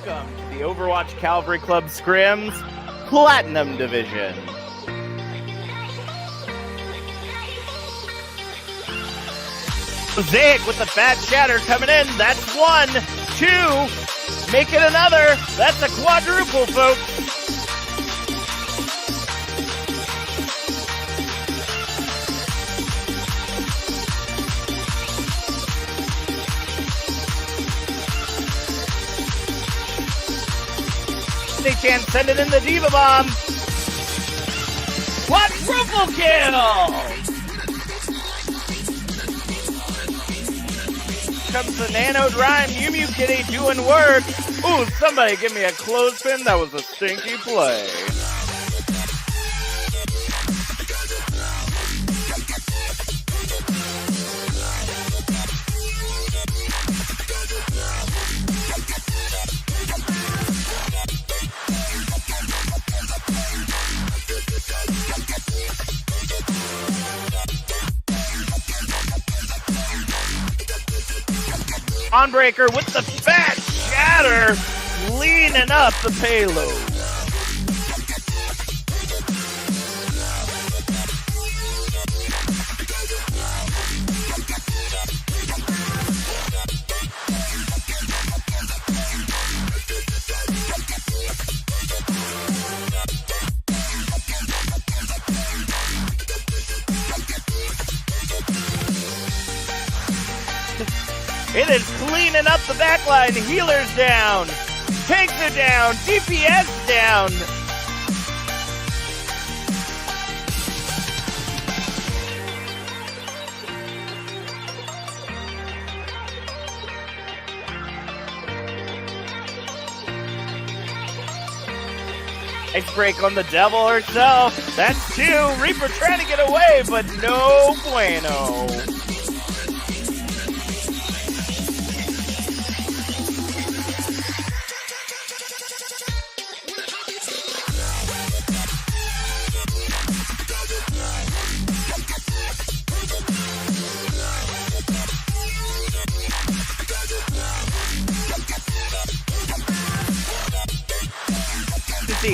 Welcome to the Overwatch Cavalry Club Scrims Platinum Division. Mosaic with the fat shatter coming in. That's one, two, make it another. That's a quadruple, folks. They can't send it in the Diva Bomb. Quadruple kill! Comes the Nano Drime Mew Mew Kitty doing work. Ooh, somebody give me a clothespin. That was a stinky play. Onbreaker with the fat shatter, leaning up the payload. It is cleaning up the backline. Healers down. Tanks are down. DPS down. Ice break on the devil herself. That's two. Reaper trying to get away, but no bueno.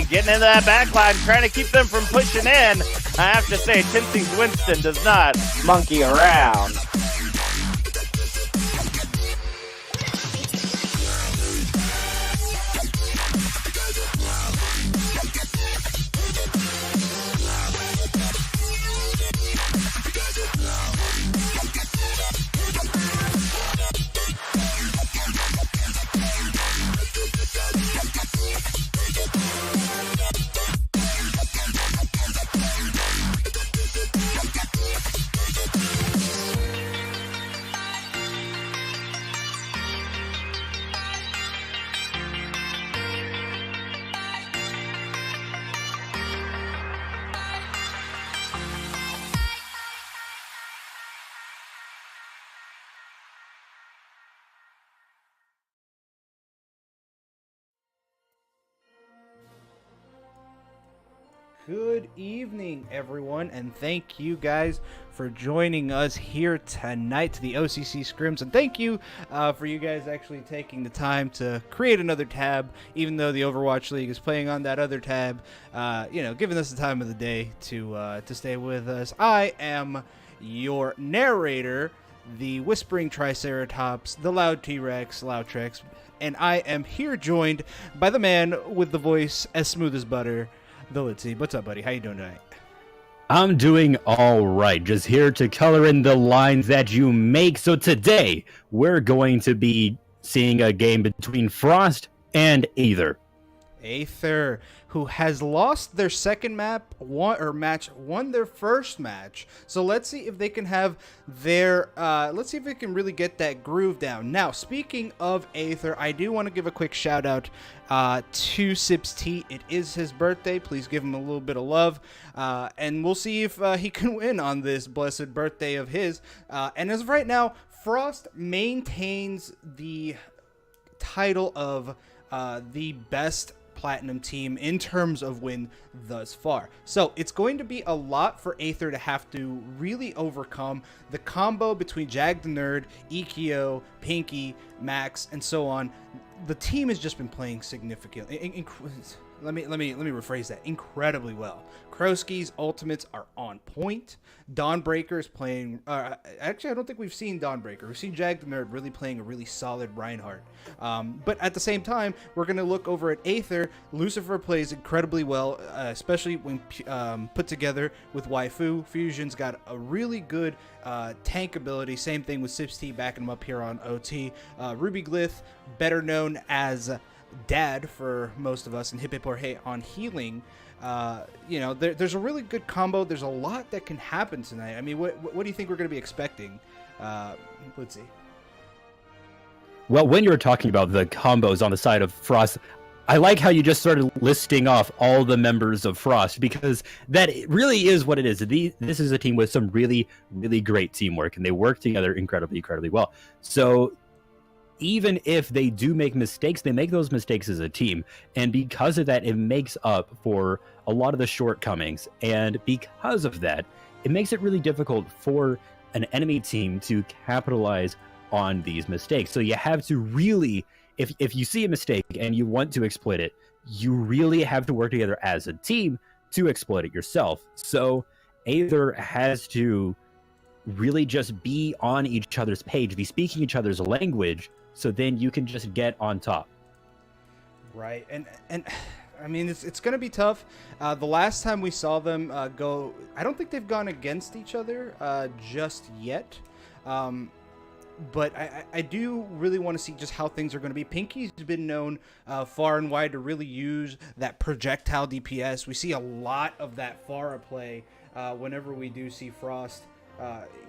Getting into that backline, trying to keep them from pushing in. I have to say, Tincy's Winston does not monkey around. Good evening, everyone, and thank you guys for joining us here tonight to the O.C.C. Scrims, and thank you for you guys actually taking the time to create another tab, even though the Overwatch League is playing on that other tab, giving us the time of the day to stay with us. I am your narrator, the Whispering Triceratops, the Loud T-Rex, Loudtrex, and I am here joined by the man with the voice as smooth as butter, the Litzy. What's up, buddy? How you doing tonight? I'm doing all right. Just here to color in the lines that you make. So today, we're going to be seeing a game between Frost and Aether. Aether, who has lost their second won their first match. So let's see if they can have their, let's see if they can really get that groove down. Now, speaking of Aether, I do want to give a quick shout out to Sips T. It is his birthday. Please give him a little bit of love. And we'll see if he can win on this blessed birthday of his. And as of right now, Frost maintains the title of the best Platinum team in terms of win thus far. So it's going to be a lot for Aether to have to really overcome the combo between Jag the Nerd, Ikio, Pinky, Max, and so on. the team has just been playing significantly. Let me rephrase that. Incredibly well. Krosky's ultimates are on point. Dawnbreaker is playing. Actually, I don't think we've seen Dawnbreaker. We've seen Jag the Nerd really playing a really solid Reinhardt. But at the same time, we're going to look over at Aether. Lucifer plays incredibly well, especially when put together with Waifu. Fusion's got a really good tank ability. Same thing with Sips backing him up here on OT. Ruby Glyph, better known as Dad for most of us, and Hip Hip or Hey on healing. There's a really good combo. There's a lot that can happen tonight. I mean, what do you think we're going to be expecting? Let's see. Well, when you were talking about the combos on the side of Frost, I like how you just started listing off all the members of Frost, because that really is what it is. This is a team with some really, really great teamwork, and they work together incredibly, incredibly well. So even if they do make mistakes, they make those mistakes as a team. And because of that, it makes up for a lot of the shortcomings. And because of that, it makes it really difficult for an enemy team to capitalize on these mistakes. So you have to really, if you see a mistake and you want to exploit it, you really have to work together as a team to exploit it yourself. So Aether has to really just be on each other's page, be speaking each other's language, so then you can just get on top. Right, and I mean, it's going to be tough. The last time we saw them go, I don't think they've gone against each other just yet. But I do really want to see just how things are going to be. Pinky's been known far and wide to really use that projectile DPS. We see a lot of that Pharah play whenever we do see Frost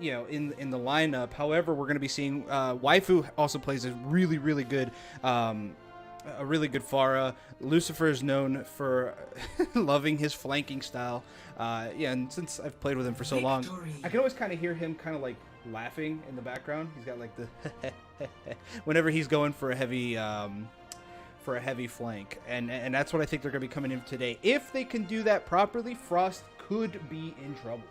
in the lineup. However, we're going to be seeing Waifu also plays a really, really good Pharah. Lucifer is known for loving his flanking style. And since I've played with him for so long, I can always kind of hear him kind of like laughing in the background. He's got like the whenever he's going for a heavy flank, and that's what I think they're going to be coming in today. If they can do that properly, Frost could be in trouble.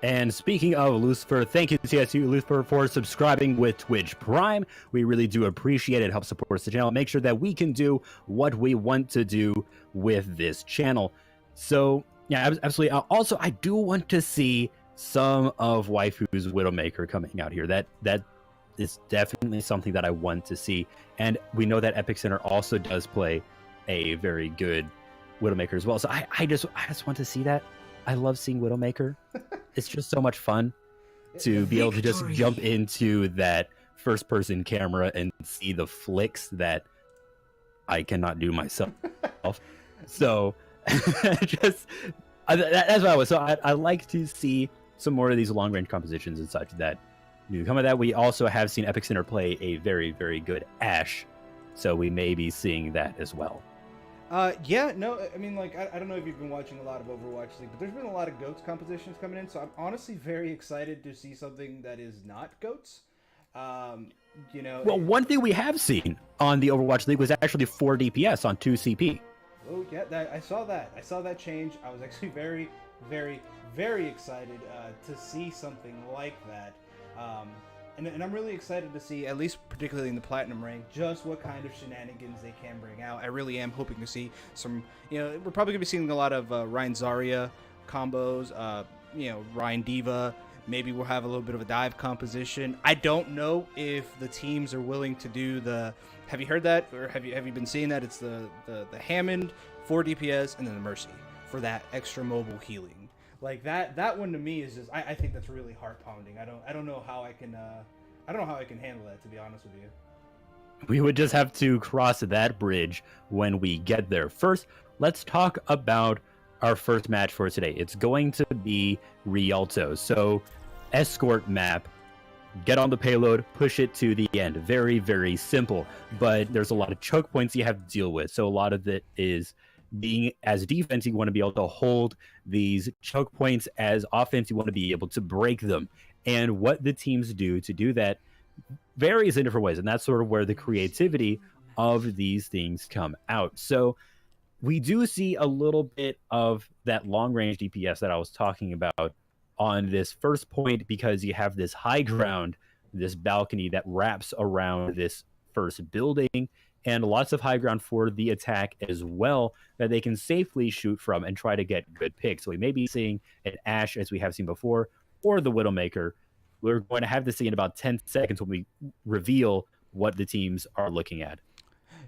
And speaking of Lucifer, thank you to Lucifer for subscribing with Twitch Prime. We really do appreciate it. It helps support the channel. Make sure that we can do what we want to do with this channel. So, yeah, absolutely. Also, I do want to see some of Waifu's Widowmaker coming out here. That is definitely something that I want to see. And we know that Epic Center also does play a very good Widowmaker as well. So I just want to see that. I love seeing Widowmaker. It's just so much fun to be able to just jump into that first-person camera and see the flicks that I cannot do myself. So, that's what I was. So I like to see some more of these long-range compositions and such that do come of that. We also have seen Epic Center play a very, very good Ashe, so we may be seeing that as well. I mean, like, I don't know if you've been watching a lot of Overwatch League, but there's been a lot of GOATS compositions coming in, so I'm honestly very excited to see something that is not GOATS. Well, one thing we have seen on the Overwatch League was actually 4 DPS on 2 CP. Oh, yeah, I saw that. I saw that change. I was actually very, very, very excited to see something like that. And I'm really excited to see, at least particularly in the Platinum rank, just what kind of shenanigans they can bring out. I really am hoping to see some, we're probably going to be seeing a lot of Rein Zarya combos, Rein Diva. Maybe we'll have a little bit of a dive composition. I don't know if the teams are willing to do have you heard that? Or have you been seeing that? It's the Hammond, 4 DPS, and then the Mercy for that extra mobile healing. Like that one to me is just I think that's really heart pounding. I don't know how I can handle that, to be honest with you. We would just have to cross that bridge when we get there. First, let's talk about our first match for today. It's going to be Rialto. So, escort map. Get on the payload, push it to the end. Very, very simple. But there's a lot of choke points you have to deal with. So a lot of it is being as defense, you want to be able to hold these choke points. As offense, you want to be able to break them. And what the teams do to do that varies in different ways. And that's sort of where the creativity of these things come out. So we do see a little bit of that long range DPS that I was talking about on this first point, because you have this high ground, this balcony that wraps around this first building, and lots of high ground for the attack as well that they can safely shoot from and try to get good picks. So we may be seeing an Ashe as we have seen before, or the Widowmaker. We're going to have to see in about 10 seconds when we reveal what the teams are looking at.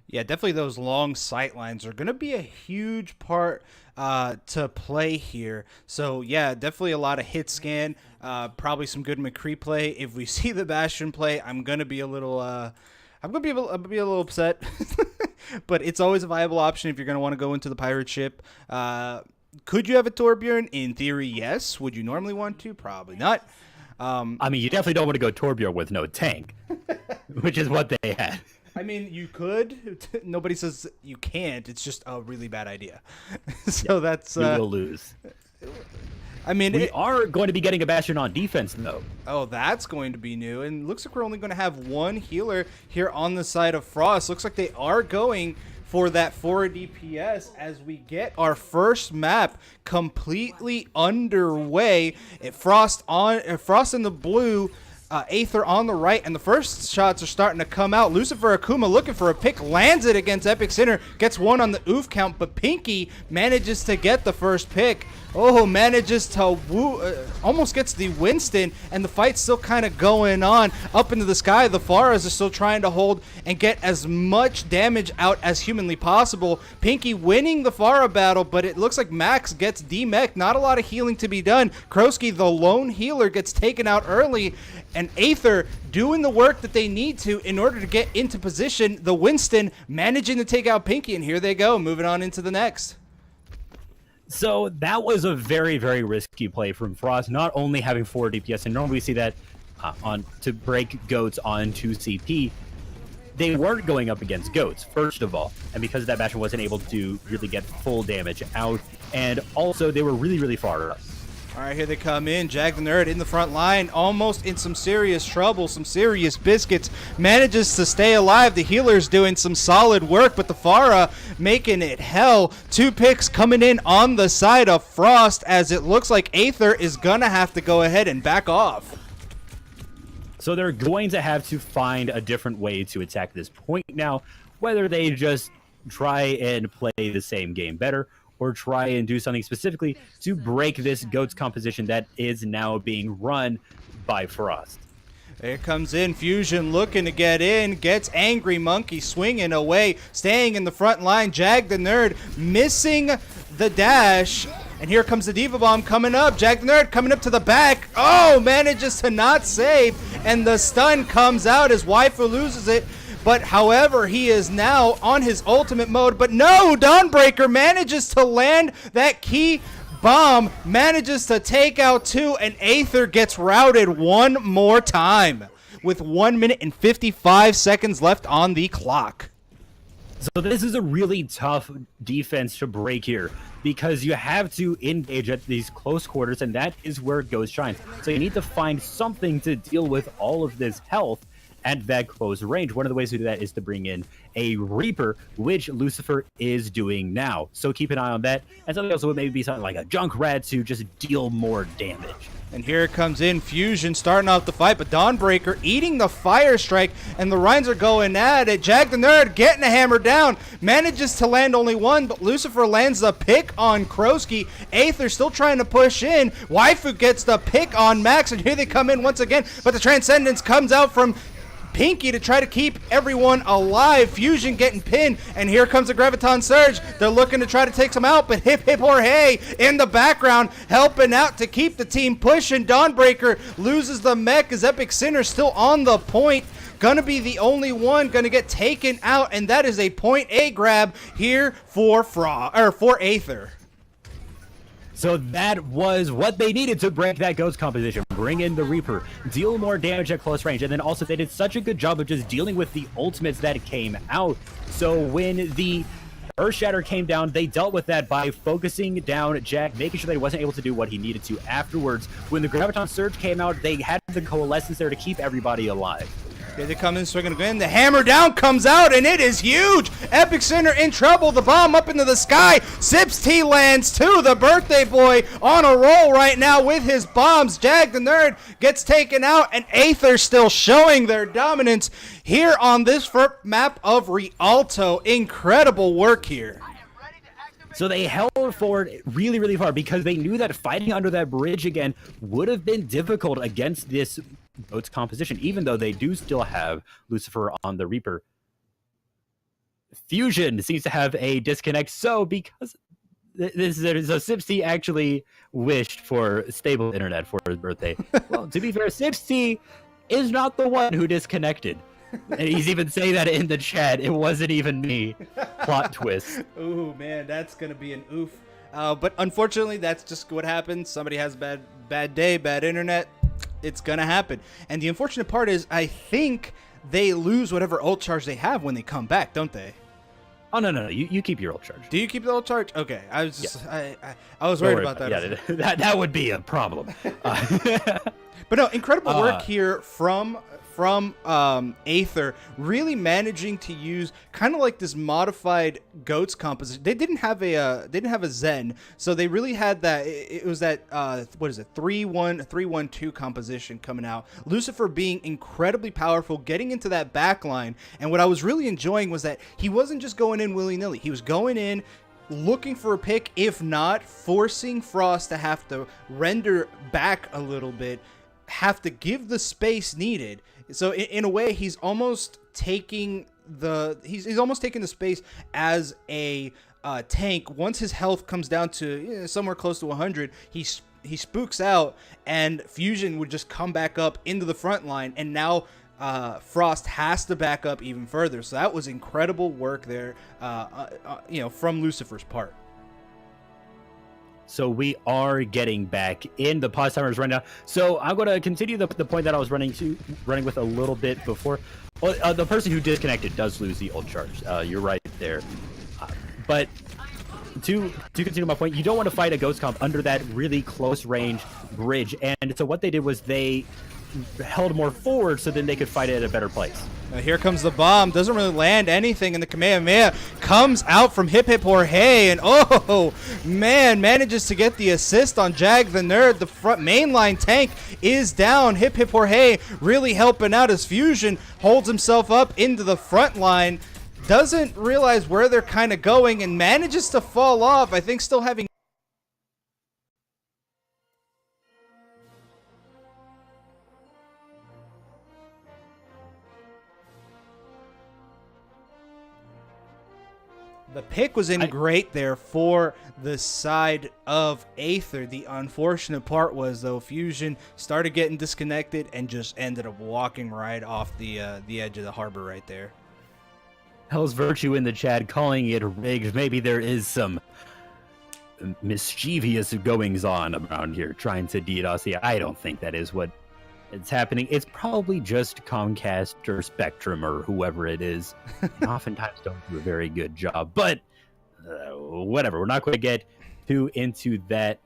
Yeah, definitely those long sight lines are going to be a huge part to play here. So, yeah, definitely a lot of hit scan, probably some good McCree play. If we see the Bastion play, I'm going to be a little upset. But it's always a viable option if you're going to want to go into the pirate ship. Could you have a Torbjorn? In theory, yes. Would you normally want to? Probably not. I mean, you definitely don't want to go Torbjorn with no tank, which is what they had. I mean, you could. Nobody says you can't. It's just a really bad idea. So that's... You will lose. I mean... We are going to be getting a Bastion on defense, though. Oh, that's going to be new. And looks like we're only going to have one healer here on the side of Frost. Looks like they are going for that 4 DPS as we get our first map completely underway. Frost in the blue, Aether on the right, and the first shots are starting to come out. Lucifer Akuma looking for a pick, lands it against Epic Center, gets one on the oof count, but Pinky manages to get the first pick. Oh, manages to almost gets the Winston, and the fight's still kind of going on up into the sky. The Pharas are still trying to hold and get as much damage out as humanly possible. Pinky winning the Phara battle, but it looks like Max gets demeched. Not a lot of healing to be done. Krosky, the lone healer, gets taken out early, and Aether doing the work that they need to in order to get into position. The Winston managing to take out Pinky, and here they go, moving on into the next. So that was a very, very risky play from Frost, not only having 4 DPS, and normally we see that to break goats onto CP. They weren't going up against goats, first of all, and because that Bastion wasn't able to really get full damage out, and also they were really, really far up. All right, here they come in. Jag the Nerd in the front line, almost in some serious trouble, some serious biscuits. Manages to stay alive. The healer's doing some solid work, but the Phara making it hell. 2 picks coming in on the side of Frost, as it looks like Aether is going to have to go ahead and back off. So they're going to have to find a different way to attack this point now, whether they just try and play the same game better, or try and do something specifically to break this GOATS composition that is now being run by Frost. There comes in Fusion looking to get in, gets Angry Monkey swinging away, staying in the front line. Jag the Nerd missing the dash, and here comes the Diva Bomb coming up. Jag the Nerd coming up to the back. Oh, manages to not save, and the stun comes out as Waifu loses it. But however, he is now on his ultimate mode. But no, Dawnbreaker manages to land that key bomb, manages to take out 2, and Aether gets routed one more time with 1 minute and 55 seconds left on the clock. So this is a really tough defense to break here, because you have to engage at these close quarters, and that is where Ghost shines. So you need to find something to deal with all of this health at that close range. One of the ways to do that is to bring in a Reaper, which Lucifer is doing now. So keep an eye on that. And something else would maybe be something like a Junkrat to just deal more damage. And here it comes in, Fusion starting off the fight, but Dawnbreaker eating the Fire Strike, and the Rhines are going at it. Jag the Nerd getting a hammer down, manages to land only 1, but Lucifer lands the pick on Krosky. Aether still trying to push in. Waifu gets the pick on Max, and here they come in once again, but the Transcendence comes out from Pinky to try to keep everyone alive. Fusion getting pinned, and here comes the Graviton Surge. They're looking to try to take some out, but Hip Hip Jorge in the background helping out to keep the team pushing. Dawnbreaker loses the mech as Epic Sinner still on the point. Gonna be the only one gonna get taken out, and that is a point A grab here for Aether. So that was what they needed to break that Ghost composition. Bring in the Reaper, deal more damage at close range, and then also they did such a good job of just dealing with the ultimates that came out. So when the Earthshatter came down, they dealt with that by focusing down Jag, making sure that he wasn't able to do what he needed to afterwards. When the Graviton Surge came out, they had the Coalescence there to keep everybody alive. Here they come in, swinging again. The hammer down comes out, and it is huge. Epic Center in trouble. The bomb up into the sky. Sips T lands to the birthday boy on a roll right now with his bombs. Jag the Nerd gets taken out, and Aether still showing their dominance here on this map of Rialto. Incredible work here. So they held forward really, really far because they knew that fighting under that bridge again would have been difficult against this Goats composition, even though they do still have Lucifer on the Reaper. Fusion seems to have a disconnect, so because so Sipsy actually wished for stable internet for his birthday. Well, to be fair, Sipsy is not the one who disconnected. And he's even saying that in the chat. It wasn't even me. Plot twist. Ooh, man, that's going to be an oof. But unfortunately, that's just what happens. Somebody has a bad day, bad internet. It's going to happen. And the unfortunate part is I think they lose whatever ult charge they have when they come back, don't they? Oh, no. You keep your ult charge. Do you keep the ult charge? Okay. I was just, I was worried about that. Yeah, that would be a problem. But no, incredible work here from Aether, really managing to use kind of like this modified Goats composition. They didn't have a Zen, so they really had that. It was that what is it, 3-1-3-1-2 composition coming out. Lucifer being incredibly powerful, getting into that back line, and what I was really enjoying was that he wasn't just going in willy-nilly. He was going in looking for a pick, if not forcing Frost to have to render back a little bit, have to give the space needed. So in a way, he's almost taking he's almost taking the space as a tank. Once his health comes down to somewhere close to 100, he spooks out, and Fusion would just come back up into the front line, and now Frost has to back up even further. So that was incredible work there, from Lucifer's part. So we are getting back in. The pause timer is running down. So I'm going to continue the point that I was running with a little bit before. Well, the person who disconnected does lose the ult charge. You're right there. But to continue my point, you don't want to fight a Ghost comp under that really close range bridge. And so what they did was they held more forward so then they could fight it at a better place. Now here comes the bomb. Doesn't really land anything, and the Kamehameha comes out from Hip Hip Jorge, and oh man, manages to get the assist on Jag the Nerd. The front mainline tank is down. Hip Hip Jorge really helping out as Fusion holds himself up into the front line. Doesn't realize where they're kind of going and manages to fall off. I think still having the pick was in great there for the side of Aether. The unfortunate part was, though, Fusion started getting disconnected and just ended up walking right off the edge of the harbor right there. Hell's Virtue in the chat calling it rigged. Maybe there is some mischievous goings on around here trying to DDoS. Yeah, I don't think that is what it's happening. It's probably just Comcast or Spectrum or whoever it is. Oftentimes don't do a very good job, but whatever. We're not going to get too into that.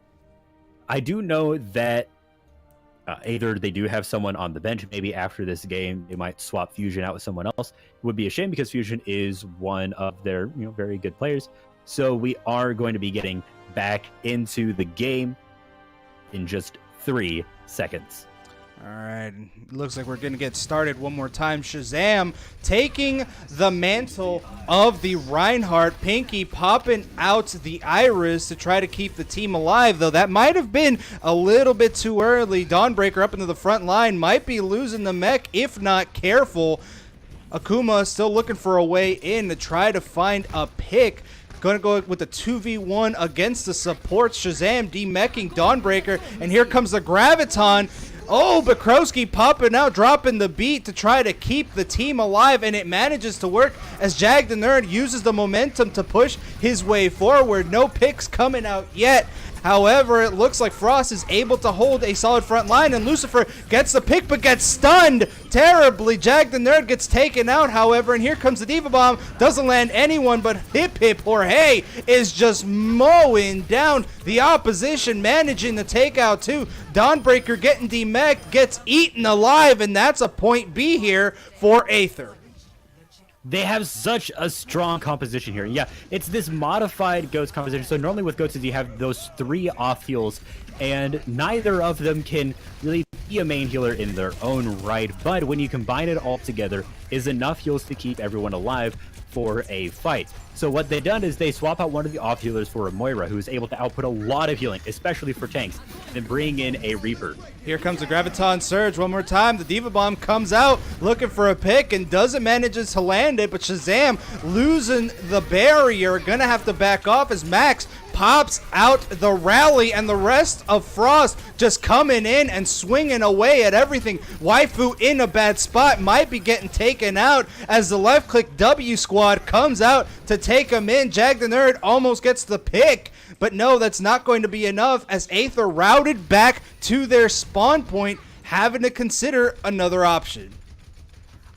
I do know that either they do have someone on the bench. Maybe after this game, they might swap Fusion out with someone else. It would be a shame because Fusion is one of their very good players. So we are going to be getting back into the game in just 3 seconds. All right, looks like we're going to get started one more time. Shazam taking the mantle of the Reinhardt. Pinky popping out the Iris to try to keep the team alive, though that might have been a little bit too early. Dawnbreaker up into the front line, might be losing the mech if not careful. Akuma still looking for a way in to try to find a pick. Going to go with the 2v1 against the supports. Shazam demeching Dawnbreaker, and here comes the Graviton. Oh, Bukowski popping out, dropping the beat to try to keep the team alive, and it manages to work as Jag the Nerd uses the momentum to push his way forward. No picks coming out yet However, it looks like Frost is able to hold a solid front line, and Lucifer gets the pick but gets stunned terribly. Jag the Nerd gets taken out, however, and here comes the Diva Bomb. Doesn't land anyone, but Hip Hip Jorge is just mowing down the opposition, managing the takeout too. Dawnbreaker getting demech, gets eaten alive, and that's a point B here for Aether. They have such a strong composition here. Yeah, it's this modified Goats composition. So normally with Goats you have those 3 off heals, and neither of them can really be a main healer in their own right. But when you combine it all together, is enough heals to keep everyone alive for a fight. So what they've done is they swap out one of the off healers for a Moira, who is able to output a lot of healing, especially for tanks, and then bring in a Reaper. Here comes the Graviton Surge one more time. The Diva Bomb comes out looking for a pick and doesn't manage to land it, but Shazam losing the barrier, gonna have to back off as Max pops out the rally, and the rest of Frost just coming in and swinging away at everything. Waifu in a bad spot, might be getting taken out as the left click W squad comes out to take him in. Jag the Nerd almost gets the pick, but no, that's not going to be enough as Aether routed back to their spawn point, having to consider another option.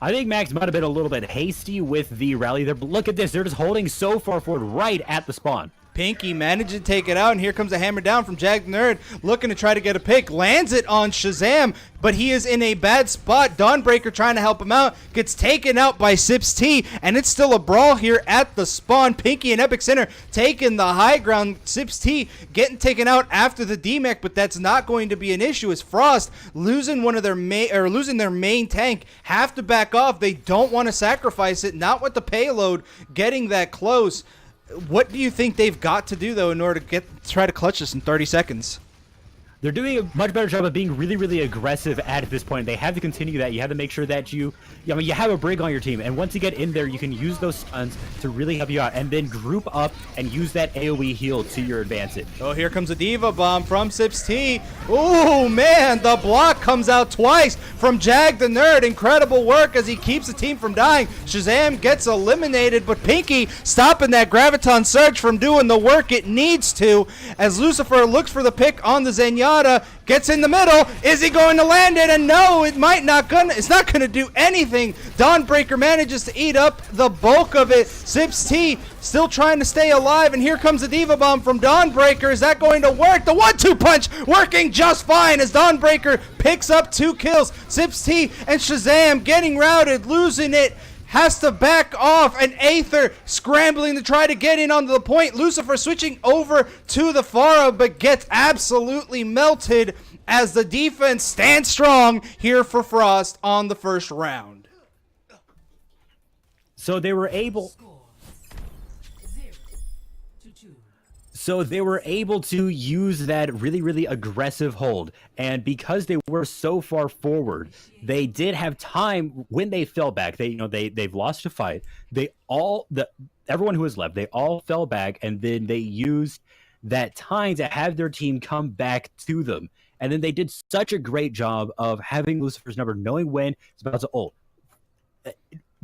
I think Max might have been a little bit hasty with the rally there, but look at this. They're just holding so far forward right at the spawn. Pinky managed to take it out, and here comes a hammer down from Jag the Nerd, looking to try to get a pick. Lands it on Shazam, but he is in a bad spot. Dawnbreaker trying to help him out, gets taken out by Sips T, and it's still a brawl here at the spawn. Pinky and Epic Center taking the high ground. Sips T getting taken out after the DMEC, but that's not going to be an issue as Frost losing one of their losing their main tank, have to back off. They don't want to sacrifice it, not with the payload getting that close. What do you think they've got to do, though, in order to try to clutch this in 30 seconds? They're doing a much better job of being really, really aggressive at this point. They have to continue that. You have to make sure that you have a Brig on your team, and once you get in there, you can use those stuns to really help you out, and then group up and use that AoE heal to your advantage. Oh, here comes a Diva Bomb from Sips T. Oh, man, the block comes out twice from Jag the Nerd. Incredible work as he keeps the team from dying. Shazam gets eliminated, but Pinky stopping that Graviton Surge from doing the work it needs to as Lucifer looks for the pick on the Zenyatta. Gets in the middle. Is he going to land it? And no, it's not gonna do anything. Dawnbreaker manages to eat up the bulk of it. Sips T still trying to stay alive, and here comes the Diva Bomb from Dawnbreaker. Is that going to work? The 1-2 punch working just fine as Dawnbreaker picks up 2 kills. Sips T and Shazam getting routed, losing it. Has to back off, and Aether scrambling to try to get in onto the point. Lucifer switching over to the Pharah, but gets absolutely melted as the defense stands strong here for Frost on the first round. So they were able to use that really, really aggressive hold. And because they were so far forward, they did have time when they fell back. They've lost a fight. Everyone who was left, they all fell back, and then they used that time to have their team come back to them. And then they did such a great job of having Lucifer's number, knowing when it's about to ult.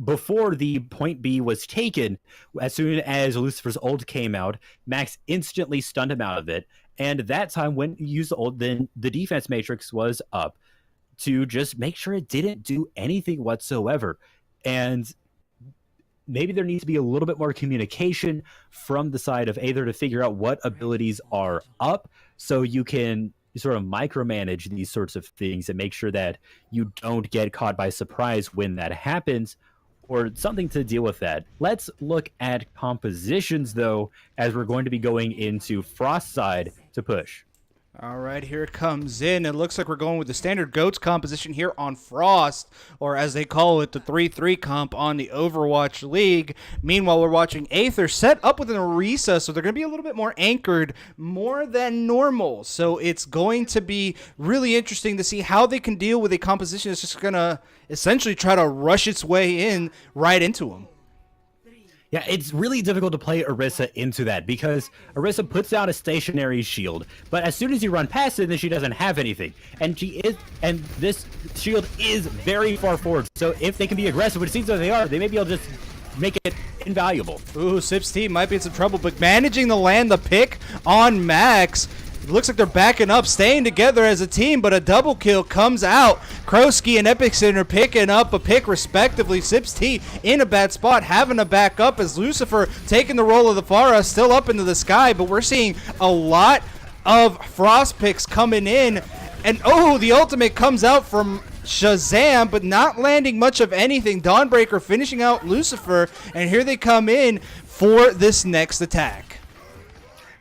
Before the point B was taken, as soon as Lucifer's ult came out, Max instantly stunned him out of it. And that time when you used the ult, then the defense matrix was up to just make sure it didn't do anything whatsoever. And maybe there needs to be a little bit more communication from the side of Aether to figure out what abilities are up so you can sort of micromanage these sorts of things and make sure that you don't get caught by surprise when that happens, or something to deal with that. Let's look at compositions, though, as we're going to be going into Frost's side to push. All right, here it comes in. It looks like we're going with the standard Goats composition here on Frost, or as they call it, the 3-3 comp on the Overwatch League. Meanwhile, we're watching Aether set up with an Orisa, so they're going to be a little bit more anchored, more than normal. So it's going to be really interesting to see how they can deal with a composition that's just going to essentially try to rush its way in right into them. Yeah, it's really difficult to play Orisa into that because Orisa puts down a stationary shield, but as soon as you run past it, then she doesn't have anything. And this shield is very far forward. So if they can be aggressive, which it seems like they are, they may be able to just make it invaluable. Ooh, Sips team might be in some trouble, but managing to land the pick on Max. It looks like they're backing up, staying together as a team, but a double kill comes out. Krosky and Epic Center picking up a pick respectively. Sips T in a bad spot, having to back up as Lucifer taking the role of the Pharah, still up into the sky, but we're seeing a lot of Frost picks coming in. And oh, the ultimate comes out from Shazam, but not landing much of anything. Dawnbreaker finishing out Lucifer, and here they come in for this next attack.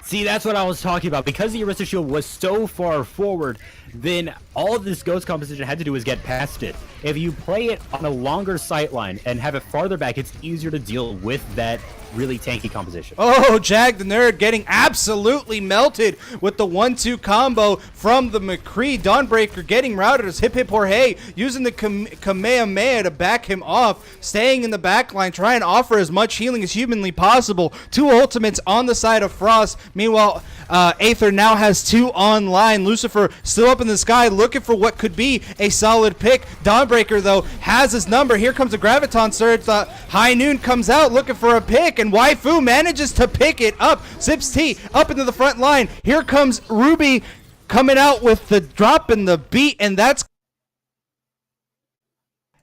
See, that's what I was talking about. Because the Orisa shield was so far forward, then all this Ghost composition had to do was get past it. If you play it on a longer sight line and have it farther back, it's easier to deal with that really tanky composition. Oh, Jag the Nerd getting absolutely melted with the 1-2 combo from the McCree. Dawnbreaker getting routed as Hip Hip Jorge using the Kamehameha to back him off, staying in the back line, trying to offer as much healing as humanly possible. 2 ultimates on the side of Frost. Meanwhile, Aether now has 2 online. Lucifer still up in the sky looking for what could be a solid pick. Dawnbreaker, though, has his number. Here comes a Graviton Surge. High Noon comes out looking for a pick, and Waifu manages to pick it up. Sips T up into the front line. Here comes Ruby coming out with the drop in the beat, and that's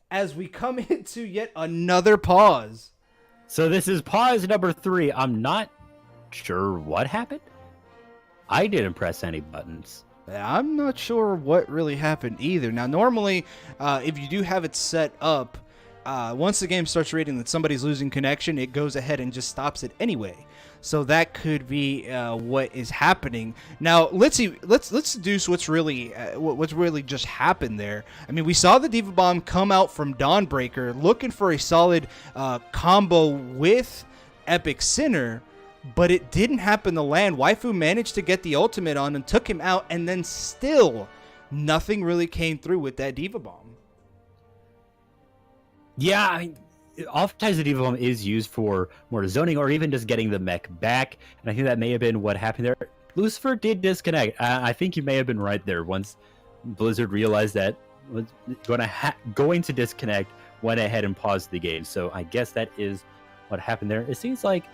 as we come into yet another pause. So this is pause number 3. I'm not sure what happened. I didn't press any buttons. I'm not sure what really happened either. Now, normally, if you do have it set up, once the game starts reading that somebody's losing connection, it goes ahead and just stops it anyway. So that could be what is happening. Now, let's deduce what's really just happened there. I mean, we saw the Diva Bomb come out from Dawnbreaker looking for a solid combo with Epic Sinner, but it didn't happen to land. Waifu managed to get the ultimate on and took him out, and then still nothing really came through with that Diva Bomb. Yeah, I mean, oftentimes the Diva Bomb is used for more zoning or even just getting the mech back, and I think that may have been what happened there. Lucifer did disconnect. I think you may have been right there. Once Blizzard realized that was going to disconnect, went ahead and paused the game. So I guess that is what happened there. It seems like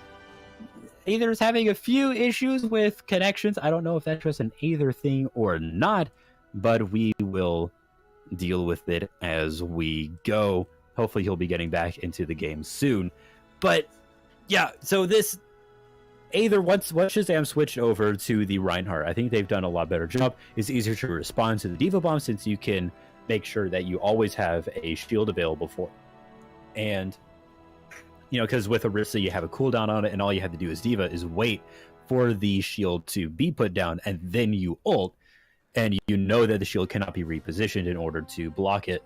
Aether is having a few issues with connections. I don't know if that's just an Aether thing or not, but we will deal with it as we go. Hopefully he'll be getting back into the game soon. But yeah, so this Aether, once Shazam switched over to the Reinhardt, I think they've done a lot better job. It's easier to respond to the Diva Bomb since you can make sure that you always have a shield available for it. And you know, because with Orisa, you have a cooldown on it, and all you have to do as Diva is wait for the shield to be put down, and then you ult, and you know that the shield cannot be repositioned in order to block it.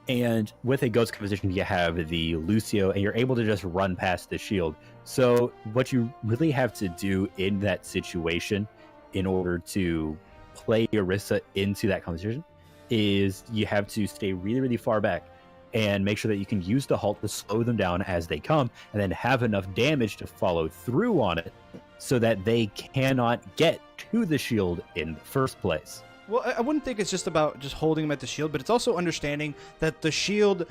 And with a Ghost composition, you have the Lucio, and you're able to just run past the shield. So what you really have to do in that situation in order to play Orisa into that composition is you have to stay really, really far back and make sure that you can use the halt to slow them down as they come, and then have enough damage to follow through on it so that they cannot get to the shield in the first place. Well, I wouldn't think it's just about just holding them at the shield, but it's also understanding that the shield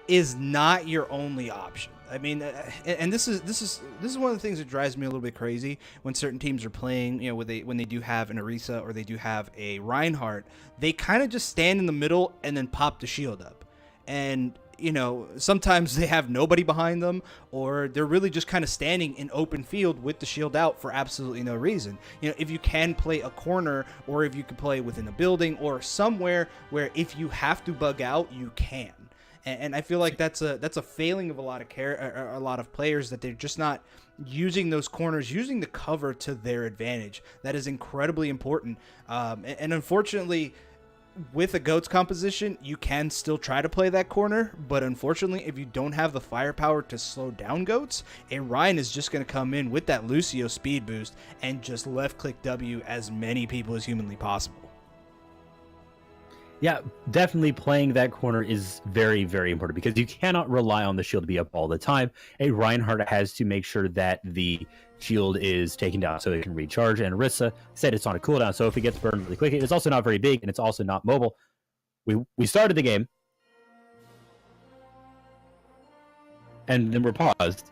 is not your only option. I mean, and this is one of the things that drives me a little bit crazy when certain teams are playing. You know, when they do have an Orisa or they do have a Reinhardt, they kind of just stand in the middle and then pop the shield up. And, you know, sometimes they have nobody behind them, or they're really just kind of standing in open field with the shield out for absolutely no reason. You know, if you can play a corner, or if you can play within a building or somewhere where if you have to bug out, you can. And I feel like that's a failing of a lot of players, that they're just not using those corners, using the cover to their advantage. That is incredibly important. And unfortunately, with a GOATS composition, you can still try to play that corner, but unfortunately, if you don't have the firepower to slow down GOATS, a Ryan is just going to come in with that Lucio speed boost and just left-click W as many people as humanly possible. Yeah, definitely playing that corner is very, very important because you cannot rely on the shield to be up all the time. A Reinhardt has to make sure that the shield is taken down so it can recharge, and Orisa said it's on a cooldown, so if it gets burned really quickly, it's also not very big, and it's also not mobile. We started the game, and then we're paused.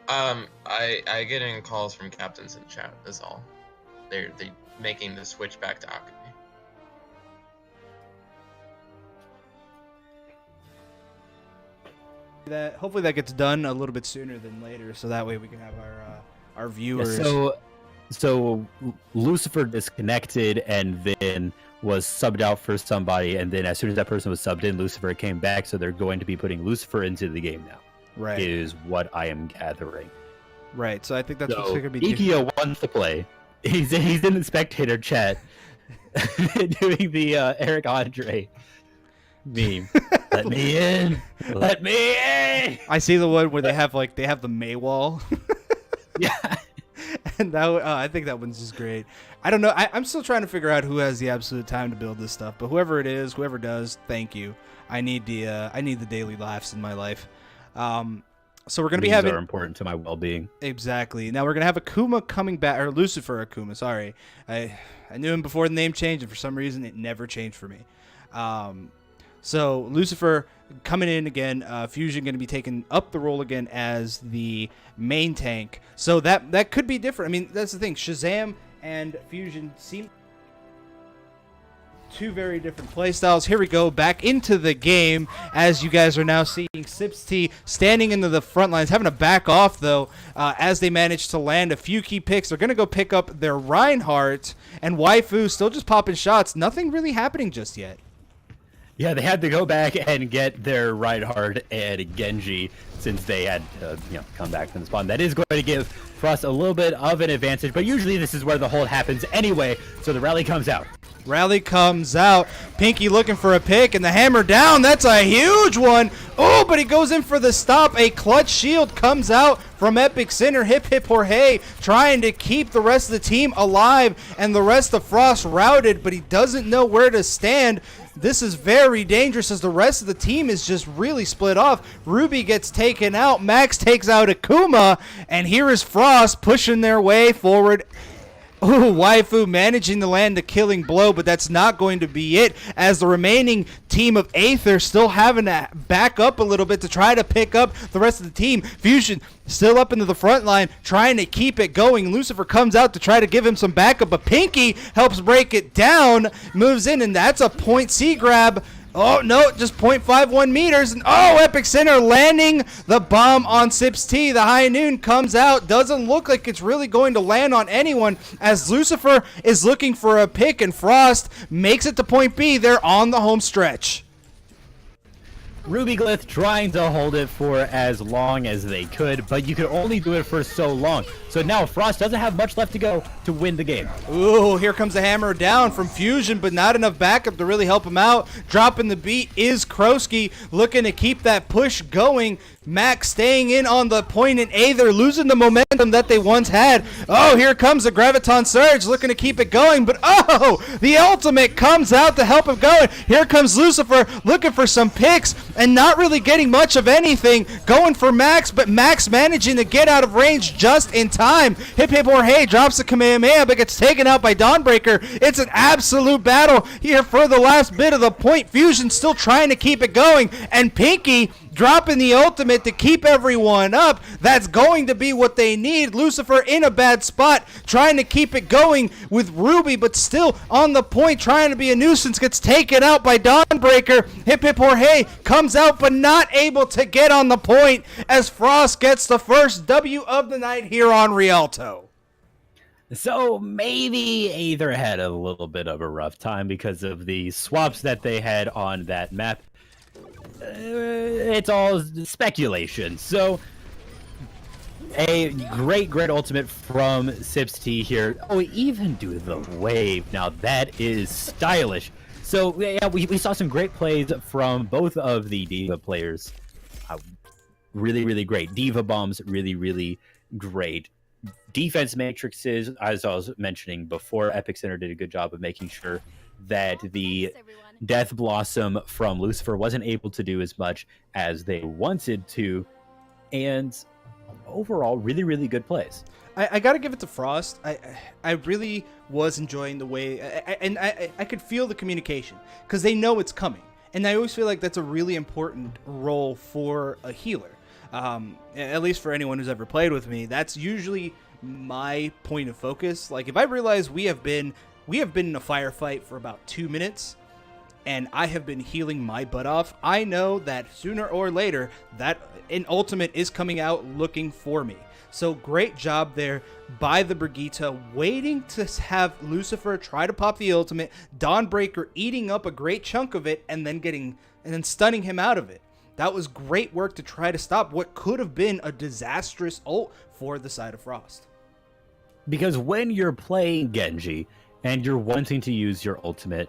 I getting calls from captains in chat is all. they're making the switch back to alchemy. That hopefully that gets done a little bit sooner than later, so that way we can have our viewers. Yeah, so Lucifer disconnected and then was subbed out for somebody, and then as soon as that person was subbed in, Lucifer came back. So they're going to be putting Lucifer into the game now. Right, is what I am gathering. Right, so I think that's so what's going to be. Ikea wants to play. He's in the spectator chat doing the Eric Andre meme. Let me in. Let me in. I see the one where they have the May wall. Yeah. And that I think that one's just great. I don't know. I'm still trying to figure out who has the absolute time to build this stuff. But whoever it is, whoever does, thank you. I need the daily laughs in my life. So we're gonna be having. Are important to my well-being. Exactly. Now we're gonna have Akuma coming back, or Lucifer Akuma. Sorry, I knew him before the name changed, and for some reason it never changed for me. So Lucifer coming in again. Fusion going to be taking up the role again as the main tank. So that could be different. I mean, that's the thing. Shazam and Fusion seem two very different playstyles. Here we go back into the game as you guys are now seeing O.C.C standing into the front lines, having to back off though as they manage to land a few key picks. They're going to go pick up their Reinhardt, and Waifu still just popping shots. Nothing really happening just yet. Yeah, they had to go back and get their Reinhardt and Genji since they had come back from the spawn. That is going to give Frost a little bit of an advantage, but usually this is where the hold happens anyway, so the rally comes out. Rally comes out. Pinky looking for a pick, and the hammer down. That's a huge one. Oh, but he goes in for the stop. A clutch shield comes out from Epic Center. Hip Hip Jorge trying to keep the rest of the team alive, and the rest of Frost routed, but he doesn't know where to stand. This is very dangerous as the rest of the team is just really split off. Ruby gets taken out. Max takes out Akuma, and here is Frost pushing their way forward. Ooh, Waifu managing to land the killing blow, but that's not going to be it, as the remaining team of Aether still having to back up a little bit to try to pick up the rest of the team. Fusion still up into the front line, trying to keep it going. Lucifer comes out to try to give him some backup, but Pinky helps break it down, moves in, and that's a point C grab. Oh, no, just 0.51 meters. And oh, Epic Center landing the bomb on O.C.C. The High Noon comes out. Doesn't look like it's really going to land on anyone as Lucifer is looking for a pick, and Frost makes it to point B. They're on the home stretch. Ruby Glyph trying to hold it for as long as they could, but you could only do it for so long. So now Frost doesn't have much left to go to win the game. Ooh, here comes the hammer down from Fusion, but not enough backup to really help him out. Dropping the beat is Krosky, looking to keep that push going. Max staying in on the point in A. They're losing the momentum that they once had. Oh, here comes the Graviton Surge, looking to keep it going, but oh, the ultimate comes out to help him going. Here comes Lucifer looking for some picks and not really getting much of anything. Going for Max, but Max managing to get out of range just in time. Hip Hip Jorge drops the Kamehameha, but gets taken out by Dawnbreaker. It's an absolute battle here for the last bit of the point. Fusion still trying to keep it going, and Pinky dropping the ultimate to keep everyone up. That's going to be what they need. Lucifer in a bad spot, trying to keep it going with Ruby, but still on the point, trying to be a nuisance. Gets taken out by Dawnbreaker. Hip Hip Jorge comes out, but not able to get on the point as Frost gets the first W of the night here on Rialto. So maybe Aether had a little bit of a rough time because of the swaps that they had on that map. It's all speculation. So a great ultimate from O.C.C here. Oh, even do the wave. Now that is stylish. So yeah, we saw some great plays from both of the D.Va players. Really great. D.Va bombs, really great. Defense matrices, as I was mentioning before, Epic Center did a good job of making sure that the Death Blossom from Lucifer wasn't able to do as much as they wanted to, and overall, really good plays. I got to give it to Frost. I really was enjoying the way, I could feel the communication because they know it's coming, and I always feel like that's a really important role for a healer. At least for anyone who's ever played with me, that's usually my point of focus. Like, if I realize we have been in a firefight for about 2 minutes, and I have been healing my butt off, I know that sooner or later that an ultimate is coming out looking for me. So great job there by the Brigitte, waiting to have Lucifer try to pop the ultimate, Dawnbreaker eating up a great chunk of it, and then stunning him out of it. That was great work to try to stop what could have been a disastrous ult for the side of Frost. Because when you're playing Genji and you're wanting to use your ultimate,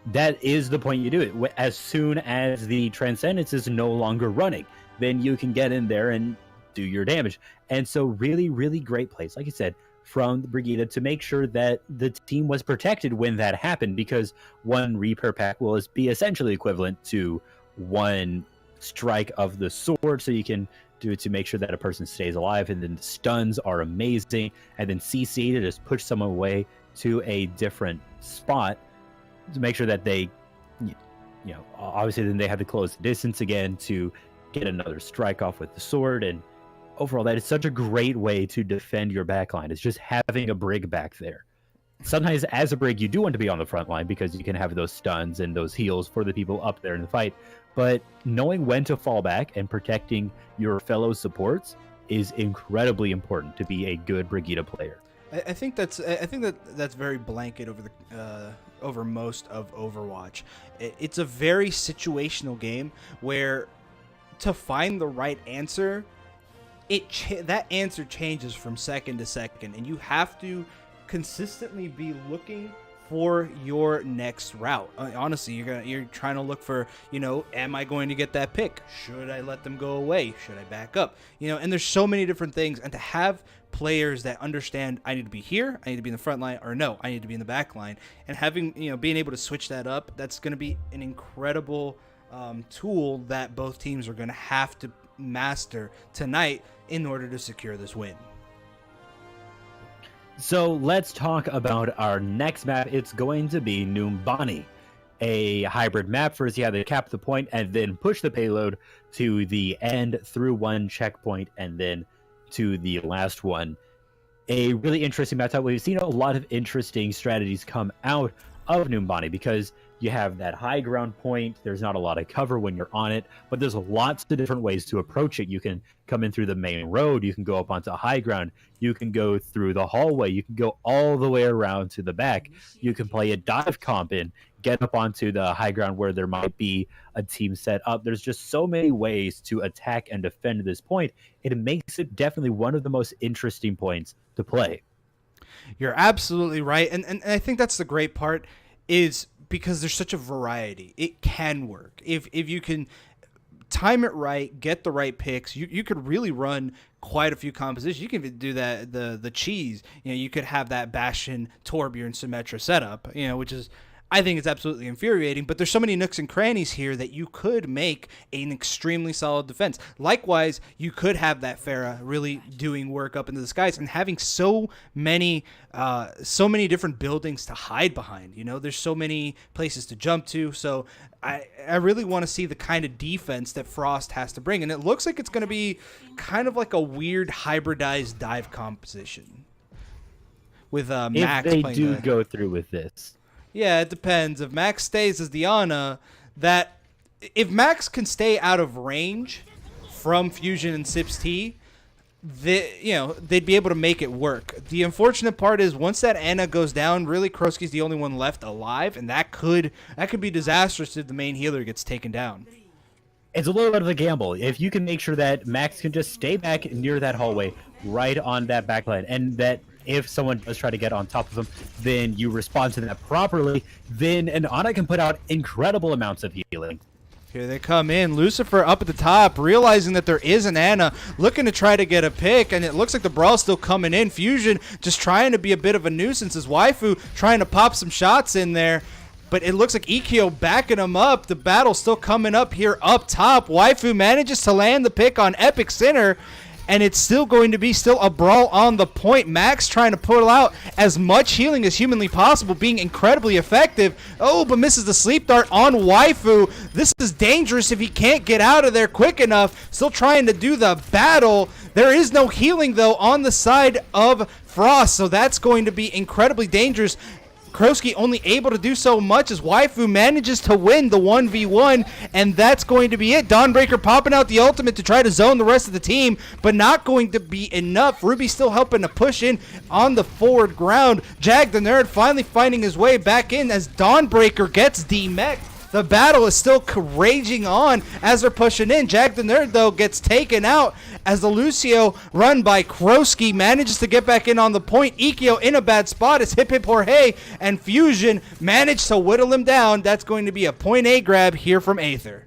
that is the point you do it. As soon as the Transcendence is no longer running, then you can get in there and do your damage. And so really, really great plays, like you said, from the Brigitte to make sure that the team was protected when that happened, because one repair pack will be essentially equivalent to one strike of the sword, so you can do it to make sure that a person stays alive. And then the stuns are amazing, and then CC to just push someone away to a different spot to make sure that they, obviously then they have to close the distance again to get another strike off with the sword. And overall, that is such a great way to defend your backline. It's just having a Brig back there. Sometimes as a Brig, you do want to be on the front line because you can have those stuns and those heals for the people up there in the fight. But knowing when to fall back and protecting your fellow supports is incredibly important to be a good Brigitte player. I think that's very blanket over most of Overwatch. It's a very situational game where to find the right answer, that answer changes from second to second, and you have to consistently be looking for your next route. Honestly, you're trying to look for, am I going to get that pick? Should I let them go away? Should I back up? And there's so many different things. And to have players that understand, I need to be here, I need to be in the front line, or no, I need to be in the back line, and having, being able to switch that up, that's going to be an incredible tool that both teams are going to have to master tonight in order to secure this win. So let's talk about our next map. It's going to be Numbani, a hybrid map. First, you have to cap the point and then push the payload to the end through one checkpoint and then to the last one. A really interesting map type. We've seen a lot of interesting strategies come out of Numbani because you have that high ground point. There's not a lot of cover when you're on it, but there's lots of different ways to approach it. You can come in through the main road. You can go up onto high ground. You can go through the hallway. You can go all the way around to the back. You can play a dive comp in, get up onto the high ground where there might be a team set up. There's just so many ways to attack and defend this point. It makes it definitely one of the most interesting points to play. You're absolutely right. And I think that's the great part is because there's such a variety. It can work. If you can time it right, get the right picks, you could really run quite a few compositions. You can do that, the cheese. You could have that Bastion, Torbjorn, Symmetra setup, which is, I think it's absolutely infuriating, but there's so many nooks and crannies here that you could make an extremely solid defense. Likewise, you could have that Pharah really doing work up into the skies and having so many different buildings to hide behind. There's so many places to jump to. So I really want to see the kind of defense that Frost has to bring. And it looks like it's going to be kind of like a weird hybridized dive composition with Max if they playing do go through with this. Yeah, it depends. If Max stays as Diana, if Max can stay out of range from Fusion and Sips T, they'd be able to make it work. The unfortunate part is once that Ana goes down, really Krosky's the only one left alive, and that could be disastrous if the main healer gets taken down. It's a little bit of a gamble. If you can make sure that Max can just stay back near that hallway, right on that backline, and that if someone does try to get on top of them, then you respond to that properly, then an Ana can put out incredible amounts of healing. Here they come in. Lucifer up at the top, realizing that there is an Ana, looking to try to get a pick, and it looks like the Brawl's still coming in. Fusion just trying to be a bit of a nuisance as Waifu trying to pop some shots in there. But it looks like Ikkyo backing him up. The battle's still coming up here up top. Waifu manages to land the pick on Epic Sinner. and it's still going to be a brawl on the point. Max trying to pull out as much healing as humanly possible, being incredibly effective. Oh, but misses the sleep dart on Waifu. This is dangerous if he can't get out of there quick enough. Still trying to do the battle. There is no healing, though, on the side of Frost, so that's going to be incredibly dangerous. Kroski only able to do so much as Waifu manages to win the 1v1, and that's going to be it. Dawnbreaker popping out the ultimate to try to zone the rest of the team, but not going to be enough. Ruby still helping to push in on the forward ground. Jag the Nerd finally finding his way back in as Dawnbreaker gets demech. The battle is still raging on as they're pushing in. Jag the Nerd, though, gets taken out as the Lucio run by Kroski manages to get back in on the point. Ikeo in a bad spot as Hip Hip Jorge and Fusion manage to whittle him down. That's going to be a point A grab here from Aether.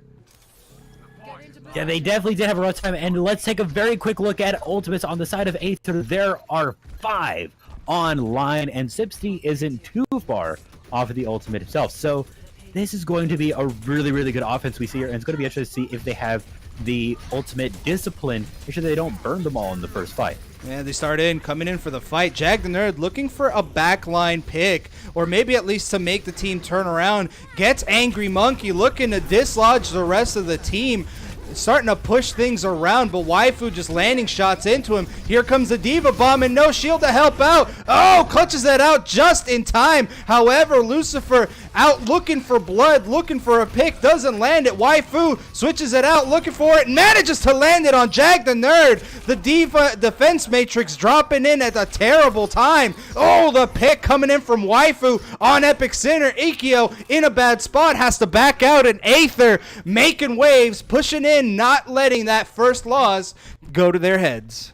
Yeah, they definitely did have a rough time. And let's take a very quick look at ultimates on the side of Aether. There are 5 online, and Sipsty isn't too far off of the ultimate itself. So this is going to be a really, really good offense we see here, and it's going to be interesting to see if they have the ultimate discipline, make sure they don't burn them all in the first fight. Yeah, they start coming in for the fight. Jag the Nerd looking for a backline pick, or maybe at least to make the team turn around. Gets Angry Monkey looking to dislodge the rest of the team. Starting to push things around, but Waifu just landing shots into him. Here comes the Diva Bomb and no shield to help out. Oh, clutches that out just in time. However, Lucifer out looking for blood, looking for a pick, doesn't land it. Waifu switches it out, looking for it, and manages to land it on Jag the Nerd. The Diva Defense Matrix dropping in at a terrible time. Oh, the pick coming in from Waifu on Epic Center. Ikeo in a bad spot, has to back out, and Aether making waves, pushing in, not letting that first loss go to their heads.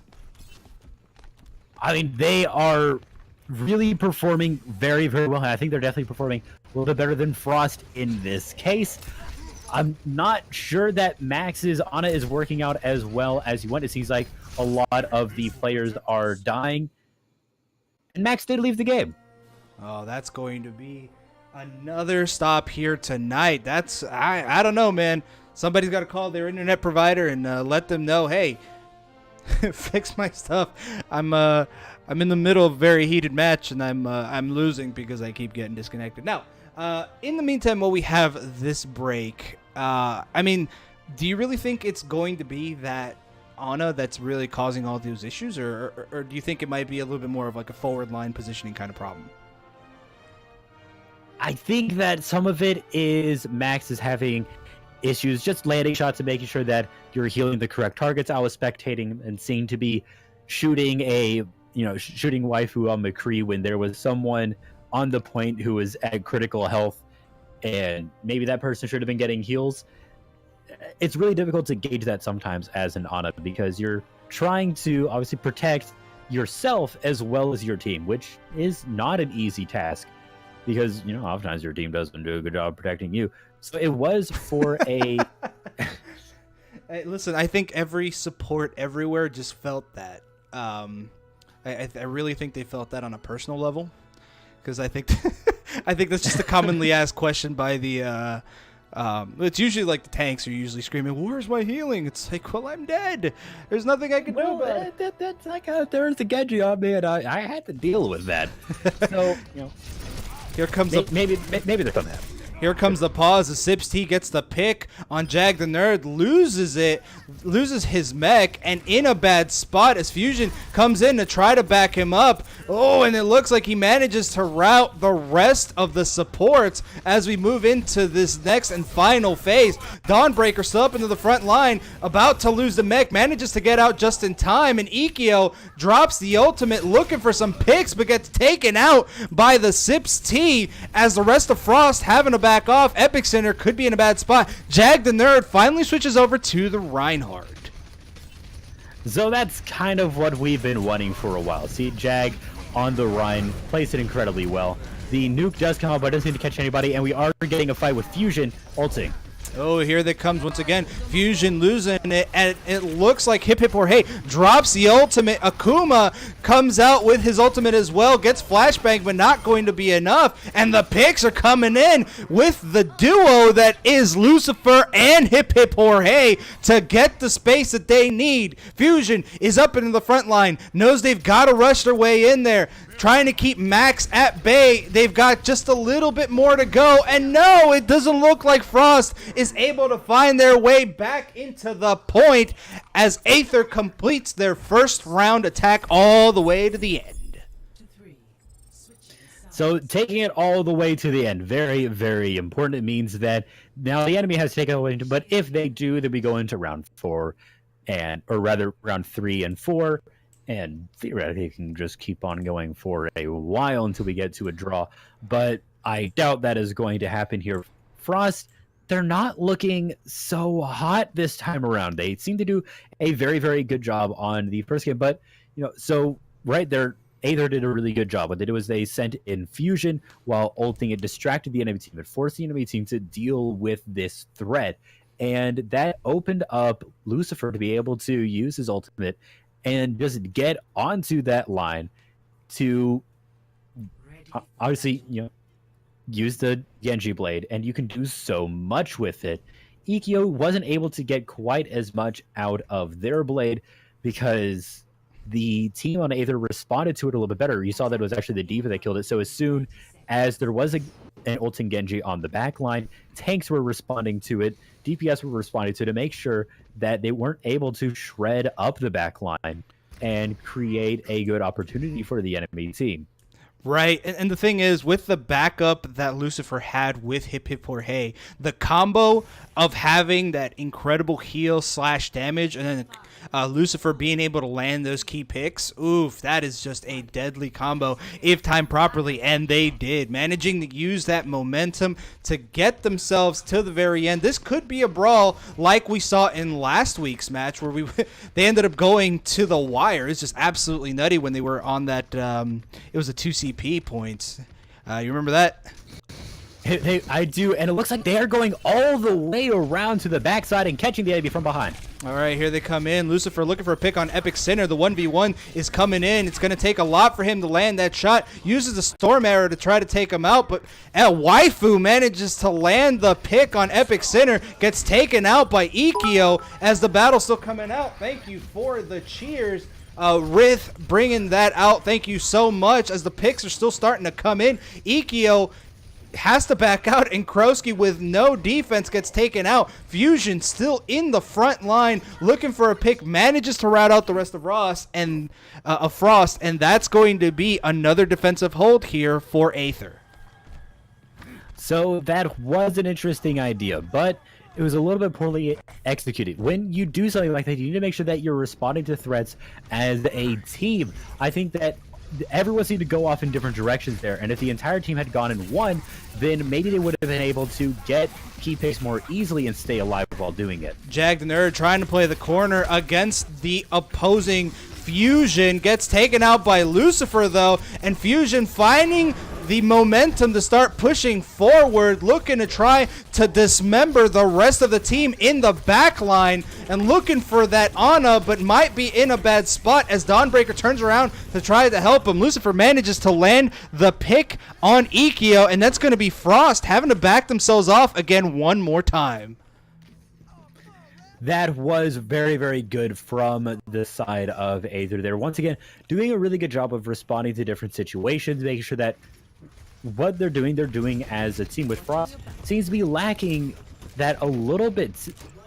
I mean, they are really performing very, very well. I think they're definitely performing a little bit better than Frost in this case. I'm not sure that Max's Ana is working out as well as you want. It seems like a lot of the players are dying. And Max did leave the game. Oh, that's going to be another stop here tonight. That's, I don't know, man. Somebody's got to call their internet provider and let them know, hey, fix my stuff. I'm in the middle of a very heated match, and I'm losing because I keep getting disconnected. Now, in the meantime, while we have this break, I mean, do you really think it's going to be that Ana that's really causing all those issues, or do you think it might be a little bit more of like a forward line positioning kind of problem? I think that some of it is Max is having issues just landing shots and making sure that you're healing the correct targets. I was spectating and seeing to be shooting shooting Waifu on McCree when there was someone on the point who was at critical health, and maybe that person should have been getting heals. It's really difficult to gauge that sometimes as an Ana, because you're trying to obviously protect yourself as well as your team, which is not an easy task, because oftentimes your team doesn't do a good job protecting you. So it was for a Hey, listen, I think every support everywhere just felt that. I really think they felt that on a personal level, because I think I think that's just a commonly asked question by the. It's usually like the tanks are usually screaming, "Where's my healing?" It's like, well, I'm dead. There's nothing I can do about it. That's like there's the Genji on me, and I had to deal with that. So here comes maybe there's something happening. Here comes the pause as Sips T gets the pick on Jag the Nerd, loses his mech, and in a bad spot as Fusion comes in to try to back him up. Oh, and it looks like he manages to rout the rest of the supports as we move into this next and final phase. Dawnbreaker still up into the front line, about to lose the mech, manages to get out just in time, and Ikeo drops the ultimate looking for some picks, but gets taken out by the Sips T as the rest of Frost having a back off. Epic Center could be in a bad spot. Jag the Nerd finally switches over to the Reinhardt. So that's kind of what we've been wanting for a while. See, Jag on the Rhine plays it incredibly well. The nuke does come out, but it doesn't seem to catch anybody, and we are getting a fight with Fusion ulting. Oh, here that comes once again. Fusion losing it, and it looks like Hip Hip Jorge drops the ultimate. Akuma comes out with his ultimate as well, gets flashbang, but not going to be enough. And the picks are coming in with the duo that is Lucifer and Hip Hip Jorge to get the space that they need. Fusion is up into the front line, knows they've got to rush their way in there, trying to keep Max at bay. They've got just a little bit more to go, and no, it doesn't look like Frost is able to find their way back into the point as Aether completes their first round attack all the way to the end. So taking it all the way to the end, very, very important. It means that now the enemy has taken away, but if they do, then we go into round 4, or rather round 3 and 4, and theoretically can just keep on going for a while until we get to a draw. But I doubt that is going to happen here. Frost, they're not looking so hot this time around. They seem to do a very, very good job on the first game. But, so right there, Aether did a really good job. What they did was they sent in Fusion while ulting. It distracted the enemy team. It forced the enemy team to deal with this threat. And that opened up Lucifer to be able to use his ultimate and just get onto that line to obviously, use the Genji blade, and you can do so much with it. Ikkyo wasn't able to get quite as much out of their blade because the team on Aether responded to it a little bit better. You saw that it was actually the D.Va that killed it. So as soon as there was an ulting Genji on the back line, tanks were responding to it, DPS were responding to it to make sure that they weren't able to shred up the back line and create a good opportunity for the enemy team. Right, and the thing is, with the backup that Lucifer had with Hip Hip Jorge, the combo of having that incredible heal / damage, and then Lucifer being able to land those key picks, oof, that is just a deadly combo if timed properly, and they did, managing to use that momentum to get themselves to the very end. This could be a brawl like we saw in last week's match where they ended up going to the wire. It's just absolutely nutty when they were on that, it was a 2CP points. You remember that? Hey, I do, and it looks like they are going all the way around to the backside and catching the enemy from behind. All right, here they come in. Lucifer looking for a pick on Epic Center. The 1v1 is coming in. It's going to take a lot for him to land that shot. Uses the Storm Arrow to try to take him out, but Waifu manages to land the pick on Epic Center. Gets taken out by Ikkyo as the battle's still coming out. Thank you for the cheers. Rith bringing that out. Thank you so much as the picks are still starting to come in. Ikkyo has to back out, and Krosky with no defense gets taken out. Fusion still in the front line looking for a pick, manages to rout out the rest of Frost, and that's going to be another defensive hold here for Aether. So that was an interesting idea, but it was a little bit poorly executed. When you do something like that, you need to make sure that you're responding to threats as a team. I think that everyone seemed to go off in different directions there, and if the entire team had gone in one, then maybe they would have been able to get key picks more easily and stay alive while doing it. Jag the Nerd trying to play the corner against the opposing Fusion, gets taken out by Lucifer though, and Fusion finding the momentum to start pushing forward, looking to try to dismember the rest of the team in the back line, and looking for that Ana, but might be in a bad spot as Dawnbreaker turns around to try to help him. Lucifer manages to land the pick on Ikkyo, and that's going to be Frost having to back themselves off again one more time. That was very, very good from the side of Aether there. Once again, doing a really good job of responding to different situations, making sure that what they're doing as a team. With Frost seems to be lacking that a little bit,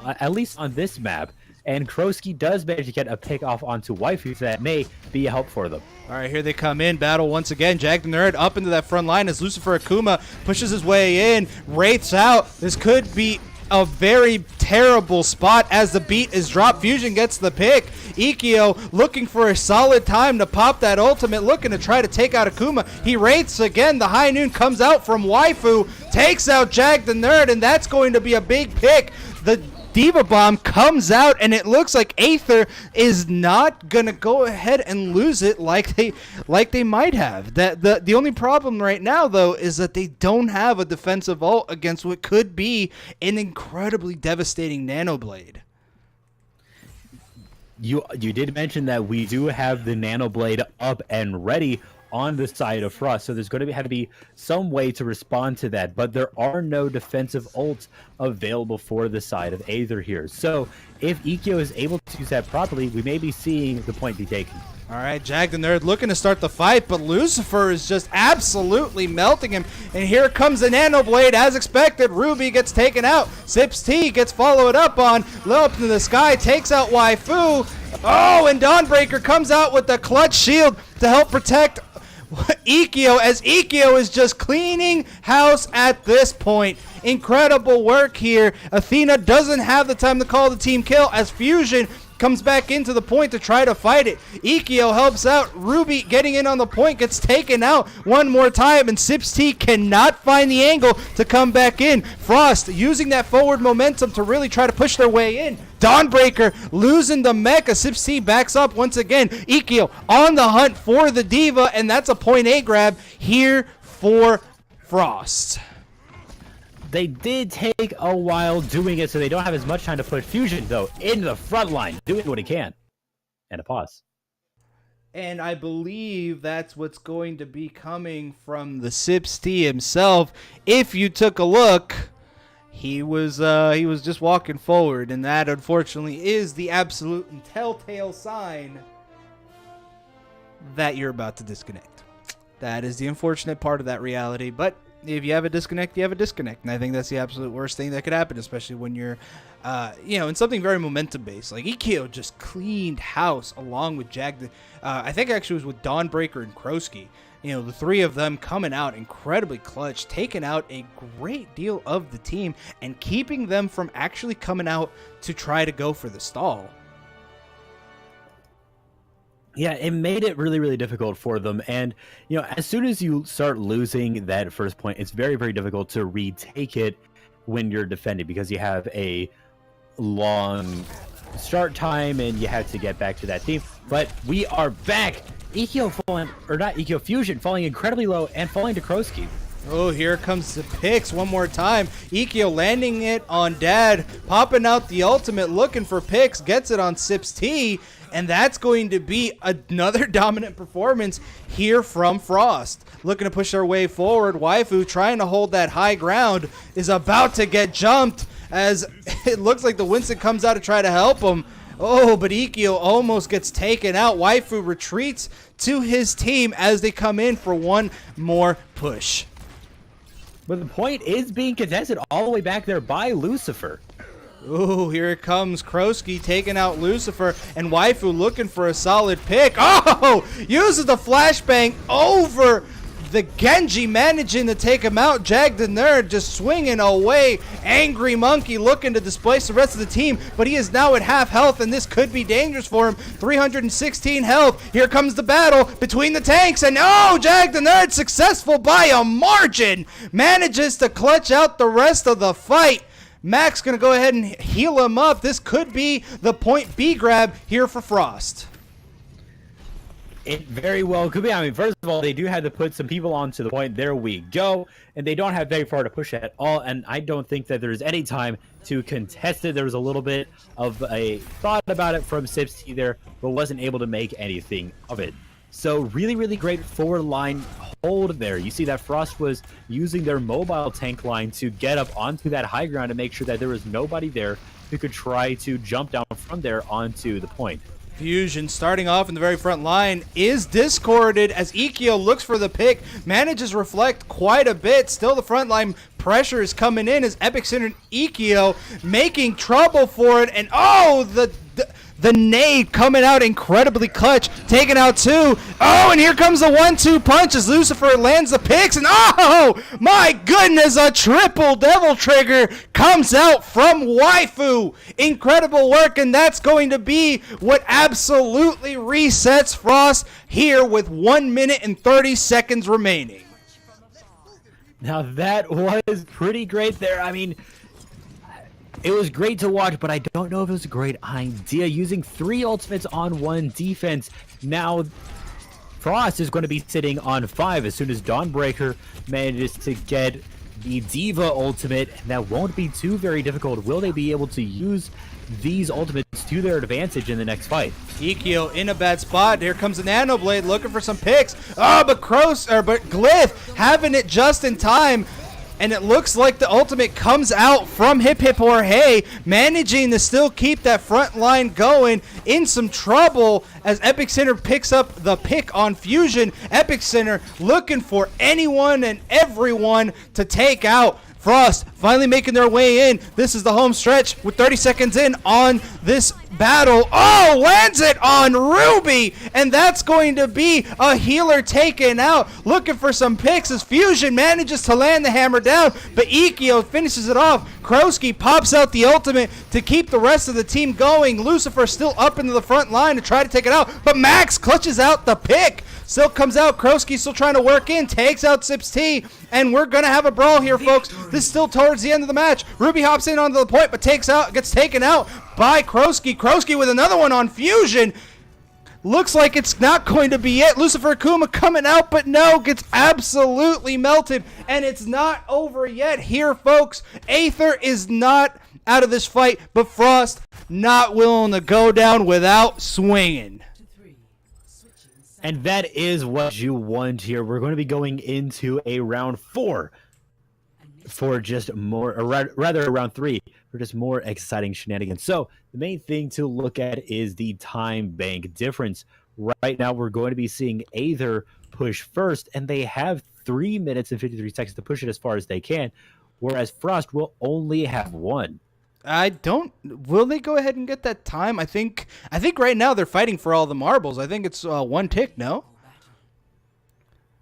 at least on this map. And Krosky does manage to get a pick off onto Waifu that may be a help for them. All right, here they come in. Battle once again. Jag the Nerd up into that front line as Lucifer Akuma pushes his way in. Wraiths out. This could be a very terrible spot as the beat is dropped. Fusion gets the pick. Ikkyo looking for a solid time to pop that ultimate, looking to try to take out Akuma. He wraiths again. The High Noon comes out from Waifu, takes out Jag the Nerd, and that's going to be a big pick. The Diva Bomb comes out, and it looks like Aether is not gonna go ahead and lose it like they might have. The only problem right now, though, is that they don't have a defensive ult against what could be an incredibly devastating Nano Blade. You did mention that we do have the Nano Blade up and ready on the side of Frost, so there's going to have to be some way to respond to that, but there are no defensive ults available for the side of Aether here. So if Ikkyo is able to use that properly, we may be seeing the point be taken. All right, Jag the Nerd looking to start the fight, but Lucifer is just absolutely melting him. And here comes the Nano Blade as expected. Ruby gets taken out. Sips T gets followed up on. Low up in the sky, takes out Waifu. Oh, and Dawnbreaker comes out with the clutch shield to help protect Ikkyo, as Ikkyo is just cleaning house at this point. Incredible work here. Athena doesn't have the time to call the team kill as Fusion comes back into the point to try to fight it. Ikkyo helps out. Ruby getting in on the point, gets taken out one more time, and Sips T cannot find the angle to come back in. Frost using that forward momentum to really try to push their way in. Dawnbreaker losing the mecha. Sips T backs up once again. Ikkyo on the hunt for the Diva, and that's a point A grab here for Frost. They did take a while doing it, so they don't have as much time to put Fusion, though, into the front line, doing what he can. And a pause. And I believe that's what's going to be coming from the Sips T himself. If you took a look, he was just walking forward, and that unfortunately is the absolute and telltale sign that you're about to disconnect. That is the unfortunate part of that reality, but if you have a disconnect, you have a disconnect. And I think that's the absolute worst thing that could happen, especially when you're, in something very momentum-based. Like, Ikkyo just cleaned house along with Jag. I think actually it was with Dawnbreaker and Kroski. The three of them coming out incredibly clutch, taking out a great deal of the team and keeping them from actually coming out to try to go for the stall. Yeah, it made it really, really difficult for them. And, as soon as you start losing that first point, it's very, very difficult to retake it when you're defending, because you have a long start time and you have to get back to that team. But we are back. Fusion falling incredibly low and falling to Kroski. Oh, here comes the picks one more time. Ikkyo landing it on Dad, popping out the ultimate, looking for picks, gets it on Sips T, and that's going to be another dominant performance here from Frost. Looking to push their way forward. Waifu, trying to hold that high ground, is about to get jumped as it looks like the Winston comes out to try to help him. Oh, but Ikkyo almost gets taken out. Waifu retreats to his team as they come in for one more push. But the point is being contested all the way back there by Lucifer. Ooh, here it comes. Kroski taking out Lucifer, and Waifu looking for a solid pick. Oh, uses the flashbang over the Genji, managing to take him out. Jag the Nerd just swinging away. Angry Monkey looking to displace the rest of the team, but he is now at half health, and this could be dangerous for him. 316 health. Here comes the battle between the tanks, and oh, Jag the Nerd, successful by a margin, manages to clutch out the rest of the fight. Max gonna go ahead and heal him up. This could be the point B grab here for Frost. It very well could be. I mean, first of all, they do have to put some people onto the point. There we go. And they don't have very far to push at all. And I don't think that there's any time to contest it. There was a little bit of a thought about it from Sips T there, but wasn't able to make anything of it. So really, really great forward line hold there. You see that Frost was using their mobile tank line to get up onto that high ground to make sure that there was nobody there who could try to jump down from there onto the point. Fusion starting off in the very front line is discorded as Ikkyo looks for the pick, manages to reflect quite a bit. Still the front line pressure is coming in as Epic Center and Ikkyo making trouble for it, and oh, the nade coming out incredibly clutch, taking out two. Oh, and here comes the 1-2 punch as Lucifer lands the picks, and oh my goodness, a triple devil trigger comes out from Waifu. Incredible work, and that's going to be what absolutely resets Frost here with 1 minute and 30 seconds remaining. Now that was pretty great there. I mean, It was great to watch, but I don't know if it was a great idea using 3 ultimates on 1 defense. Now, Frost is going to be sitting on 5 as soon as Dawnbreaker manages to get the Diva ultimate. That won't be too very difficult. Will they be able to use these ultimates to their advantage in the next fight? Ikio in a bad spot. Here comes the Nano Blade looking for some picks. Oh, but Glyph having it just in time. And it looks like the ultimate comes out from Hip Hip or Hey, managing to still keep that front line going. In some trouble as Epic Center picks up the pick on Fusion. Epic Center looking for anyone and everyone to take out. Frost finally making their way in. This is the home stretch with 30 seconds in on this battle. Oh, lands it on Ruby, and that's going to be a healer taken out. Looking for some picks as Fusion manages to land the hammer down, but Ikio finishes it off. Krosky pops out the ultimate to keep the rest of the team going. Lucifer still up into the front line to try to take it out, but Max clutches out the pick. Still comes out. Krosky still trying to work in. Takes out Sips T. And we're going to have a brawl here, folks. This is still towards the end of the match. Ruby hops in onto the point, but gets taken out by Krosky. Krosky with another one on Fusion. Looks like it's not going to be it. Lucifer Kuma coming out, but no, gets absolutely melted. And it's not over yet here, folks. Aether is not out of this fight, but Frost not willing to go down without swinging. And that is what you want here. We're going to be going into a round 4 for just more, or rather a round 3 for just more exciting shenanigans. So the main thing to look at is the time bank difference. Right now we're going to be seeing Aether push first, and they have 3 minutes and 53 seconds to push it as far as they can, whereas Frost will only have 1. Will they go ahead and get that time? I think right now they're fighting for all the marbles. I think it's 1 tick, no?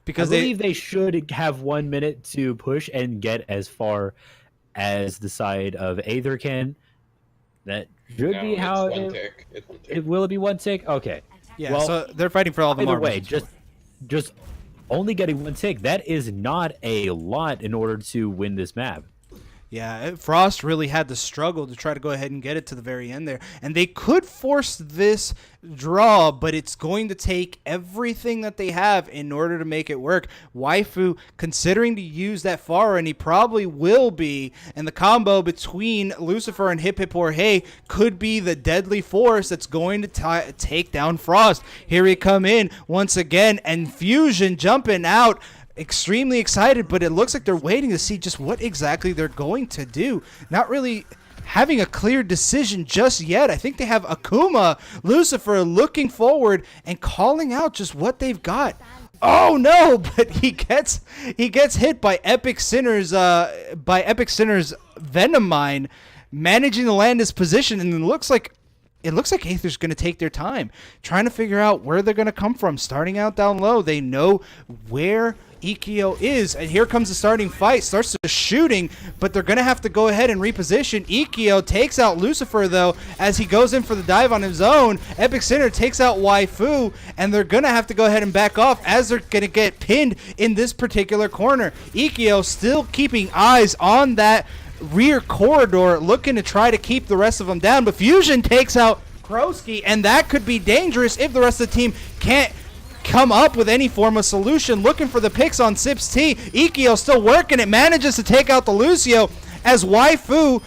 Because I believe they should have 1 minute to push and get as far as the side of Aether can. That should be how it will. It be 1 tick? Okay. Yeah, well, so they're fighting for all the marbles. Either way, just only getting 1 tick, that is not a lot in order to win this map. Yeah, Frost really had to struggle to try to go ahead and get it to the very end there. And they could force this draw, but it's going to take everything that they have in order to make it work. Waifu considering to use that Pharah, and he probably will be. And the combo between Lucifer and Hip Hip or Hey could be the deadly force that's going to take down Frost. Here he come in once again, and Fusion jumping out. Extremely excited, but it looks like they're waiting to see just what exactly they're going to do. Not really having a clear decision just yet. I think they have Akuma, Lucifer looking forward and calling out just what they've got. Oh no, but he gets hit by Epic Sinner's Venom Mine, managing to land his position, and it looks like Aether's going to take their time, trying to figure out where they're going to come from. Starting out down low, they know where Ikio is, and here comes the starting fight. Starts the shooting, but they're going to have to go ahead and reposition. Ikio takes out Lucifer, though, as he goes in for the dive on his own. Epic Center takes out Waifu, and they're going to have to go ahead and back off as they're going to get pinned in this particular corner. Ikio still keeping eyes on that rear corridor, looking to try to keep the rest of them down, but Fusion takes out Krosky, and that could be dangerous if the rest of the team can't come up with any form of solution. Looking for the picks on Sips T. Ikio still working it, manages to take out the Lucio as Waifu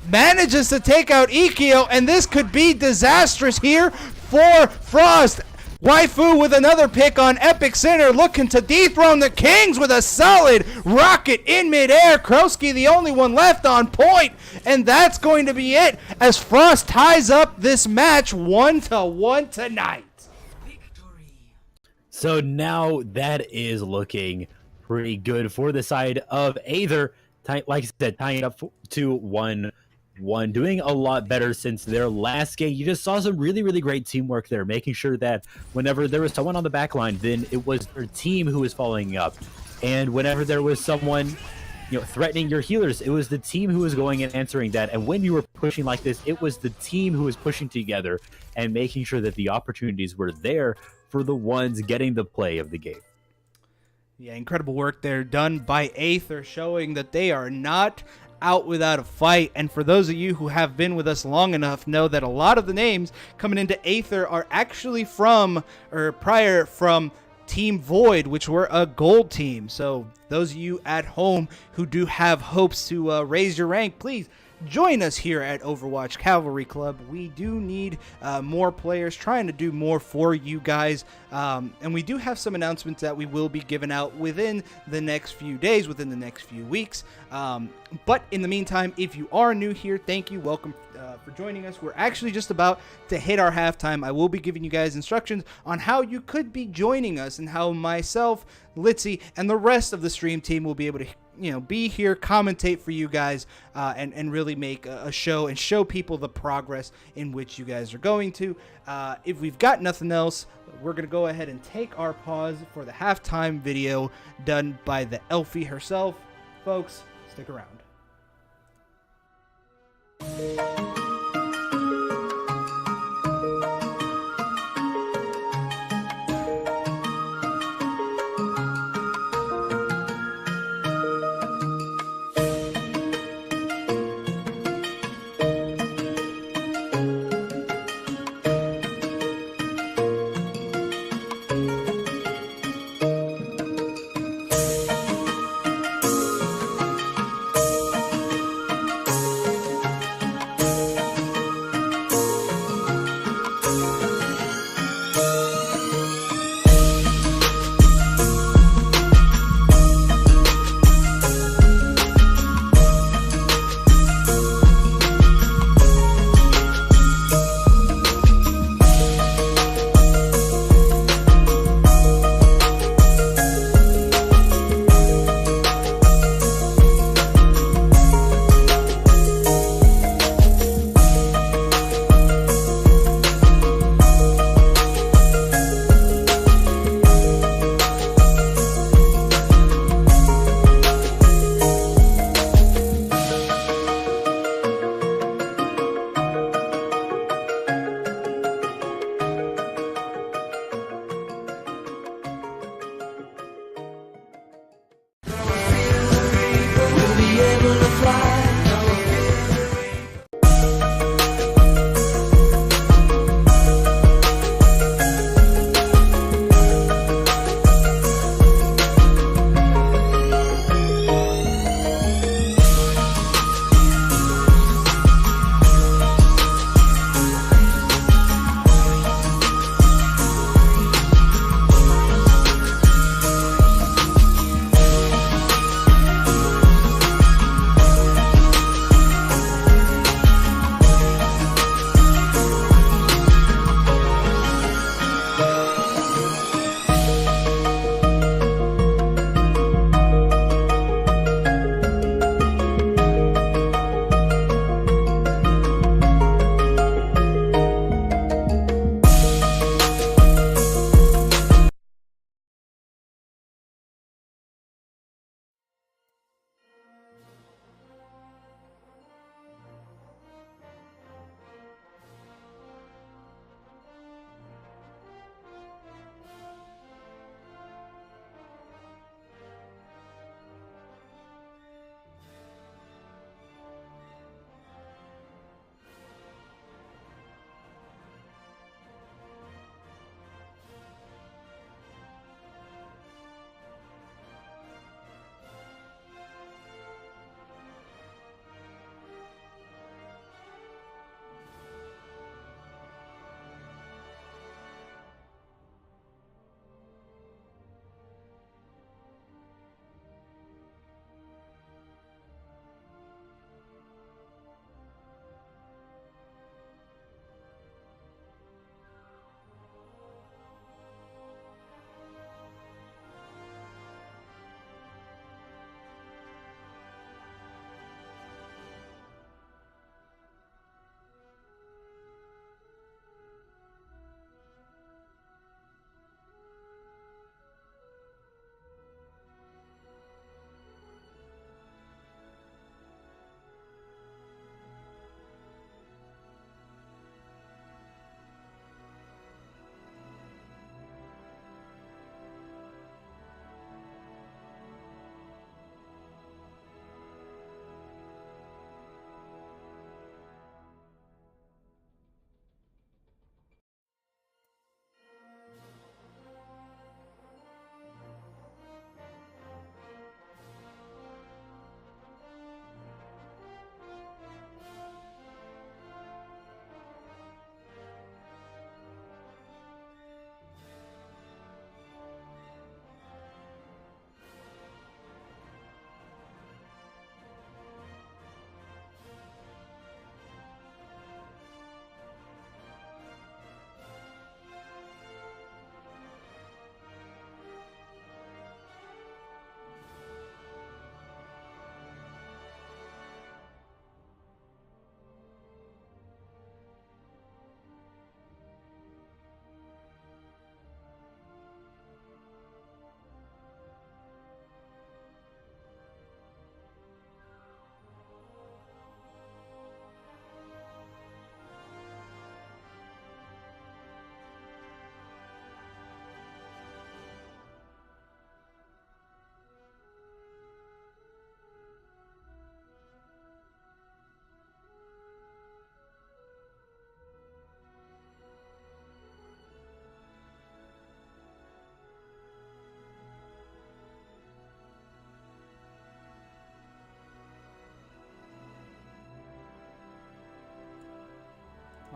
manages to take out Ikio, and this could be disastrous here for Frost. Waifu with another pick on Epic Center, looking to dethrone the Kings with a solid rocket in midair. Krosky the only one left on point, and that's going to be it as Frost ties up this match 1-1 tonight. So now that is looking pretty good for the side of Aether. Like I said, tying it up to 1-1, doing a lot better since their last game. You just saw some really, really great teamwork there, making sure that whenever there was someone on the back line, then it was their team who was following up. And whenever there was someone, threatening your healers, it was the team who was going and answering that. And when you were pushing like this, it was the team who was pushing together and making sure that the opportunities were there for the ones getting the play of the game. Yeah, incredible work there done by Aether, showing that they are not out without a fight. And for those of you who have been with us long enough, know that a lot of the names coming into Aether are actually from Team Void, which were a gold team. So those of you at home who do have hopes to raise your rank, please join us here at Overwatch Cavalry Club. We do need more players, trying to do more for you guys. And we do have some announcements that we will be giving out within the next few days, within the next few weeks. But in the meantime, if you are new here, thank you. Welcome for joining us. We're actually just about to hit our halftime. I will be giving you guys instructions on how you could be joining us and how myself, Litzy, and the rest of the stream team will be able to be here, commentate for you guys, and really make a show and show people the progress in which you guys are going to. If we've got nothing else, we're going to go ahead and take our pause for the halftime video done by the Elfie herself. Folks, stick around.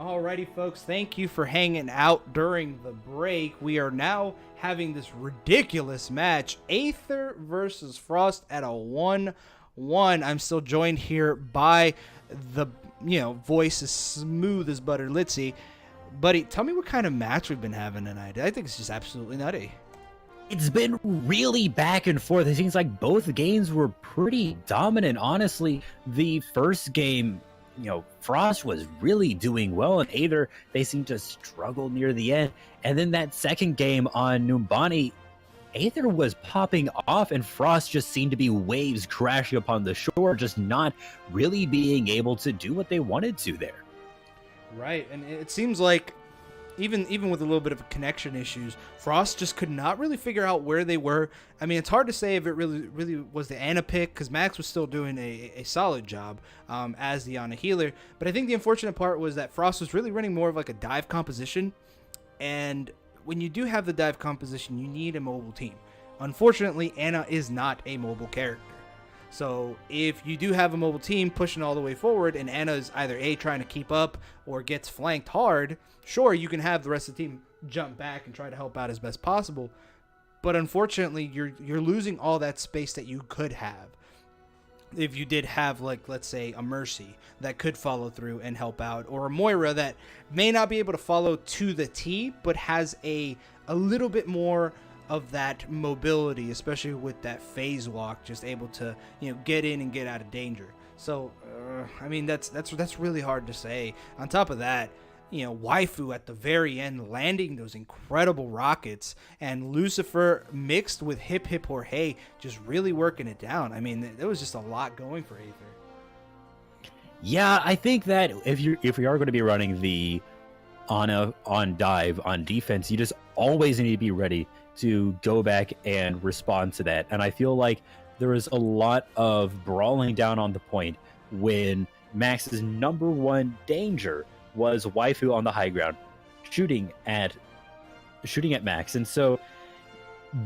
Alrighty, folks, thank you for hanging out during the break. We are now having this ridiculous match, Aether versus Frost at a 1-1. I'm still joined here by the, voice as smooth as butter, Litzy. Buddy, tell me what kind of match we've been having tonight. I think it's just absolutely nutty. It's been really back and forth. It seems like both games were pretty dominant. Honestly, the first game, Frost was really doing well, and Aether, they seemed to struggle near the end. And then that second game on Numbani, Aether was popping off, and Frost just seemed to be waves crashing upon the shore, just not really being able to do what they wanted to there. Right, and it seems like even with a little bit of connection issues, Frost just could not really figure out where they were. I mean, it's hard to say if it really was the Ana pick, because Max was still doing a solid job as the Ana healer. But I think the unfortunate part was that Frost was really running more of like a dive composition. And when you do have the dive composition, you need a mobile team. Unfortunately, Ana is not a mobile character. So if you do have a mobile team pushing all the way forward and Ana is either A, trying to keep up or gets flanked hard, sure, you can have the rest of the team jump back and try to help out as best possible. But unfortunately, you're losing all that space that you could have. If you did have, like, let's say, a Mercy that could follow through and help out, or a Moira that may not be able to follow to the T, but has a little bit more of that mobility, especially with that phase walk, just able to get in and get out of danger. So I mean, that's really hard to say. On top of that, Waifu at the very end landing those incredible rockets, and Lucifer mixed with Hip Hip Jorge just really working it down. I mean, there was just a lot going for Aether. Yeah, I think that if we are going to be running the Ana on dive on defense, you just always need to be ready to go back and respond to that. And I feel like there was a lot of brawling down on the point when Max's number one danger was Waifu on the high ground shooting at Max. And so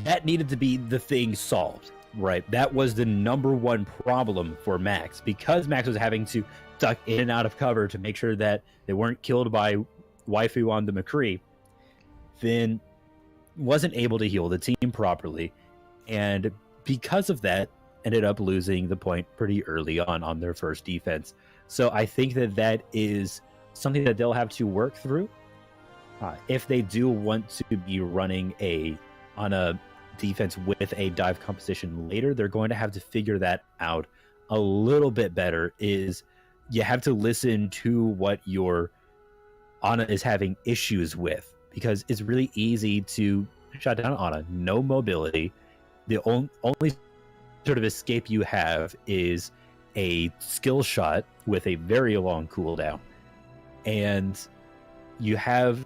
that needed to be the thing solved, right? That was the number one problem for Max, because Max was having to duck in and out of cover to make sure that they weren't killed by Waifu on the McCree. Then wasn't able to heal the team properly, and because of that ended up losing the point pretty early on their first defense. So I think that is something that they'll have to work through if they do want to be running on a defense with a dive composition later. They're going to have to figure that out a little bit better. Is you have to listen to what your Ana is having issues with, because it's really easy to shut down Ana. No mobility. The only sort of escape you have is a skill shot with a very long cooldown. And you have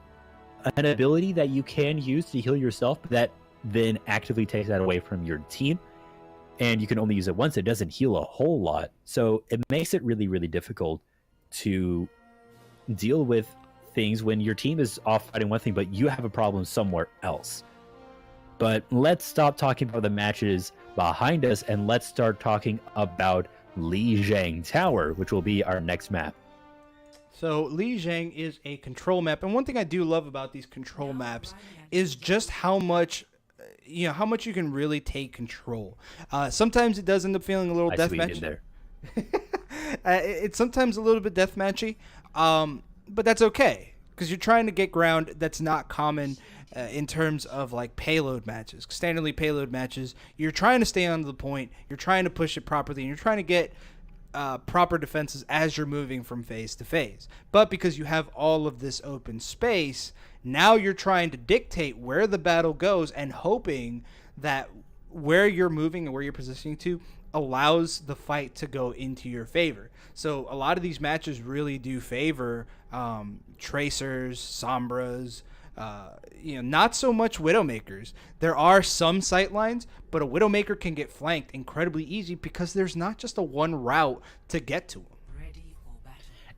an ability that you can use to heal yourself, but that then actively takes that away from your team. And you can only use it once. It doesn't heal a whole lot. So it makes it really, really difficult to deal with things when your team is off fighting one thing, but you have a problem somewhere else. But let's stop talking about the matches behind us, and let's start talking about Lijiang Tower, which will be our next map. So Lijiang is a control map, and one thing I do love about these control maps is just how much you can really take control. Sometimes it does end up feeling a little deathmatchy. There. It's sometimes a little bit deathmatchy, but that's okay, because you're trying to get ground that's not common in terms of like payload matches. Standardly payload matches, you're trying to stay on the point, you're trying to push it properly, and you're trying to get proper defenses as you're moving from phase to phase. But because you have all of this open space, now you're trying to dictate where the battle goes and hoping that where you're moving and where you're positioning to allows the fight to go into your favor. So a lot of these matches really do favor Tracers, Sombras, not so much Widowmakers. There are some sight lines, but a Widowmaker can get flanked incredibly easy because there's not just a one route to get to them.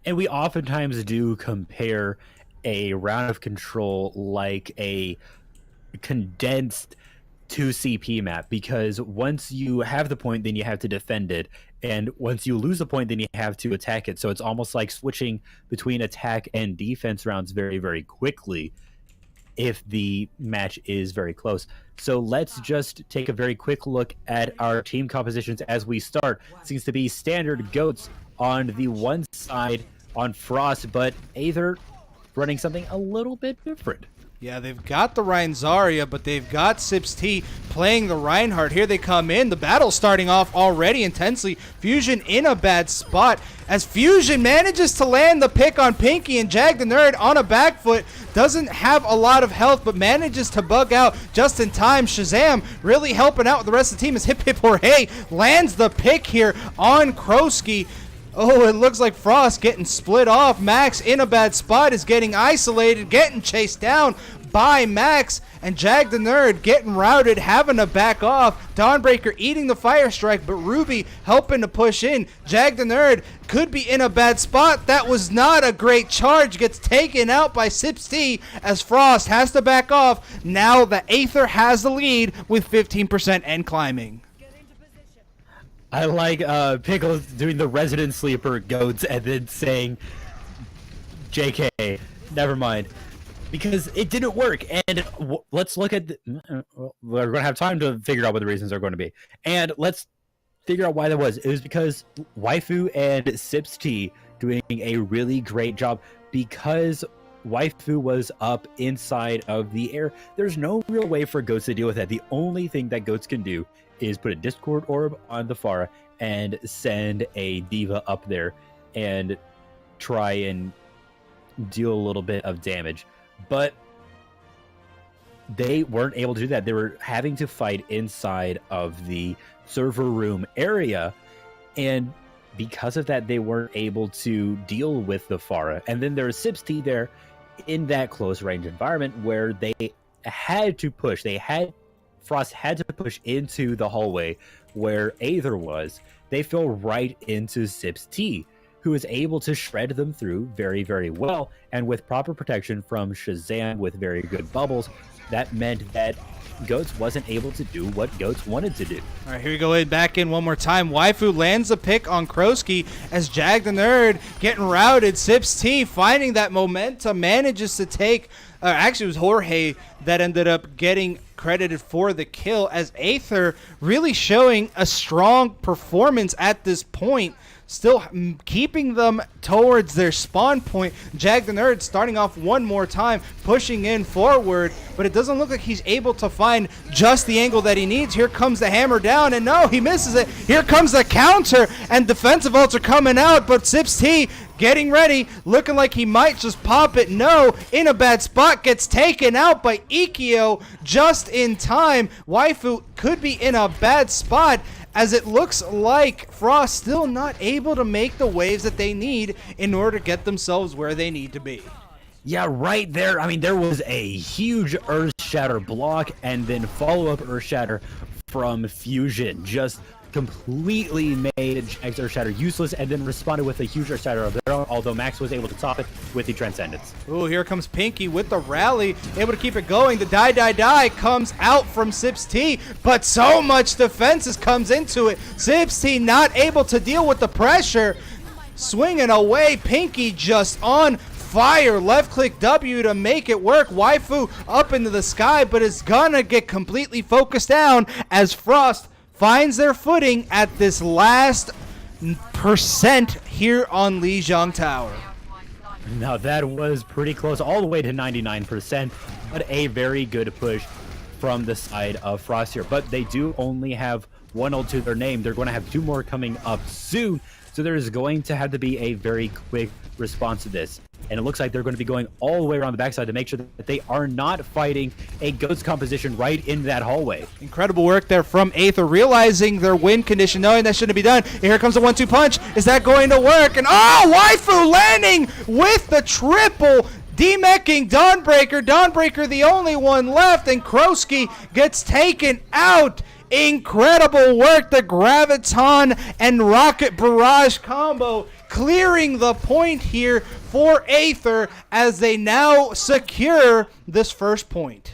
And we oftentimes do compare a round of control like a condensed 2 CP map, because once you have the point, then you have to defend it, And once you lose a point, then you have to attack it. So it's almost like switching between attack and defense rounds very, very quickly if the match is very close. So let's just take a very quick look at our team compositions as we start. Seems to be standard goats on the one side on Frost, but Aether running something a little bit different. Yeah, they've got the Rein Zarya, but they've got O.C.C playing the Reinhardt. Here they come in. The battle's starting off already intensely. Fusion in a bad spot as Fusion manages to land the pick on Pinky, and Jag the Nerd on a back foot. Doesn't have a lot of health, but manages to bug out just in time. Shazam really helping out with the rest of the team as Hip Hip Hooray lands the pick here on Krosky. Oh, it looks like Frost getting split off. Max in a bad spot is getting isolated, getting chased down by Max, and Jag the Nerd getting routed, having to back off. Dawnbreaker eating the Fire Strike, but Ruby helping to push in. Jag the Nerd could be in a bad spot. That was not a great charge. Gets taken out by O.C.C as Frost has to back off. Now the Aether has the lead with 15% and climbing. I like Pickles doing the resident sleeper goats and then saying, JK, never mind. Because it didn't work. And let's look at we're going to have time to figure out what the reasons are going to be. And let's figure out why that was. It was because Waifu and O.C.C doing a really great job. Because Waifu was up inside of the air, there's no real way for goats to deal with that. The only thing that goats can do is put a Discord orb on the Pharah and send a Diva up there and try and deal a little bit of damage. But they weren't able to do that. They were having to fight inside of the server room area, and because of that, they weren't able to deal with the Pharah. And then there was O.C.C there in that close range environment where they had to push. Frost had to push into the hallway where Aether was. They fell right into O.C.C, who was able to shred them through very, very well. And with proper protection from Shazam with very good bubbles, that meant that Goats wasn't able to do what Goats wanted to do. All right, here we go back in one more time. Waifu lands a pick on Krosky as Jag the Nerd getting routed. O.C.C finding that momentum, manages to take, actually it was Jorge that ended up getting credited for the kill, as Aether really showing a strong performance at this point. Still keeping them towards their spawn point. Jag the Nerd starting off one more time, pushing in forward, but it doesn't look like he's able to find just the angle that he needs. Here comes the hammer down, and no, he misses it. Here comes the counter, and defensive ults are coming out, but O.C.C getting ready, looking like he might just pop it. No, in a bad spot, gets taken out by Ikkyo just in time. Waifu could be in a bad spot, as it looks like Frost still not able to make the waves that they need in order to get themselves where they need to be. Yeah, right there. I mean, there was a huge Earth Shatter block and then follow-up Earth Shatter from Fusion. Just completely made Jag's Earth Shatter useless and then responded with a huge Earth Shatter of their own, although Max was able to top it with the Transcendence. Oh, here comes Pinky with the rally, able to keep it going. The die comes out from O.C.C, but so much defenses comes into it. O.C.C not able to deal with the pressure. Swinging away, Pinky just on fire. Left click W to make it work. Waifu up into the sky, but is gonna get completely focused down as Frost finds their footing at this last percent here on Lijiang Tower. Now that was pretty close, all the way to 99%, but a very good push from the side of Frost here. But they do only have one ult to their name. They're going to have two more coming up soon, so there's going to have to be a very quick response to this. And it looks like they're going to be going all the way around the backside to make sure that they are not fighting a Goats composition right in that hallway. Incredible work there from Aether, realizing their win condition, knowing that shouldn't be done. And here comes the 1-2 punch. Is that going to work? And oh, Waifu landing with the triple, demecking Dawnbreaker. Dawnbreaker the only one left, and Krosky gets taken out. Incredible work, the Graviton and Rocket Barrage combo clearing the point here for Aether as they now secure this first point.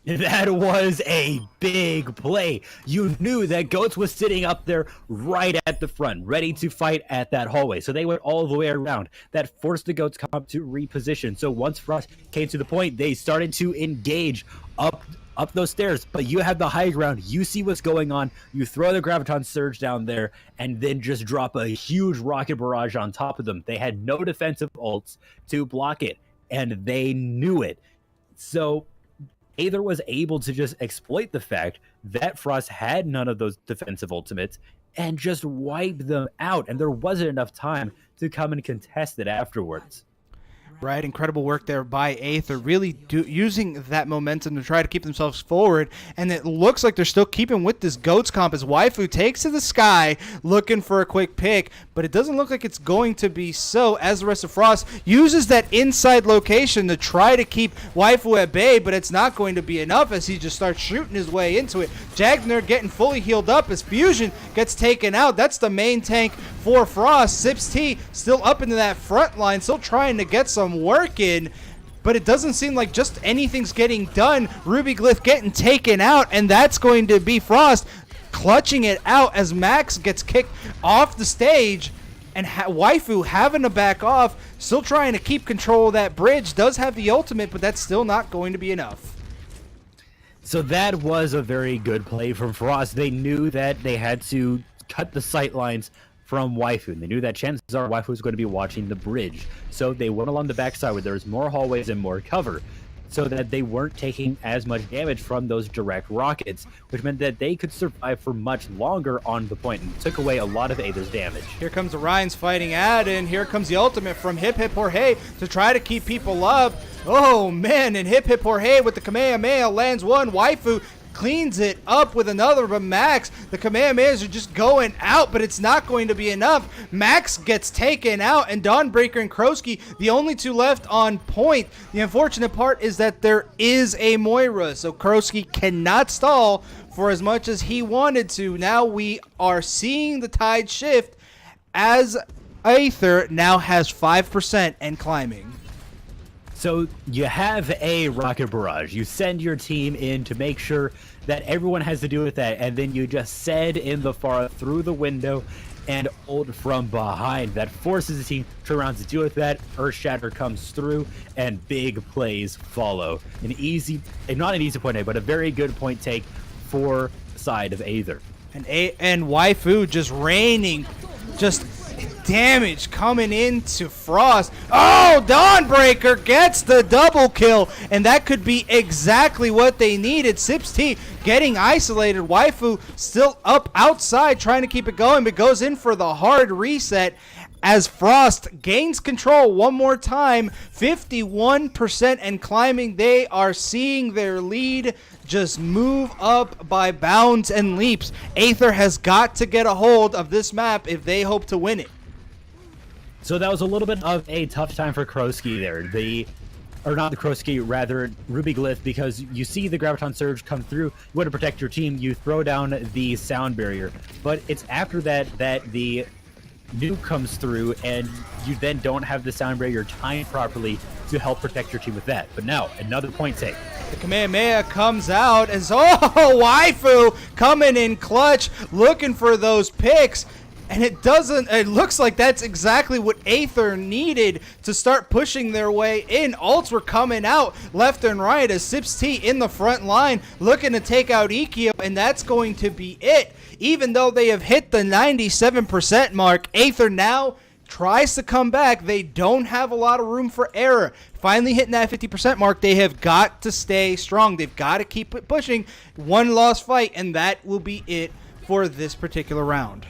That was a big play. You knew that Goats was sitting up there right at the front, ready to fight at that hallway. So they went all the way around. That forced the Goats come to reposition. So once Frost came to the point, they started to engage up those stairs. But you have the high ground. You see what's going on. You throw the Graviton Surge down there and then just drop a huge rocket barrage on top of them. They had no defensive ults to block it, and they knew it. So Aether was able to just exploit the fact that Frost had none of those defensive ultimates and just wipe them out, and there wasn't enough time to come and contest it afterwards. Right, incredible work there by Aether, really using that momentum to try to keep themselves forward, and it looks like they're still keeping with this Goats comp as Waifu takes to the sky looking for a quick pick, but it doesn't look like it's going to be so, as the rest of Frost uses that inside location to try to keep Waifu at bay, but it's not going to be enough as he just starts shooting his way into it. Jagner getting fully healed up as Fusion gets taken out. That's the main tank for Frost. Sips T still up into that front line, still trying to get some work in, but it doesn't seem like just anything's getting done. Ruby Glyph getting taken out, and that's going to be Frost clutching it out as Max gets kicked off the stage, and Waifu having to back off, still trying to keep control of that bridge. Does have the ultimate, but that's still not going to be enough. So that was a very good play from Frost. They knew that they had to cut the sight lines from Waifu, and they knew that chances are Waifu was going to be watching the bridge. So they went along the backside where there was more hallways and more cover, so that they weren't taking as much damage from those direct rockets, which meant that they could survive for much longer on the point and took away a lot of Aether's damage. Here comes Orion's fighting at, and here comes the ultimate from Hip Hip Jorge to try to keep people up. Oh man, and Hip Hip Jorge with the Kamehameha lands one. Waifu cleans it up with another, but Max, the Kamehamehas are just going out, but it's not going to be enough. Max gets taken out, and Dawnbreaker and Kroski, the only two left on point. The unfortunate part is that there is a Moira, so Kroski cannot stall for as much as he wanted to. Now we are seeing the tide shift as Aether now has 5% and climbing. So you have a rocket barrage. You send your team in to make sure that everyone has to deal with that, and then you just send in the Pharah through the window and ult from behind. That forces the team to turn around to deal with that. Earthshatter comes through, and big plays follow. Not an easy point take, but a very good point take for the side of Aether. And Waifu just raining, just damage coming into Frost. Oh, Dawnbreaker gets the double kill, and that could be exactly what they needed. Sips T getting isolated. Waifu still up outside trying to keep it going, but goes in for the hard reset as Frost gains control one more time. 51% and climbing. They are seeing their lead just move up by bounds and leaps. Aether has got to get a hold of this map if they hope to win it. So that was a little bit of a tough time for Kroski there. Not the Kroski, rather Ruby Glyph, because you see the Graviton Surge come through. You want to protect your team. You throw down the sound barrier. But it's after that the nuke comes through, and you then don't have the sound barrier timed properly to help protect your team with that. But now, another point take. The Kamehameha comes out as, Waifu coming in clutch, looking for those picks. And it looks like that's exactly what Aether needed to start pushing their way in. Ults were coming out left and right as Sips T in the front line looking to take out Ikeo, and that's going to be it. Even though they have hit the 97% mark, Aether now tries to come back. They don't have a lot of room for error. Finally hitting that 50% mark, they have got to stay strong. They've got to keep it pushing. One lost fight, and that will be it for this particular round.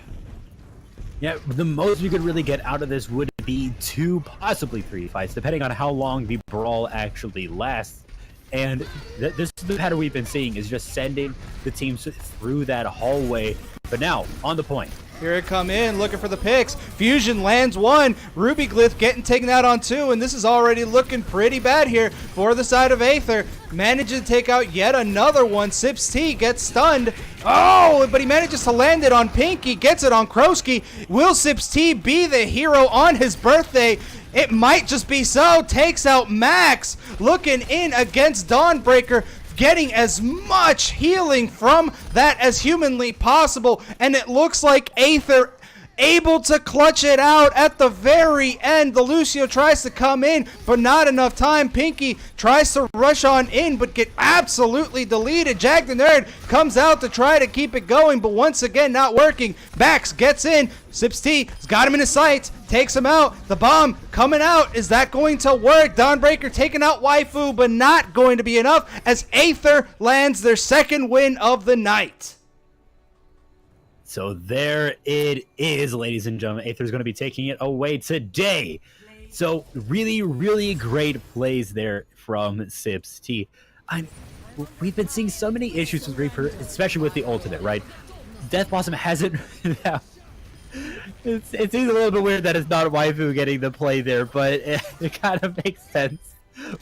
Yeah, the most we could really get out of this would be 2, possibly 3 fights, depending on how long the brawl actually lasts. And this is the pattern we've been seeing, is just sending the teams through that hallway. But now, on the point. Here it come in, looking for the picks. Fusion lands one. Ruby Glyph getting taken out on 2, and this is already looking pretty bad here for the side of Aether. Manages to take out yet another one. Sips T gets stunned. Oh, but he manages to land it on Pinky, gets it on Kroski. Will Sips T be the hero on his birthday? It might just be so. Takes out Max, looking in against Dawnbreaker. getting as much healing from that as humanly possible, and it looks like Aether able to clutch it out at the very end. The Lucio tries to come in, but not enough time. Pinky tries to rush on in, but get absolutely deleted. Jag the Nerd comes out to try to keep it going, but once again, not working. Bax gets in. Sips T has got him in his sights, takes him out. The bomb coming out. Is that going to work? Dawnbreaker taking out Waifu, but not going to be enough as Aether lands their second win of the night. So there it is, ladies and gentlemen. Aether's going to be taking it away today. So really, really great plays there from Sips T. We've been seeing so many issues with Reaper, especially with the ultimate, right? Death Blossom hasn't... it seems a little bit weird that it's not Waifu getting the play there, but it kind of makes sense.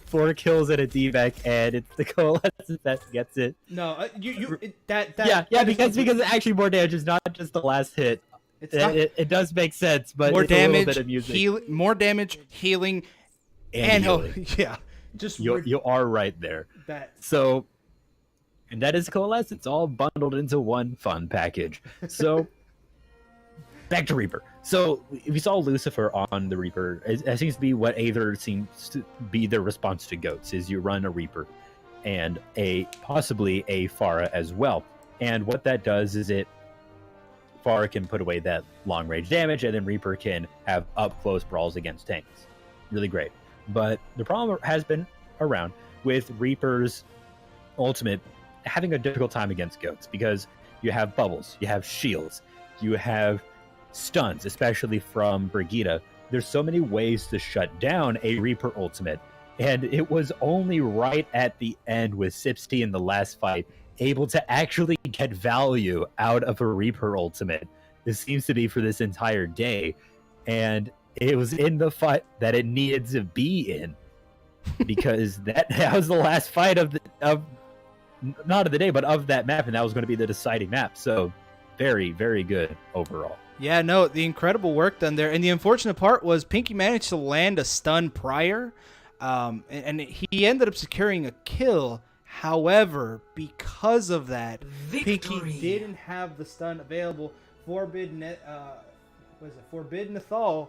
4 kills and a D-back, and it's the Coalescence that gets it. No, because it's actually more damage is not just the last hit. It does make sense, but more it's damage, a little bit amusing. more damage, healing, and healing. Yeah, just you are right there. So, and that is Coalescence all bundled into one fun package. So. Back to Reaper. So we saw Lucifer on the Reaper. It seems to be what Aether seems to be their response to goats, is you run a Reaper and possibly a Pharah as well. And what that does is Pharah can put away that long range damage, and then Reaper can have up close brawls against tanks. Really great. But the problem has been around with Reaper's ultimate having a difficult time against goats, because you have bubbles, you have shields, you have stuns, especially from Brigitte. There's so many ways to shut down a Reaper ultimate, and it was only right at the end with Sips T in the last fight able to actually get value out of a Reaper ultimate. This seems to be for this entire day, and it was in the fight that it needed to be in, because that was the last fight of not of the day, but of that map, and that was going to be the deciding map. So very, very good overall. Yeah, no, the incredible work done there. And the unfortunate part was Pinky managed to land a stun prior, and he ended up securing a kill. However, because of that, Pinky didn't have the stun available. Forbidden Ethal,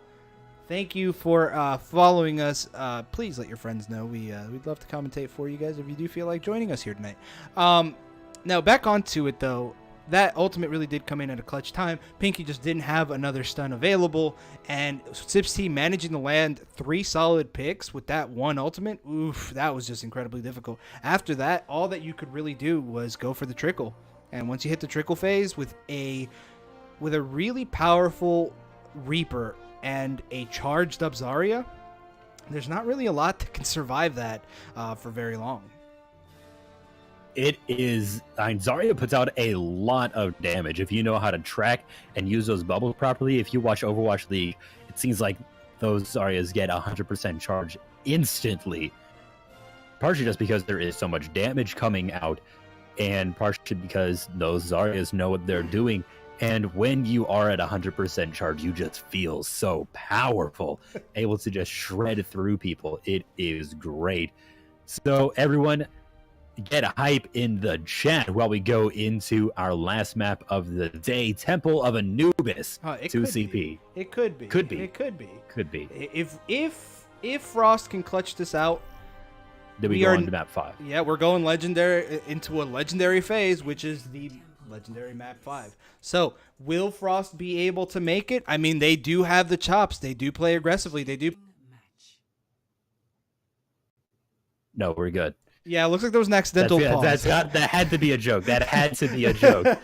thank you for following us. Please let your friends know. We'd love to commentate for you guys if you do feel like joining us here tonight. Now, back onto it, though. That ultimate really did come in at a clutch time. Pinky just didn't have another stun available, and Sips T managing to land 3 solid picks with that one ultimate, oof, that was just incredibly difficult. After that, all that you could really do was go for the trickle. And once you hit the trickle phase with a really powerful Reaper and a charged up Zarya, there's not really a lot that can survive that for very long. It is, Zarya puts out a lot of damage if you know how to track and use those bubbles properly. If you watch Overwatch League, it seems like those Zaryas get 100% charge instantly. Partially just because there is so much damage coming out, and partially because those Zaryas know what they're doing. And when you are at 100% charge, you just feel so powerful, able to just shred through people. It is great. So everyone, get hype in the chat while we go into our last map of the day, Temple of Anubis. O.C.C. It could be. Could be. If Frost can clutch this out, then we go on to map 5. Yeah, we're going legendary into a legendary phase, which is the legendary map 5. So, will Frost be able to make it? I mean, they do have the chops. They do play aggressively. They do. No, we're good. Yeah, it looks like there was an accidental pause. That had to be a joke. That had to be a joke.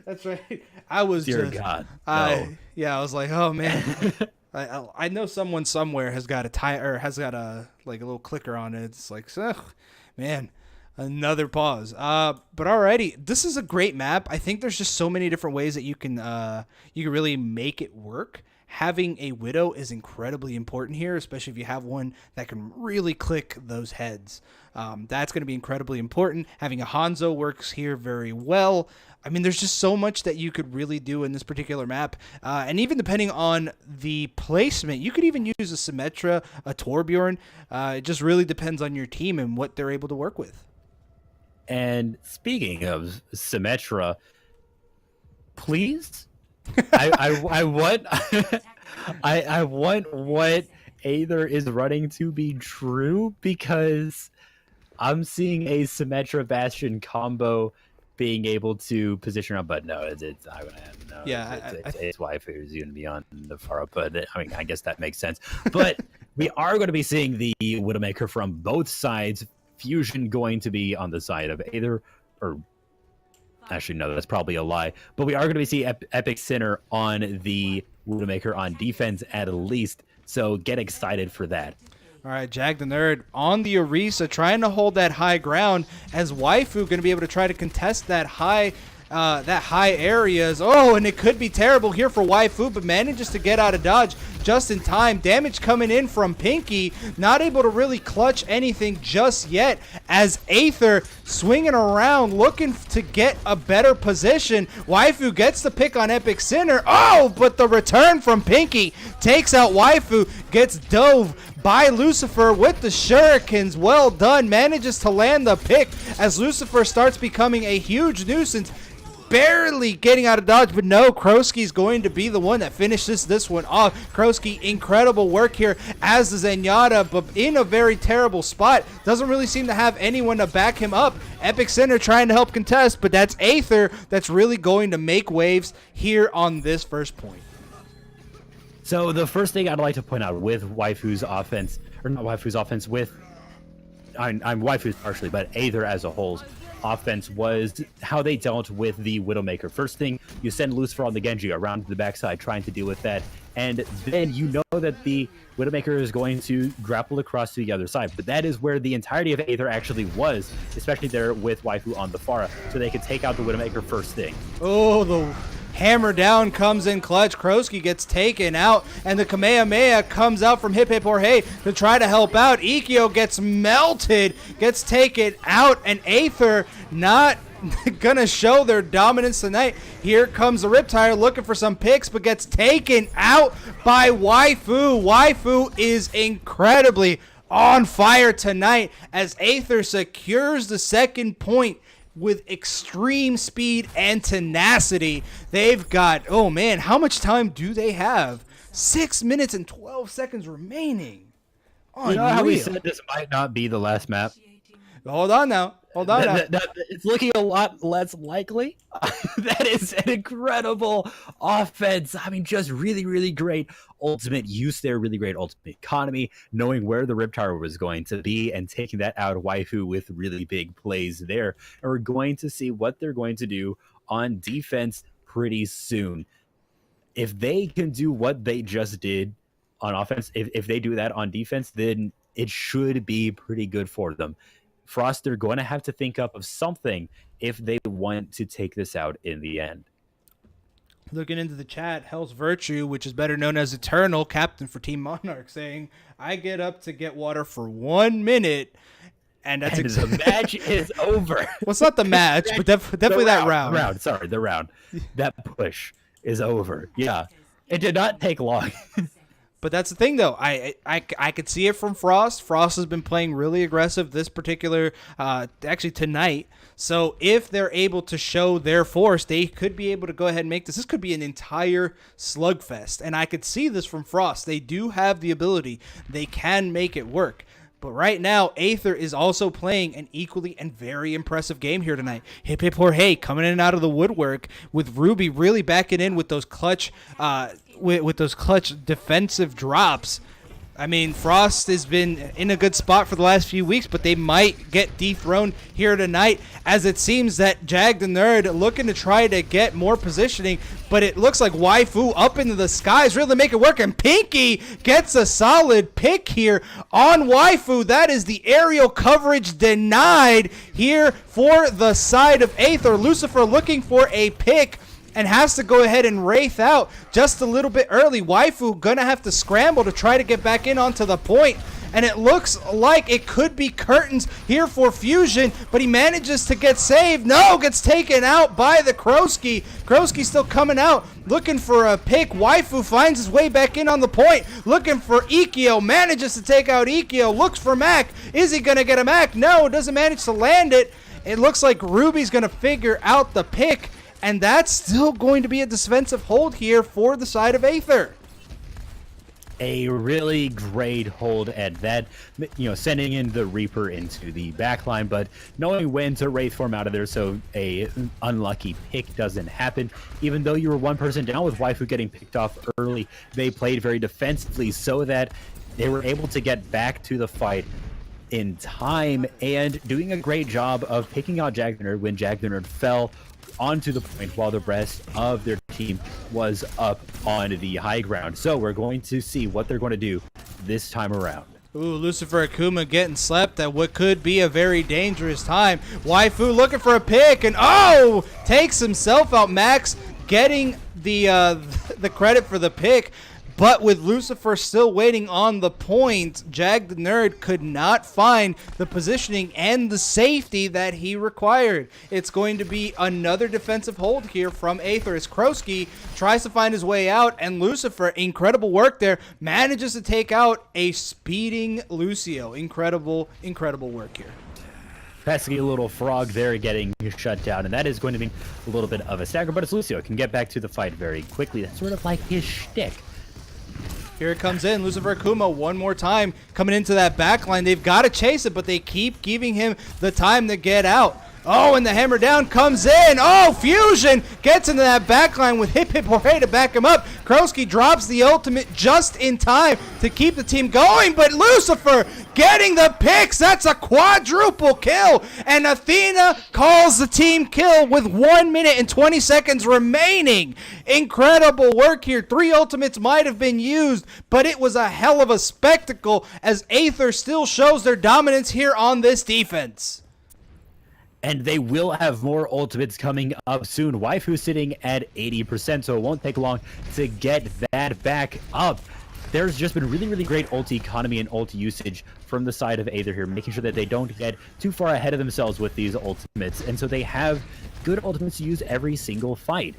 That's right. I was Dear just... God. I was like, oh, man. I know someone somewhere has got a little clicker on it. It's like, man, another pause. But alrighty, this is a great map. I think there's just so many different ways that you can really make it work. Having a Widow is incredibly important here, especially if you have one that can really click those heads. That's going to be incredibly important. Having a Hanzo works here very well. I mean, there's just so much that you could really do in this particular map. And even depending on the placement, you could even use a Symmetra, a Torbjorn. It just really depends on your team and what they're able to work with. And speaking of Symmetra, please, I want I want what Aether is running to be true, because I'm seeing a Symmetra Bastion combo being able to position up, but no, it's not gonna happen. No, Yeah, it's waifu who's gonna be on the Pharah, but I mean, I guess that makes sense. But we are going to be seeing the Widowmaker from both sides. Fusion going to be on the side of Aether, or actually no, that's probably a lie. But we are going to be seeing Epic Sinner on the Widowmaker on defense at least. So get excited for that. All right, Jag the Nerd on the Orisa, trying to hold that high ground, as Waifu going to be able to try to contest that high areas. Oh, and it could be terrible here for Waifu, but manages to get out of dodge just in time. Damage coming in from Pinky, not able to really clutch anything just yet, as Aether swinging around looking to get a better position. Waifu gets the pick on Epic Sinner. Oh, but the return from Pinky takes out Waifu, gets dove by Lucifer with the shurikens. Well done, manages to land the pick as Lucifer starts becoming a huge nuisance, barely getting out of dodge, but no, Krosky's going to be the one that finishes this one off. Krosky, incredible work here as the Zenyatta, but in a very terrible spot. Doesn't really seem to have anyone to back him up. Epic Center trying to help contest, but that's Aether that's really going to make waves here on this first point. So the first thing I'd like to point out with Waifu's offense, or not Waifu's offense, with I'm Waifu's partially, but Aether as a whole's offense was how they dealt with the Widowmaker. First thing, you send Lucifer on the Genji around to the backside trying to deal with that, and then you know that the Widowmaker is going to grapple across to the other side, but that is where the entirety of Aether actually was, especially there with Waifu on the Pharah, so they could take out the Widowmaker first thing. Oh, the hammer down comes in clutch. Krosky gets taken out, and the Kamehameha comes out from Hip Hip Jorge to try to help out. Ikkyo gets melted, gets taken out, and Aether not gonna show their dominance tonight. Here comes the Riptire looking for some picks, but gets taken out by Waifu. Waifu is incredibly on fire tonight as Aether secures the second point with extreme speed and tenacity. They've got, oh man, how much time do they have? 6 minutes and 12 seconds remaining. Unreal. You know how we said this might not be the last map? Hold on now. It's looking a lot less likely. That is an incredible offense. I mean, just really, really great ultimate use there. Really great ultimate economy, knowing where the Riptire was going to be and taking that out of Waifu with really big plays there. And we're going to see what they're going to do on defense pretty soon. If they can do what they just did on offense, if they do that on defense, then it should be pretty good for them. Frost, they're going to have to think up of something if they want to take this out in the end. Looking into the chat, Hell's Virtue, which is better known as Eternal, captain for Team Monarch, saying, I get up to get water for 1 minute, and that's the match is over. Well, it's not the match, but definitely that round. The round. That push is over. Yeah. It did not take long. But that's the thing, though. I could see it from Frost. Frost has been playing really aggressive this particular, actually tonight. So if they're able to show their force, they could be able to go ahead and make this. This could be an entire slugfest. And I could see this from Frost. They do have the ability. They can make it work. But right now, Aether is also playing an equally and very impressive game here tonight. Hip Hip Jorge coming in and out of the woodwork, with Ruby really backing in with those clutch with those clutch defensive drops. I mean, Frost has been in a good spot for the last few weeks, but they might get dethroned here tonight, as it seems that Jag the Nerd looking to try to get more positioning, but it looks like Waifu up into the skies really make it work, and Pinky gets a solid pick here on Waifu. That is the aerial coverage denied here for the side of Aether. Lucifer looking for a pick and has to go ahead and wraith out just a little bit early. Waifu gonna have to scramble to try to get back in onto the point, and it looks like it could be curtains here for Fusion, but he manages to get saved. No, gets taken out by the Krosky. Krosky still coming out, looking for a pick. Waifu finds his way back in on the point, looking for Ikkyo, manages to take out Ikkyo, looks for Mac. Is he gonna get a Mac? No, doesn't manage to land it. It looks like Ruby's going to figure out the pick, and that's still going to be a defensive hold here for the side of Aether. A really great hold at that, sending in the Reaper into the backline, but knowing when to Wraith form out of there so a unlucky pick doesn't happen. Even though you were one person down with Waifu getting picked off early, they played very defensively so that they were able to get back to the fight in time and doing a great job of picking out Jag the Nerd when Jag the Nerd fell onto the point while the rest of their team was up on the high ground. So we're going to see what they're going to do this time around. Ooh, Lucifer Akuma getting slept at what could be a very dangerous time. Waifu looking for a pick, and takes himself out. Max getting the credit for the pick. But with Lucifer still waiting on the point, Jag the Nerd could not find the positioning and the safety that he required. It's going to be another defensive hold here from Aether as Krosky tries to find his way out, and Lucifer, incredible work there, manages to take out a speeding Lucio. Incredible, incredible work here. Pesky little frog there getting shut down, and that is going to be a little bit of a stagger, but it's Lucio. Can get back to the fight very quickly. That's sort of like his shtick. Here it comes in. Lucifer Akuma one more time coming into that backline. They've got to chase it, but they keep giving him the time to get out. Oh, and the hammer down comes in. Oh, Fusion gets into that backline with Hip Hip Hooray to back him up. Krosky drops the ultimate just in time to keep the team going, but Lucifer getting the picks. That's a quadruple kill, and Athena calls the team kill with 1 minute and 20 seconds remaining. Incredible work here. 3 ultimates might have been used, but it was a hell of a spectacle as Aether still shows their dominance here on this defense. And they will have more ultimates coming up soon. Waifu sitting at 80%, so it won't take long to get that back up. There's just been really, really great ult economy and ult usage from the side of Aether here, making sure that they don't get too far ahead of themselves with these ultimates. And so they have good ultimates to use every single fight.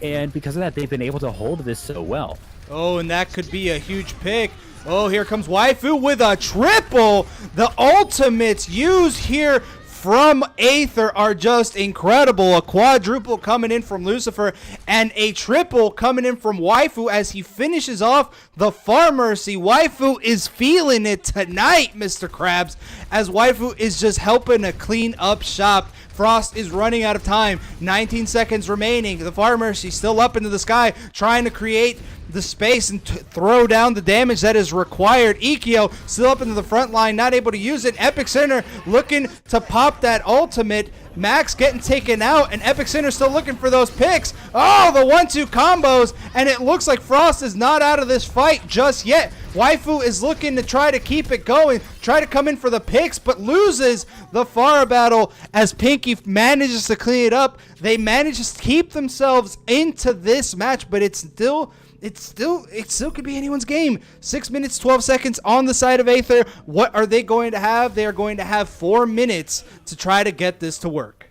And because of that, they've been able to hold this so well. Oh, and that could be a huge pick. Oh, here comes Waifu with a triple. The ultimates used here from Aether are just incredible. A quadruple coming in from Lucifer and a triple coming in from Waifu as he finishes off the Farmercy. Waifu is feeling it tonight, Mr. Krabs, as Waifu is just helping to clean up shop. Frost is running out of time. 19 seconds remaining. The Farmercy still up into the sky, trying to create the space and throw down the damage that is required. Ikio still up into the front line, not able to use it. Epic Center looking to pop that ultimate. Max getting taken out, and Epic Center still looking for those picks. Oh, the 1-2 combos, and it looks like Frost is not out of this fight just yet. Waifu is looking to try to keep it going, try to come in for the picks, but loses the Pharah battle as Pinky manages to clean it up. They manage to keep themselves into this match, but it still could be anyone's game. 6 minutes, 12 seconds on the side of Aether. What are they going to have? They are going to have 4 minutes to try to get this to work.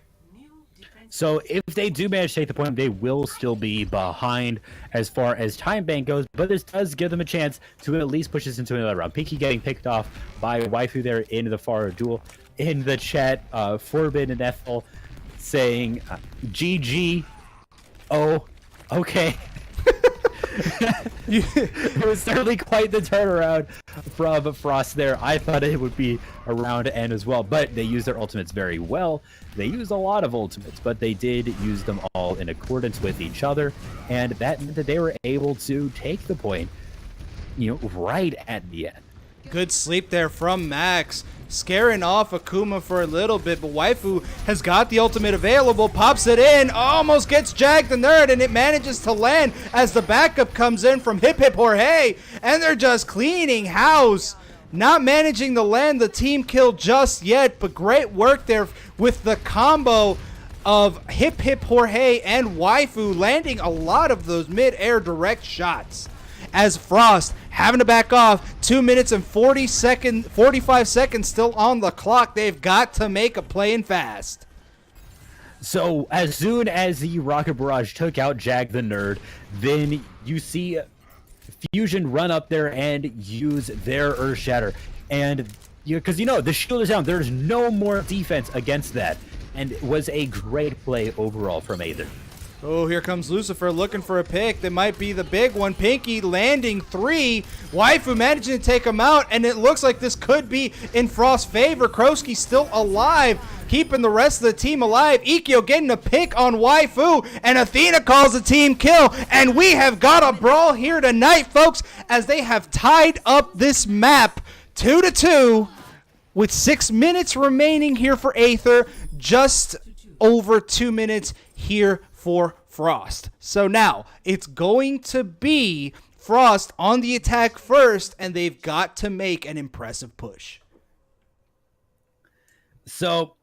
So if they do manage to take the point, they will still be behind as far as time bank goes, but this does give them a chance to at least push this into another round. Pinky getting picked off by Waifu there into the Pharah duel. In the chat, Forbidden Ethel saying, GG. Oh, okay. It was certainly quite the turnaround from Frost there. I thought it would be a round to end as well, but they used their ultimates very well. They used a lot of ultimates, but they did use them all in accordance with each other, and that meant that they were able to take the point, right at the end. Good sleep there from Max, scaring off Akuma for a little bit, but Waifu has got the ultimate available, pops it in, almost gets Jag the Nerd, and it manages to land as the backup comes in from Hip Hip Hooray, and they're just cleaning house. Not managing to land the team kill just yet, but great work there with the combo of Hip Hip Hooray and Waifu landing a lot of those mid-air direct shots. As Frost having to back off, 2 minutes and 45 seconds still on the clock. They've got to make a play and fast. So as soon as the Rocket Barrage took out Jag the Nerd, then you see Fusion run up there and use their Earth Shatter. And because the shield is down, there's no more defense against that. and it was a great play overall from Aether. Oh, here comes Lucifer looking for a pick. That might be the big one. Pinky landing 3. Waifu managing to take him out, and it looks like this could be in Frost's favor. Krosky still alive, keeping the rest of the team alive. Ikkyo getting a pick on Waifu, and Athena calls a team kill. And we have got a brawl here tonight, folks, as they have tied up this map 2-2 with 6 minutes remaining here for Aether. Just over 2 minutes here for Frost. So now it's going to be Frost on the attack first, and they've got to make an impressive push. So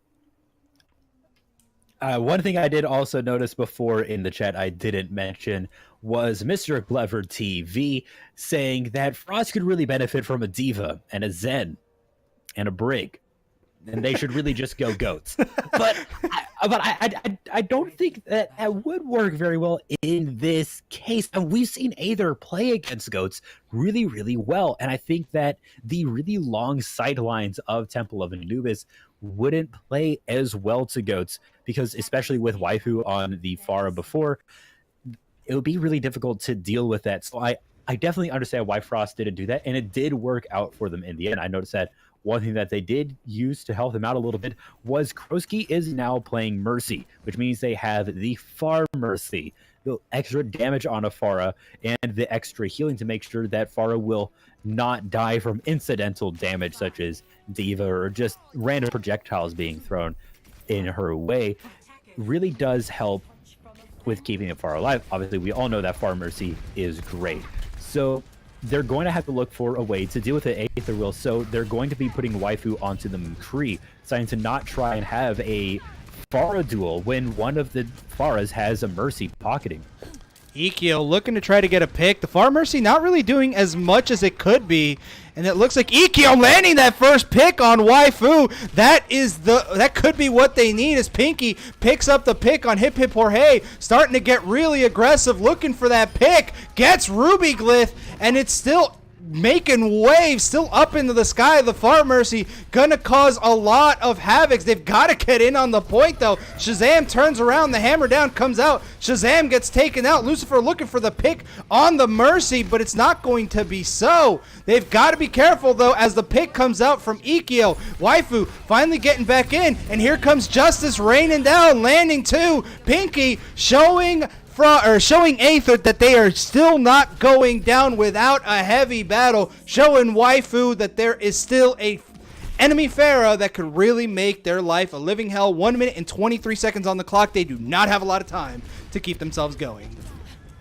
one thing I did also notice before in the chat I didn't mention was Mr. Clever TV saying that Frost could really benefit from a Diva and a Zen and a Brig, and they should really just go goats. But I don't think that would work very well in this case. And we've seen Aether play against goats really, really well. And I think that the really long sidelines of Temple of Anubis wouldn't play as well to goats, because especially with Waifu on the Pharah before, it would be really difficult to deal with that. So I definitely understand why Frost didn't do that, and it did work out for them in the end. I noticed that one thing that they did use to help them out a little bit was Krosky is now playing Mercy, which means they have the Far Mercy, the extra damage on a Pharah, and the extra healing to make sure that Pharah will not die from incidental damage such as Diva or just random projectiles being thrown in her way. Really does help with keeping the Pharah alive. Obviously, we all know that Far Mercy is great. So they're going to have to look for a way to deal with the Aether will. So they're going to be putting Waifu onto the McCree, deciding to not try and have a Pharah duel when one of the Pharahs has a Mercy pocketing. Ikkyo looking to try to get a pick. The Far Mercy not really doing as much as it could be. And it looks like Ikkyo landing that first pick on Waifu. That could be what they need, as Pinky picks up the pick on Hip Hip Jorge, starting to get really aggressive, looking for that pick. Gets Ruby Glyph, and it's still making waves, still up into the sky. The Far Mercy gonna cause a lot of havoc. They've got to get in on the point, though. Shazam turns around, the hammer down comes out. Shazam gets taken out. Lucifer looking for the pick on the Mercy, but it's not going to be so. They've got to be careful, though, as the pick comes out from Ikkyo. Waifu finally getting back in, and here comes Justice raining down, landing too. Pinky showing Aether that they are still not going down without a heavy battle, showing Waifu that there is still a enemy Pharah that could really make their life a living hell. 1 minute and 23 seconds on the clock. They do not have a lot of time to keep themselves going.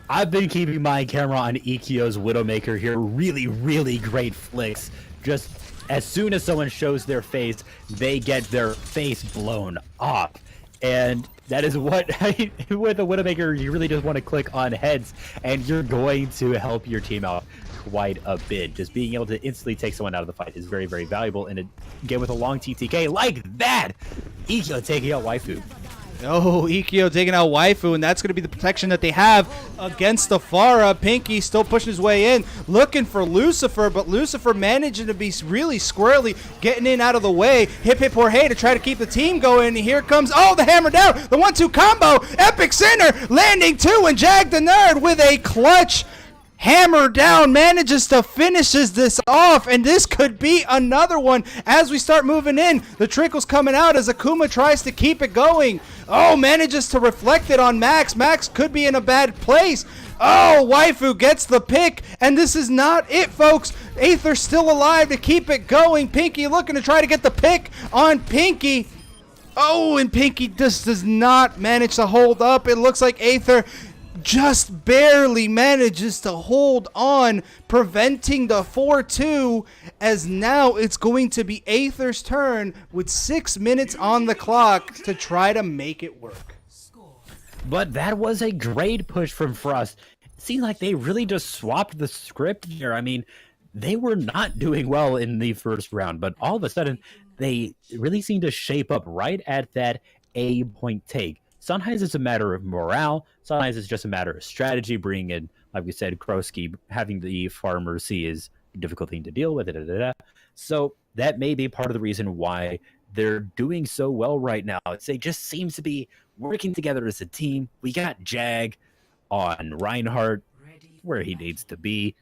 I've been keeping my camera on Ikkyo's Widowmaker here. Really, really great flicks. Just as soon as someone shows their face, they get their face blown off. And that is what, with a Widowmaker, you really just want to click on heads, and you're going to help your team out quite a bit. Just being able to instantly take someone out of the fight is very, very valuable in a game with a long TTK like that. Ikkyo taking out Waifu. Oh, Ikkyo taking out Waifu, and that's going to be the protection that they have against the Pharah. Pinky still pushing his way in, looking for Lucifer, but Lucifer managing to be really squirrely, getting in out of the way. Hip Hip Jorge to try to keep the team going, and here comes, the hammer down, the 1-2 combo, Epic Center, landing two, and Jag the Nerd with a clutch hammer down, manages to finishes this off, and this could be another one as we start moving in. The trickle's coming out as Akuma tries to keep it going. Manages to reflect it on Max. Max could be in a bad place. Waifu gets the pick, and this is not it, folks. Aether still alive to keep it going. Pinky looking to try to get the pick on Pinky. And Pinky just does not manage to hold up. It looks like Aether just barely manages to hold on, preventing the 4-2, as now it's going to be Aether's turn with 6 minutes on the clock to try to make it work. But that was a great push from Frost. It seemed like they really just swapped the script here. I mean, they were not doing well in the first round, but all of a sudden, they really seemed to shape up right at that A point take. Sometimes it's a matter of morale. Sometimes it's just a matter of strategy. Bringing in, like we said, Krosky having the Far Mercy is a difficult thing to deal with. So that may be part of the reason why they're doing so well right now. They just seems to be working together as a team. We got Jag on Reinhardt where he needs to be.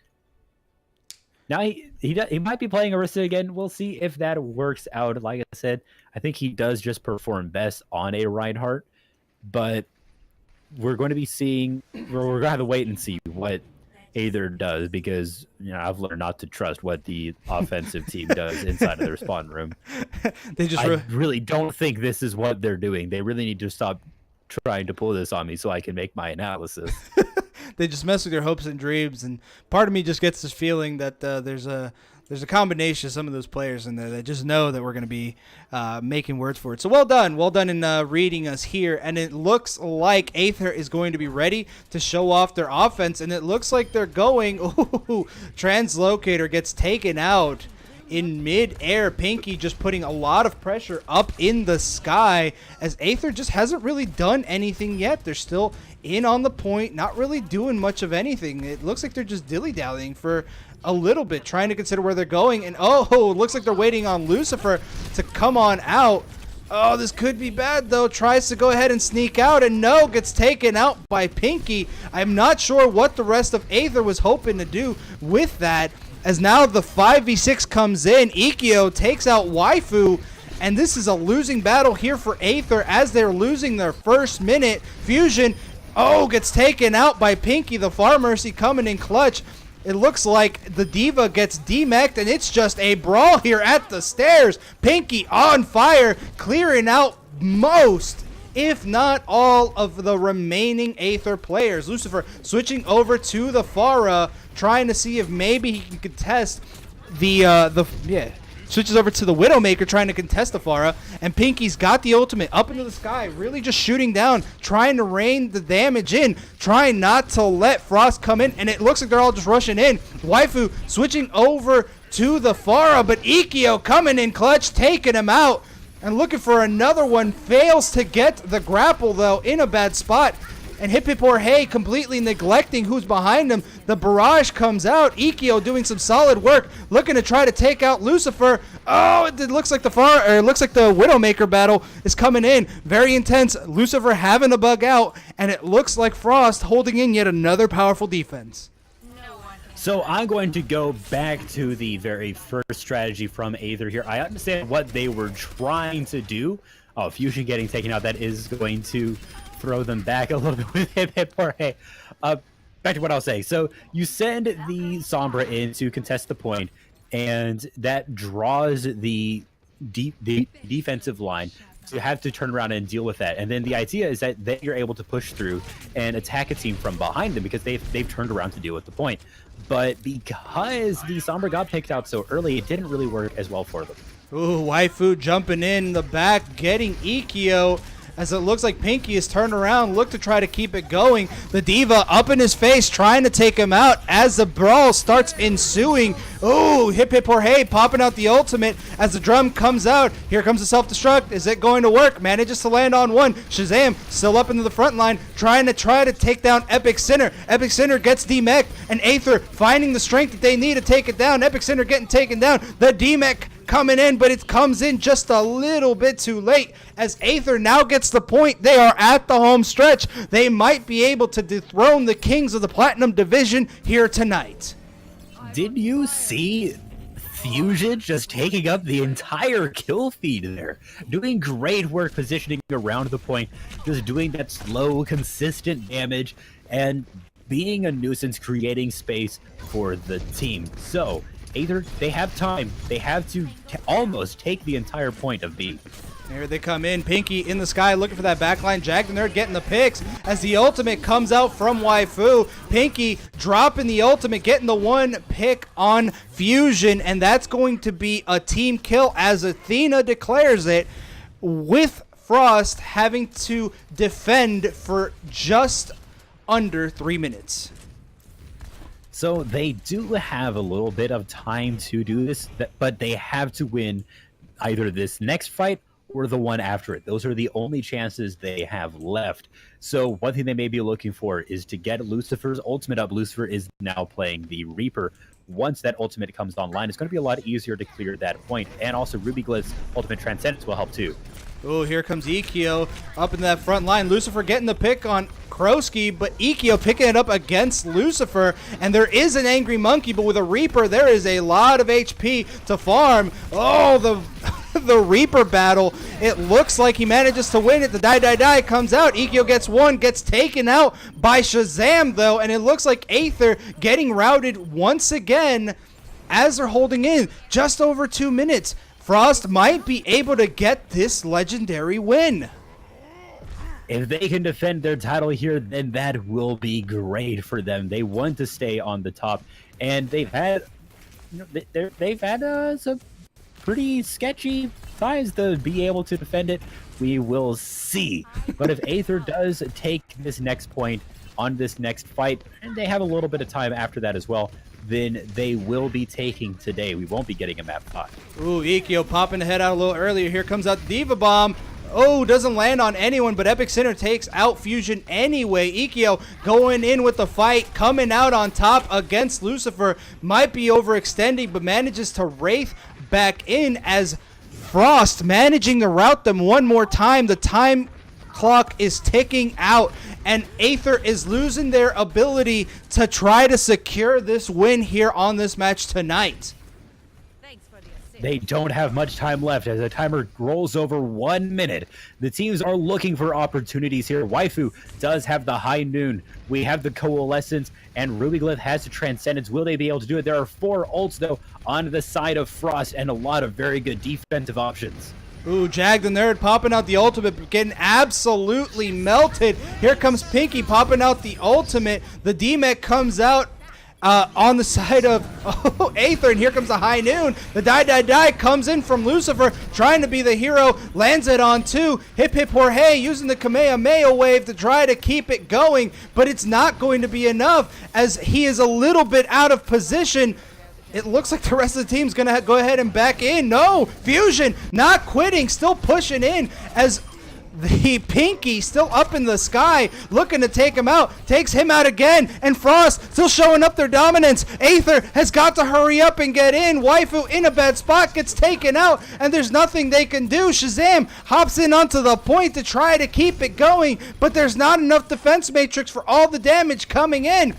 Now he might be playing Orisa again. We'll see if that works out. Like I said, I think he does just perform best on a Reinhardt, but we're going to be seeing. We're going to have to wait and see what Aether does, because I've learned not to trust what the offensive team does inside of their spawn room. I really don't think this is what they're doing. They really need to stop trying to pull this on me so I can make my analysis. They just mess with your hopes and dreams, and part of me just gets this feeling that there's a combination of some of those players in there that just know that we're going to be making words for it. So well done in reading us here, and it looks like Aether is going to be ready to show off their offense, and it looks like they're going. Ooh, Translocator gets taken out in mid-air. Pinky just putting a lot of pressure up in the sky, as Aether just hasn't really done anything yet. They're still in on the point, not really doing much of anything. It looks like they're just dilly-dallying for a little bit, trying to consider where they're going. And it looks like they're waiting on Lucifer to come on out. Oh, this could be bad, though. Tries to go ahead and sneak out, and no, gets taken out by Pinky. I'm not sure what the rest of Aether was hoping to do with that, as now the 5v6 comes in. Ikkyo takes out Waifu, and this is a losing battle here for Aether as they're losing their first minute. Fusion, gets taken out by Pinky. The Far Mercy coming in clutch. It looks like the Diva gets demeched, and it's just a brawl here at the stairs. Pinky on fire, clearing out most, if not all, of the remaining Aether players. Lucifer switching over to the Pharah, trying to see if maybe he can contest switches over to the Widowmaker, trying to contest the Pharah, and Pinky's got the ultimate up into the sky, really just shooting down, trying to rain the damage in, trying not to let Frost come in, and it looks like they're all just rushing in. Waifu switching over to the Pharah, but Ikkyo coming in clutch, taking him out, and looking for another one. Fails to get the grapple, though, in a bad spot. And Hey completely neglecting who's behind him. The barrage comes out. Ikkyo doing some solid work, looking to try to take out Lucifer. It looks like the Widowmaker battle is coming in. Very intense. Lucifer having to bug out, and it looks like Frost holding in yet another powerful defense. So I'm going to go back to the very first strategy from Aether here. I understand what they were trying to do. Fusion getting taken out, that is going to throw them back a little bit with hip or hey. Back to what I was saying. So you send the Sombra in to contest the point, and that draws the defensive line to have to turn around and deal with that. And then the idea is that you're able to push through and attack a team from behind them because they've turned around to deal with the point. But because the Sombra got picked out so early, it didn't really work as well for them. Ooh, Waifu jumping in the back, getting Ikkyo, as it looks like Pinky is turned around, look to try to keep it going. The Diva up in his face, trying to take him out as the brawl starts ensuing. Ooh, hip or hey, popping out the ultimate as the drum comes out. Here comes the self-destruct. Is it going to work? Manages to land on one. Shazam still up into the front line, trying to take down Epic Sinner. Epic Sinner gets demech, and Aether finding the strength that they need to take it down. Epic Sinner getting taken down. The demech coming in, but it comes in just a little bit too late, as Aether now gets the point. They are at the home stretch. They might be able to dethrone the kings of the Platinum Division here tonight. Did you see Fusion just taking up the entire kill feed there? Doing great work positioning around the point, just doing that slow, consistent damage, and being a nuisance, creating space for the team. So Aether, they have time. They have to almost take the entire point of B. Here they come in. Pinky in the sky looking for that backline. Jag and Nerd getting the picks as the ultimate comes out from Waifu. Pinky dropping the ultimate, getting the one pick on Fusion, and that's going to be a team kill as Athena declares it, with Frost having to defend for just under 3 minutes. So they do have a little bit of time to do this, but they have to win either this next fight or the one after it. Those are the only chances they have left. So one thing they may be looking for is to get Lucifer's ultimate up. Lucifer is now playing the Reaper. Once that ultimate comes online, it's going to be a lot easier to clear that point. And also Rubiglyph's ultimate Transcendence will help too. Oh, here comes Ikio up in that front line. Lucifer getting the pick on Kroski, but Ikio picking it up against Lucifer. And there is an Angry Monkey, but with a Reaper, there is a lot of HP to farm. Oh, the Reaper battle. It looks like he manages to win it. The die comes out. Ikio gets one, gets taken out by Shazam, though. And it looks like Aether getting routed once again as they're holding in just over 2 minutes. Frost might be able to get this legendary win. If they can defend their title here, then that will be great for them. They want to stay on the top, and they've had, they've had some pretty sketchy ties to be able to defend it. We will see. But if Aether does take this next point on this next fight, and they have a little bit of time after that as well, then they will be taking today. We won't be getting a map 5. Ooh, Ikio popping the head out a little earlier. Here comes out Diva Bomb. Oh, doesn't land on anyone, but Epic Center takes out Fusion anyway. Ikio going in with the fight, coming out on top against Lucifer. Might be overextending, but manages to Wraith back in as Frost managing to route them one more time. The time clock is ticking out, and Aether is losing their ability to try to secure this win here on this match tonight. They don't have much time left as the timer rolls over 1 minute. The teams are looking for opportunities here. Waifu does have the high noon. We have the Coalescence, and Rubiglyph has the Transcendence. Will they be able to do it? There are 4 ults, though, on the side of Frost, and a lot of very good defensive options. Ooh, Jag the Nerd popping out the ultimate, but getting absolutely melted. Here comes Pinky popping out the ultimate. The D-Mech comes out on the side of Aether, and here comes the high noon. The die comes in from Lucifer, trying to be the hero, lands it on 2. Hip Jorge using the Kamehameha wave to try to keep it going, but it's not going to be enough as he is a little bit out of position. It looks like the rest of the team's going to go ahead and back in. No, Fusion not quitting, still pushing in as the Pinky still up in the sky, looking to take him out, takes him out again, and Frost still showing up their dominance. Aether has got to hurry up and get in. Waifu in a bad spot, gets taken out, and there's nothing they can do. Shazam hops in onto the point to try to keep it going, but there's not enough defense matrix for all the damage coming in.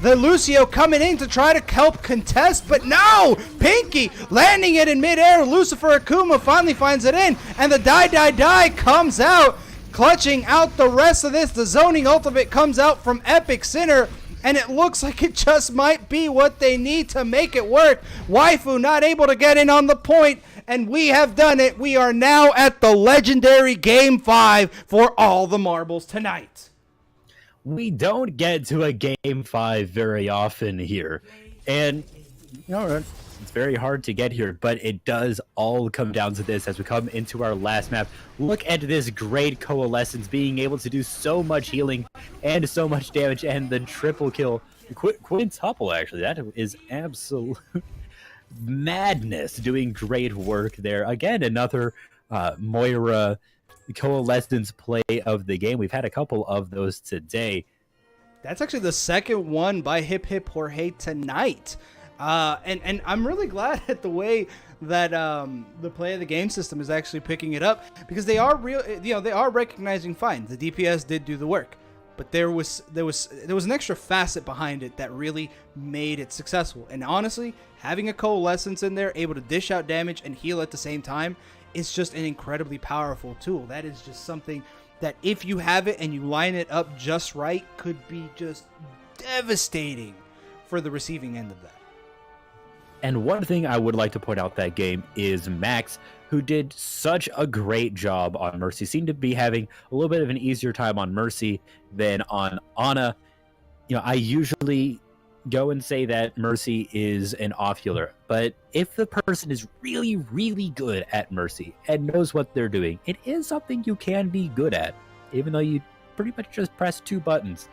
The Lucio coming in to try to help contest, but no! Pinky landing it in midair. Lucifer Akuma finally finds it in, and the die comes out, clutching out the rest of this. The zoning ultimate comes out from Epic Center, and it looks like it just might be what they need to make it work. Waifu not able to get in on the point, and we have done it. We are now at the legendary Game 5 for all the marbles tonight. We don't get to a Game 5 very often here, and it's very hard to get here, but it does all come down to this as we come into our last map. Look at this great Coalescence being able to do so much healing and so much damage, and the triple kill, quintuple actually, that is absolute madness, doing great work there. Again, another Moira Coalescence play of the game. We've had a couple of those today. That's actually the second one by Hip Jorge tonight. And I'm really glad at the way that the play of the game system is actually picking it up, because they are they are recognizing fine. The DPS did do the work, but there was an extra facet behind it that really made it successful. And honestly, having a Coalescence in there, able to dish out damage and heal at the same time, is just an incredibly powerful tool. That is just something that, if you have it and you line it up just right, could be just devastating for the receiving end of that. And one thing I would like to point out that game is Max, who did such a great job on Mercy. Seemed to be having a little bit of an easier time on Mercy than on Ana. I usually go and say that Mercy is an off healer, but if the person is really, really good at Mercy and knows what they're doing, it is something you can be good at, even though you pretty much just press 2 buttons.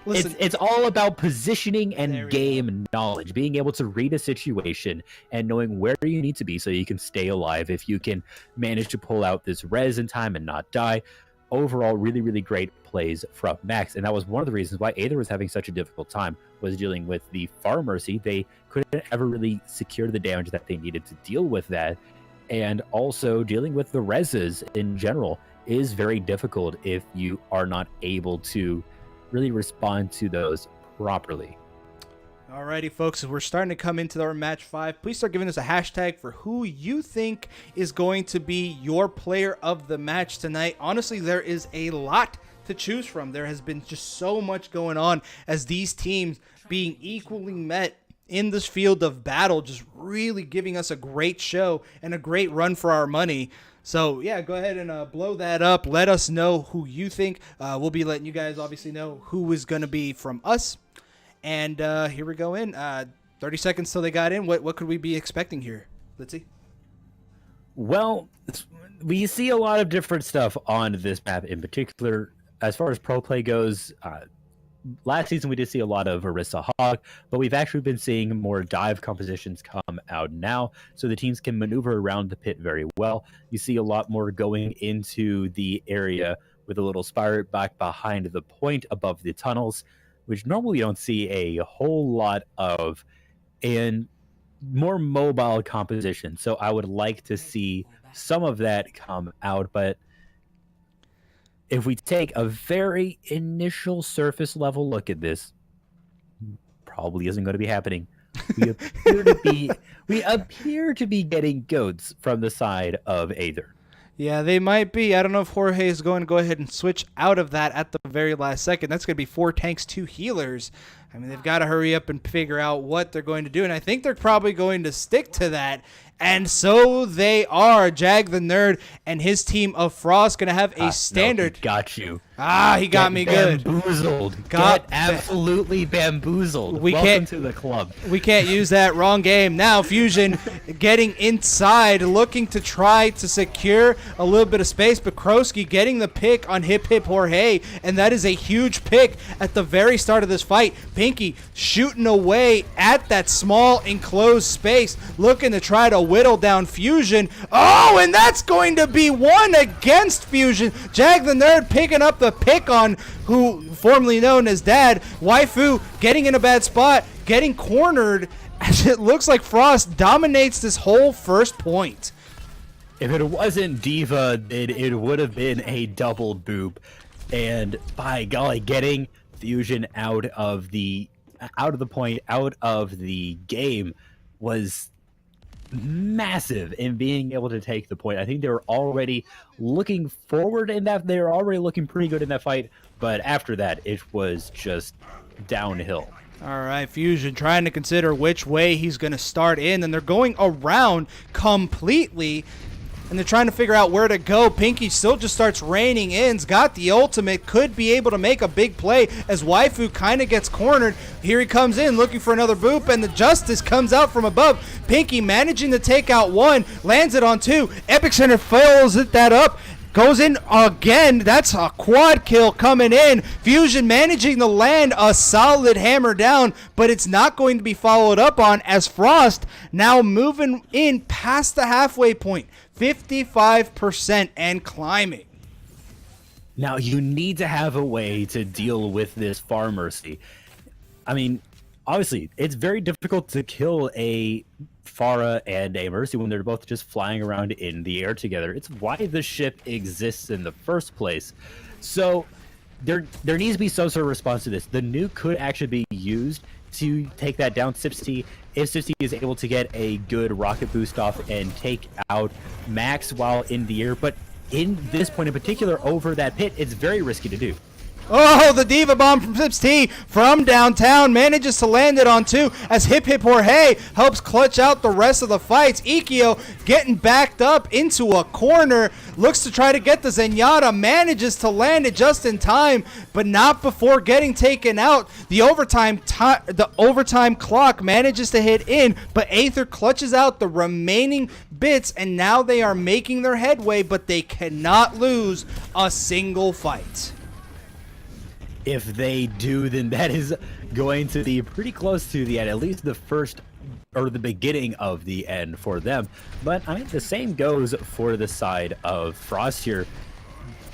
Listen, it's all about positioning and game knowledge, being able to read a situation and knowing where you need to be so you can stay alive. If you can manage to pull out this res in time and not die, overall, really, really great plays from Max. And that was one of the reasons why Aether was having such a difficult time, was dealing with the Far Mercy. They couldn't ever really secure the damage that they needed to deal with that. And also dealing with the reses in general is very difficult if you are not able to really respond to those properly. Alrighty, folks, we're starting to come into our match 5. Please start giving us a hashtag for who you think is going to be your player of the match tonight. Honestly, there is a lot to choose from. There has been just so much going on as these teams being equally met in this field of battle, just really giving us a great show and a great run for our money. So, yeah, go ahead and blow that up. Let us know who you think. We'll be letting you guys obviously know who is going to be from us. And here we go in. 30 seconds till they got in. What could we be expecting here? Let's see. Well, we see a lot of different stuff on this map in particular. As far as pro play goes, last season we did see a lot of Orisa Hog, but we've actually been seeing more dive compositions come out now, so the teams can maneuver around the pit very well. You see a lot more going into the area with a little spire back behind the point above the tunnels, which normally you don't see a whole lot of, and more mobile composition. So I would like to see some of that come out, but if we take a very initial surface level look at this, probably isn't going to be happening. We appear to be getting goats from the side of Aether. Yeah, they might be. I don't know if Jorge is going to go ahead and switch out of that at the very last second. That's going to be 4 tanks, 2 healers. I mean, they've got to hurry up and figure out what they're going to do, and I think they're probably going to stick to that. And so they are. Jag the Nerd and his team of Frost going to have a standard. No, he got you. He got me good. Bamboozled. Absolutely bamboozled. Welcome to the club. We can't use that. Wrong game. Now Fusion getting inside, looking to try to secure a little bit of space. But Krosky getting the pick on Hip Hip Jorge, and that is a huge pick at the very start of this fight. Pinky shooting away at that small enclosed space, looking to try to whittle down Fusion. Oh, and that's going to be one against Fusion. Jag the Nerd picking up the pick on who formerly known as Dad. Waifu getting in a bad spot, getting cornered as it looks like Frost dominates this whole first point. If it wasn't Diva, it would have been a double boop. And by golly, getting Fusion out of the point, out of the game was massive in being able to take the point. I think they were already looking forward in that. They were already looking pretty good in that fight, but after that, it was just downhill. All right, Fusion trying to consider which way he's going to start in, and they're going around completely, and they're trying to figure out where to go. Pinky still just starts raining in. Got the ultimate. Could be able to make a big play as Waifu kind of gets cornered. Here he comes in looking for another boop, and the Justice comes out from above. Pinky managing to take out 1. Lands it on 2. Epic Center follows that up. Goes in again. That's a quad kill coming in. Fusion managing to land a solid hammer down, but it's not going to be followed up on as Frost now moving in past the halfway point. 55% and climbing. Now, you need to have a way to deal with this Far Mercy. I mean, obviously, it's very difficult to kill a Pharah and a Mercy when they're both just flying around in the air together. It's why the ship exists in the first place. So there needs to be some sort of response to this. The nuke could actually be used to take that down. Sipsty, if Sipsty is able to get a good rocket boost off and take out Max while in the air, but in this point in particular over that pit, it's very risky to do. Oh, the Diva Bomb from Sips T from downtown manages to land it on 2 as Hip Hip Jorge helps clutch out the rest of the fights. Ikio getting backed up into a corner, looks to try to get the Zenyatta, manages to land it just in time, but not before getting taken out. The overtime clock manages to hit in, but Aether clutches out the remaining bits, and now they are making their headway, but they cannot lose a single fight. If they do, then that is going to be pretty close to the end, at least the first or the beginning of the end for them. But I mean, the same goes for the side of Frost here.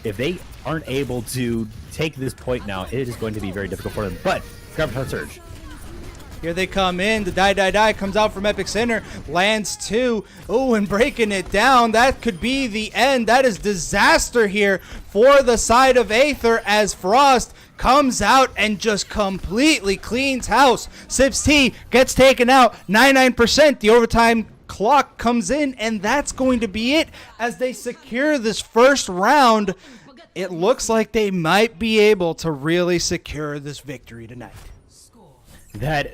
If they aren't able to take this point now, it is going to be very difficult for them. But Graviton Surge. Here they come in. The die comes out from Epic Center. Lands 2. Oh, and breaking it down. That could be the end. That is disaster here for the side of Aether as Frost comes out and just completely cleans house. Sips T gets taken out. 99%. The overtime clock comes in, and that's going to be it as they secure this first round. It looks like they might be able to really secure this victory tonight. That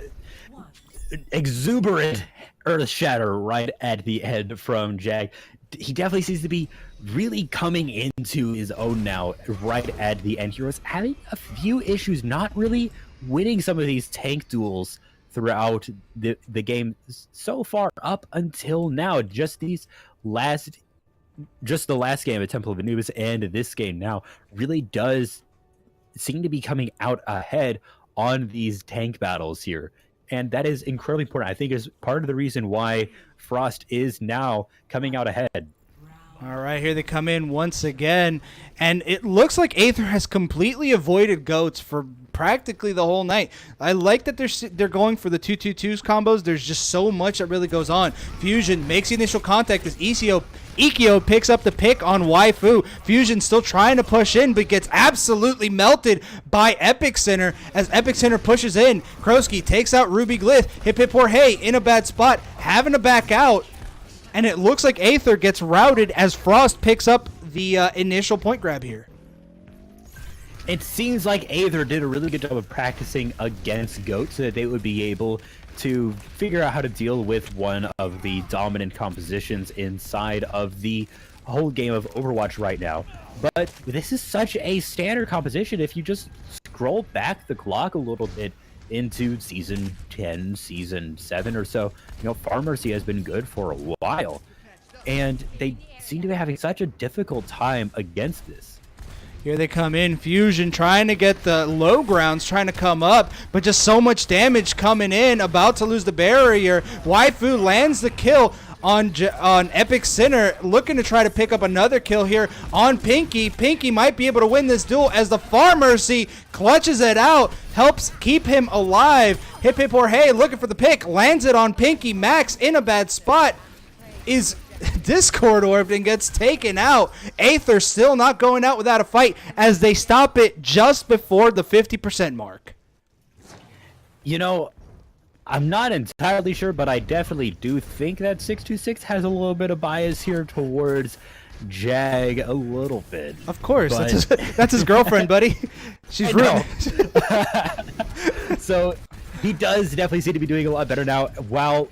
exuberant earth shatter right at the end from Jag. He definitely seems to be really coming into his own now right at the end. He was having a few issues, not really winning some of these tank duels throughout the game so far up until now. Just the last game at Temple of Anubis and this game now really does seem to be coming out ahead on these tank battles here. And that is incredibly important. I think is part of the reason why Frost is now coming out ahead. All right, here they come in once again, and it looks like Aether has completely avoided goats for practically the whole night. I like that they're going for the 2-2-2s combos. There's just so much that really goes on. Fusion makes the initial contact as Ikio picks up the pick on Waifu. Fusion still trying to push in, but gets absolutely melted by Epic Center as Epic Center pushes in. Krosky takes out Ruby Glyph. Hip Hey in a bad spot, having to back out. And it looks like Aether gets routed as Frost picks up the initial point grab here. It seems like Aether did a really good job of practicing against Goat so that they would be able to figure out how to deal with one of the dominant compositions inside of the whole game of Overwatch right now. But this is such a standard composition. If you just scroll back the clock a little bit into Season 10, Season 7 or so, Farm Mercy has been good for a while. And they seem to be having such a difficult time against this. Here they come in. Fusion trying to get the low grounds, trying to come up, but just so much damage coming in. About to lose the barrier. Waifu lands the kill on Epic Center, looking to try to pick up another kill here on Pinky. Pinky might be able to win this duel as the Farm Mercy clutches it out, helps keep him alive. Hip Hey looking for the pick, lands it on Pinky. Max in a bad spot is Discord orbed and gets taken out. Aether still not going out without a fight as they stop it just before the 50% mark. I'm not entirely sure, but I definitely do think that 626 has a little bit of bias here towards Jag a little bit. Of course, that's his girlfriend, buddy. She's rude. So he does definitely seem to be doing a lot better now, while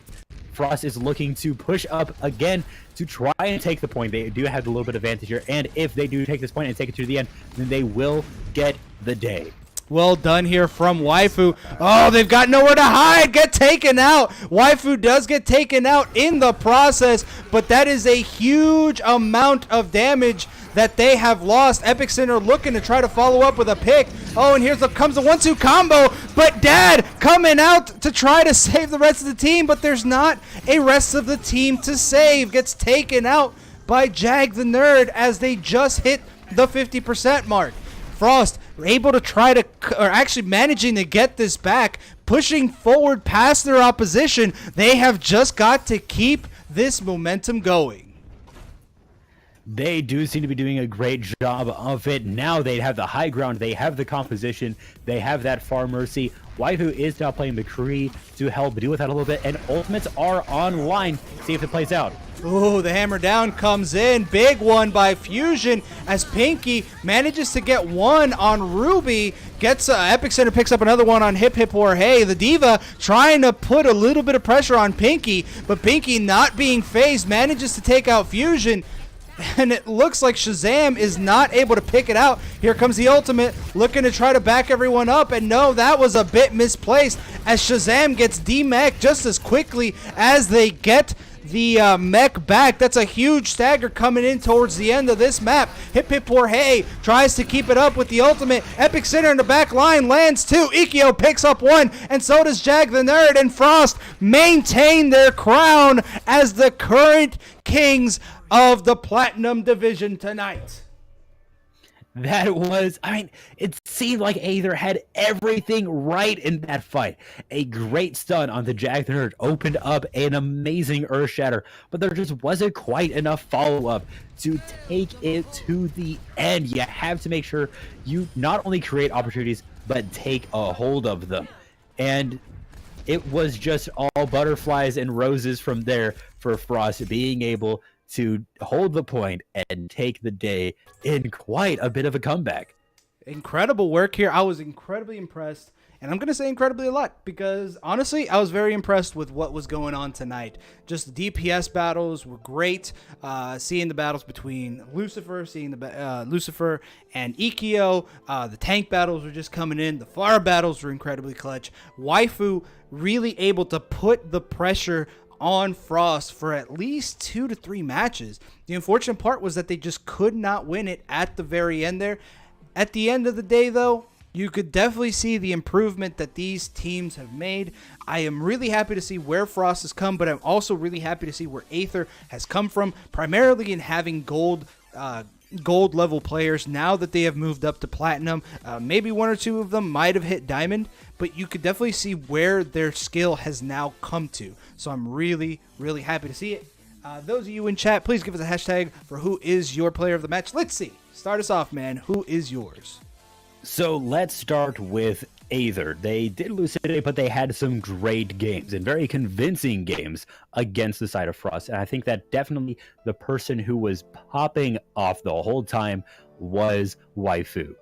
Frost is looking to push up again to try and take the point. They do have a little bit of advantage here, and if they do take this point and take it to the end, then they will get the day. Well done here from Waifu. Oh, they've got nowhere to hide. Get taken out. Waifu does get taken out in the process, but that is a huge amount of damage that they have lost. Epic Center looking to try to follow up with a pick. Oh, and comes the 1-2 combo, but Dad coming out to try to save the rest of the team, but there's not a rest of the team to save. Gets taken out by Jag the Nerd as they just hit the 50% mark. Frost able to actually managing to get this back, pushing forward past their opposition. They have just got to keep this momentum going. They do seem to be doing a great job of it. Now they have the high ground, they have the composition, they have that Farm Mercy. Waifu is now playing McCree to help deal with that a little bit, and ultimates are online. See if it plays out. Oh, the hammer down comes in. Big one by Fusion as Pinky manages to get one on Ruby. Epic Center picks up another one on Hip Hey. The Diva trying to put a little bit of pressure on Pinky, but Pinky not being phased manages to take out Fusion. And it looks like Shazam is not able to pick it out. Here comes the ultimate, looking to try to back everyone up. And no, that was a bit misplaced as Shazam gets demeched just as quickly as they get the mech back. That's a huge stagger coming in towards the end of this map. Hip Hip Jorge tries to keep it up with the ultimate. Epic Center in the back line lands 2. Ikio picks up 1, and so does Jag the Nerd, and Frost maintain their crown as the current kings of the Platinum Division tonight. That was, I mean, it seemed like Aether had everything right in that fight. A great stun on the Jag the Nerd opened up an amazing Earth Shatter, but there just wasn't quite enough follow-up to take it to the end. You have to make sure you not only create opportunities, but take a hold of them. And it was just all butterflies and roses from there for Frost being able to hold the point and take the day in quite a bit of a comeback. Incredible work here. I was incredibly impressed, and I'm going to say incredibly a lot because, honestly, I was very impressed with what was going on tonight. Just the DPS battles were great. Seeing the battles between Lucifer, Lucifer and Ikio. The tank battles were just coming in. The fire battles were incredibly clutch. Waifu really able to put the pressure on Frost for at least 2 to 3 matches. The unfortunate part was that they just could not win it at the very end there. At the end of the day, though, you could definitely see the improvement that these teams have made. I am really happy to see where Frost has come, but I'm also really happy to see where Aether has come from, primarily in having gold level players now that they have moved up to platinum. Maybe 1 or 2 of them might have hit diamond, but you could definitely see where their skill has now come to. So I'm really, really happy to see it. Those of you in chat, please give us a hashtag for who is your player of the match. Let's see. Start us off, man. Who is yours? So let's start with Aether. They did lose today, but they had some great games and very convincing games against the side of Frost. And I think that definitely the person who was popping off the whole time was Waifu.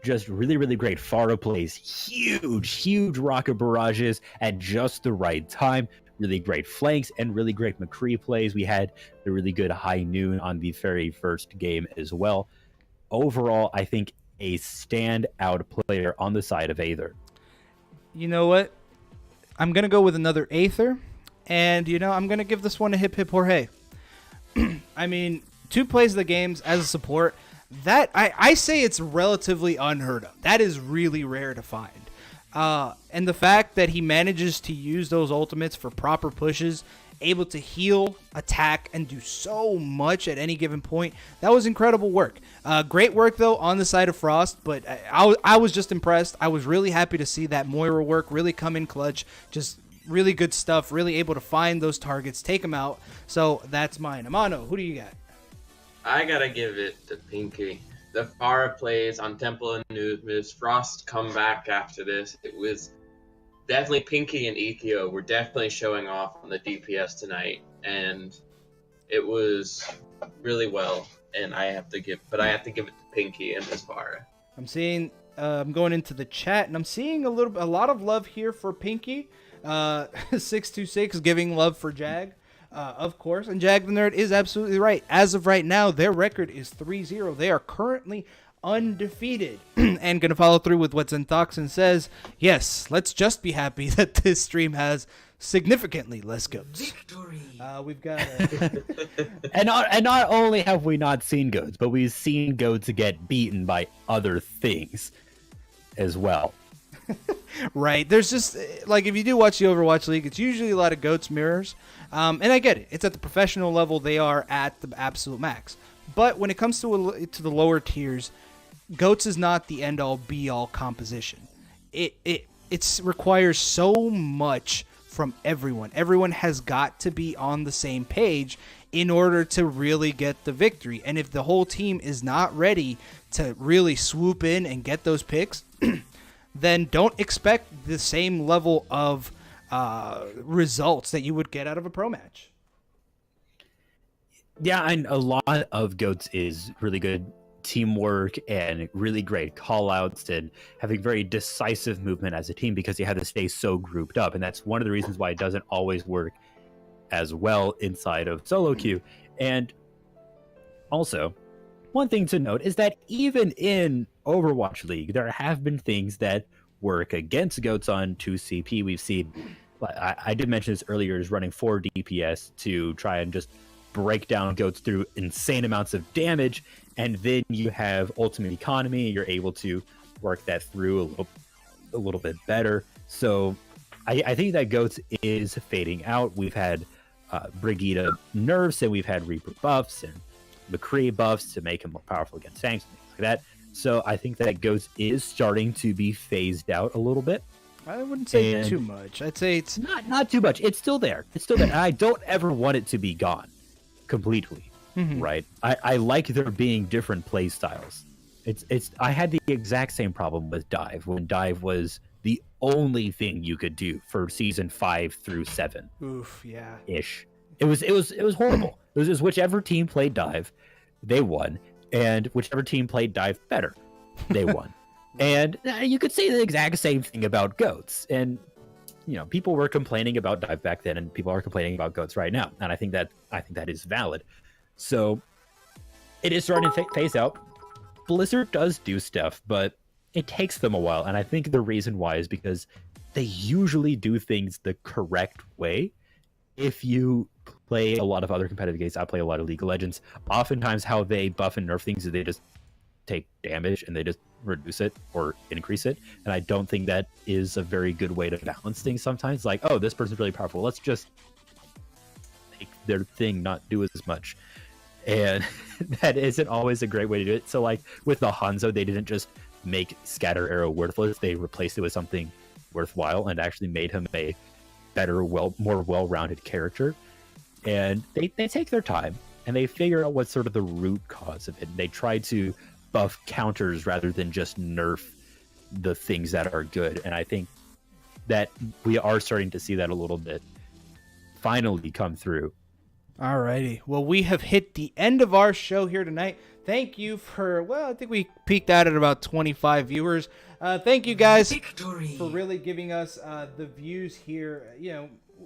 Just really, really great Pharah plays. Huge rocket barrages at just the right time. Really great flanks and really great McCree plays. We had the really good high noon on the very first game as well. Overall, I think a standout player on the side of Aether. You know what? I'm going to go with another Aether, and, I'm going to give this one to Hip Hip Jorge. I mean, 2 plays of the games as a support, that I say it's relatively unheard of. That is really rare to find. And the fact that he manages to use those ultimates for proper pushes, able to heal, attack, and do so much at any given point, that was incredible work. Great work, though, on the side of Frost, but I was just impressed. I was really happy to see that Moira work really come in clutch. Just really good stuff, really able to find those targets, take them out. So that's mine. Amano, who do you got? I gotta give it to Pinky. The Pharah plays on Temple and Numis, Frost come back after this. It was definitely Pinky and Ikio were definitely showing off on the DPS tonight, and it was really well. And I have to give it to Pinky and this Pharah. I'm going into the chat, and I'm seeing a lot of love here for Pinky. 626 giving love for Jag. Of course, and Jag the Nerd is absolutely right. As of right now, their record is 3-0. They are currently undefeated. And going to follow through with what Zentoxin says. Yes, let's just be happy that this stream has significantly less goats. Victory. We've got and not only have we not seen goats, but we've seen goats get beaten by other things as well. Right. There's just, like, if you do watch the Overwatch League, it's usually a lot of goats mirrors. And I get it. It's at the professional level. They are at the absolute max. But when it comes to the lower tiers, goats is not the end-all, be-all composition. It requires so much from everyone. Everyone has got to be on the same page in order to really get the victory. And if the whole team is not ready to really swoop in and get those picks, then don't expect the same level of results that you would get out of a pro match. Yeah, and a lot of goats is really good teamwork and really great call-outs and having very decisive movement as a team because you have to stay so grouped up. And that's one of the reasons why it doesn't always work as well inside of solo queue. And also, one thing to note is that even in Overwatch League, there have been things that work against goats on 2CP. We've seen I did mention this earlier, is running 4 DPS to try and just break down goats through insane amounts of damage, and then you have ultimate economy. You're able to work that through a little bit better. So I think that goats is fading out. We've had Brigitte nerfs, and we've had Reaper buffs and McCree buffs to make him more powerful against tanks and things like that. So I think that goats is starting to be phased out a little bit. I wouldn't say too much. I'd say it's not too much. It's still there. It's still there. And I don't ever want it to be gone completely. Right? I like there being different play styles. I had the exact same problem with dive when dive was the only thing you could do for season 5 through 7. Oof, yeah. Ish. It was horrible. It was just whichever team played dive, they won, and whichever team played dive better, they won. And you could say the exact same thing about goats. And people were complaining about dive back then, and people are complaining about goats right now. And I think that is valid. So it is starting to phase out. Blizzard does do stuff, but it takes them a while. And I think the reason why is because they usually do things the correct way. If you play a lot of other competitive games, I play a lot of League of Legends, oftentimes how they buff and nerf things is they just take damage and they just reduce it or increase it. And I don't think that is a very good way to balance things sometimes. Like, oh, this person's really powerful, let's just make their thing not do as much. And that isn't always a great way to do it. So like with the Hanzo, they didn't just make Scatter Arrow worthless, they replaced it with something worthwhile and actually made him a better, more well-rounded character. And they take their time and they figure out what's sort of the root cause of it. They try to buff counters rather than just nerf the things that are good. And I think that we are starting to see that a little bit finally come through. Alrighty. Well, we have hit the end of our show here tonight. Thank you for, I think we peaked out at about 25 viewers. Thank you guys for really giving us the views here.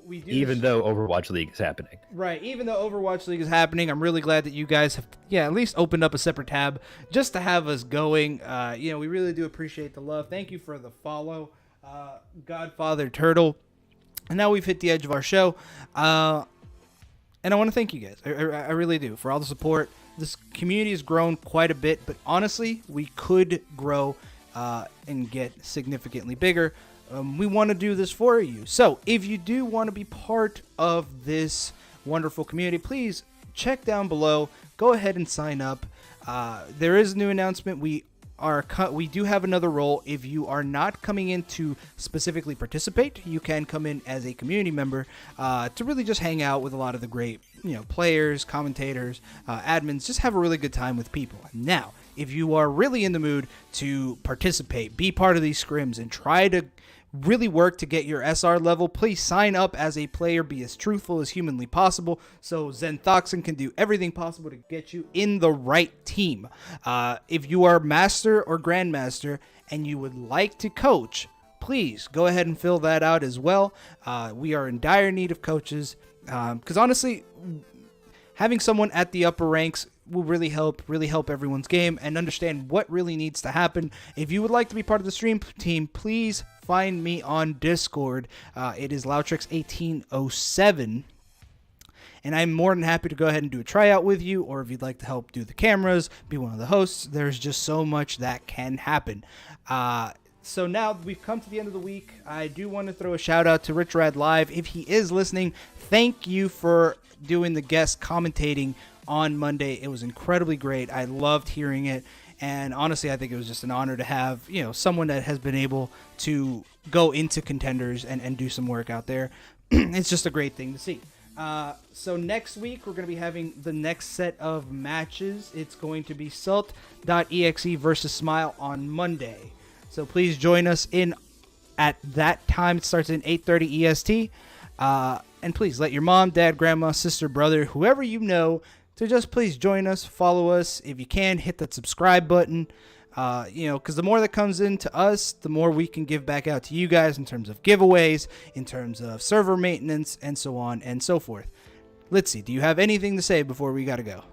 We do even though Overwatch League is happening. Right, even though Overwatch League is happening, I'm really glad that you guys have, at least opened up a separate tab just to have us going. We really do appreciate the love. Thank you for the follow, Godfather Turtle. And now we've hit the edge of our show. And I want to thank you guys. I really do, for all the support. This community has grown quite a bit, but honestly, we could grow and get significantly bigger. We want to do this for you. So if you do want to be part of this wonderful community, please check down below. Go ahead and sign up. There is a new announcement. We do have another role. If you are not coming in to specifically participate, you can come in as a community member to really just hang out with a lot of the great players, commentators, admins, just have a really good time with people. Now, if you are really in the mood to participate, be part of these scrims, and try to really work to get your SR level, please sign up as a player. Be as truthful as humanly possible so Zenthoxin can do everything possible to get you in the right team. If you are Master or Grandmaster and you would like to coach, please go ahead and fill that out as well. We are in dire need of coaches because honestly, having someone at the upper ranks will really help everyone's game and understand what really needs to happen. If you would like to be part of the stream team, please find me on Discord. It is Loutrix1807. And I'm more than happy to go ahead and do a tryout with you, or if you'd like to help do the cameras, be one of the hosts, there's just so much that can happen. So now we've come to the end of the week. I do want to throw a shout out to Rich Rad Live. If he is listening, thank you for doing the guest commentating on Monday. It was incredibly great. I loved hearing it. And honestly, I think it was just an honor to have, someone that has been able to go into contenders and do some work out there. It's just a great thing to see. So next week, we're going to be having the next set of matches. It's going to be Salt.exe versus Smile on Monday. So please join us at that time. It starts at 8:30 EST. And please let your mom, dad, grandma, sister, brother, whoever you know, to just please join us, follow us. If you can, hit that subscribe button. Because the more that comes into us, the more we can give back out to you guys in terms of giveaways, in terms of server maintenance, and so on and so forth. Litzy, do you have anything to say before we gotta go?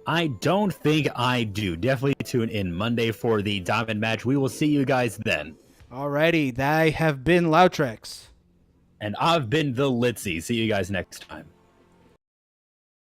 I don't think I do. Definitely tune in Monday for the Diamond match. We will see you guys then. Alrighty, I have been Loutrex. And I've been the Litzy. See you guys next time.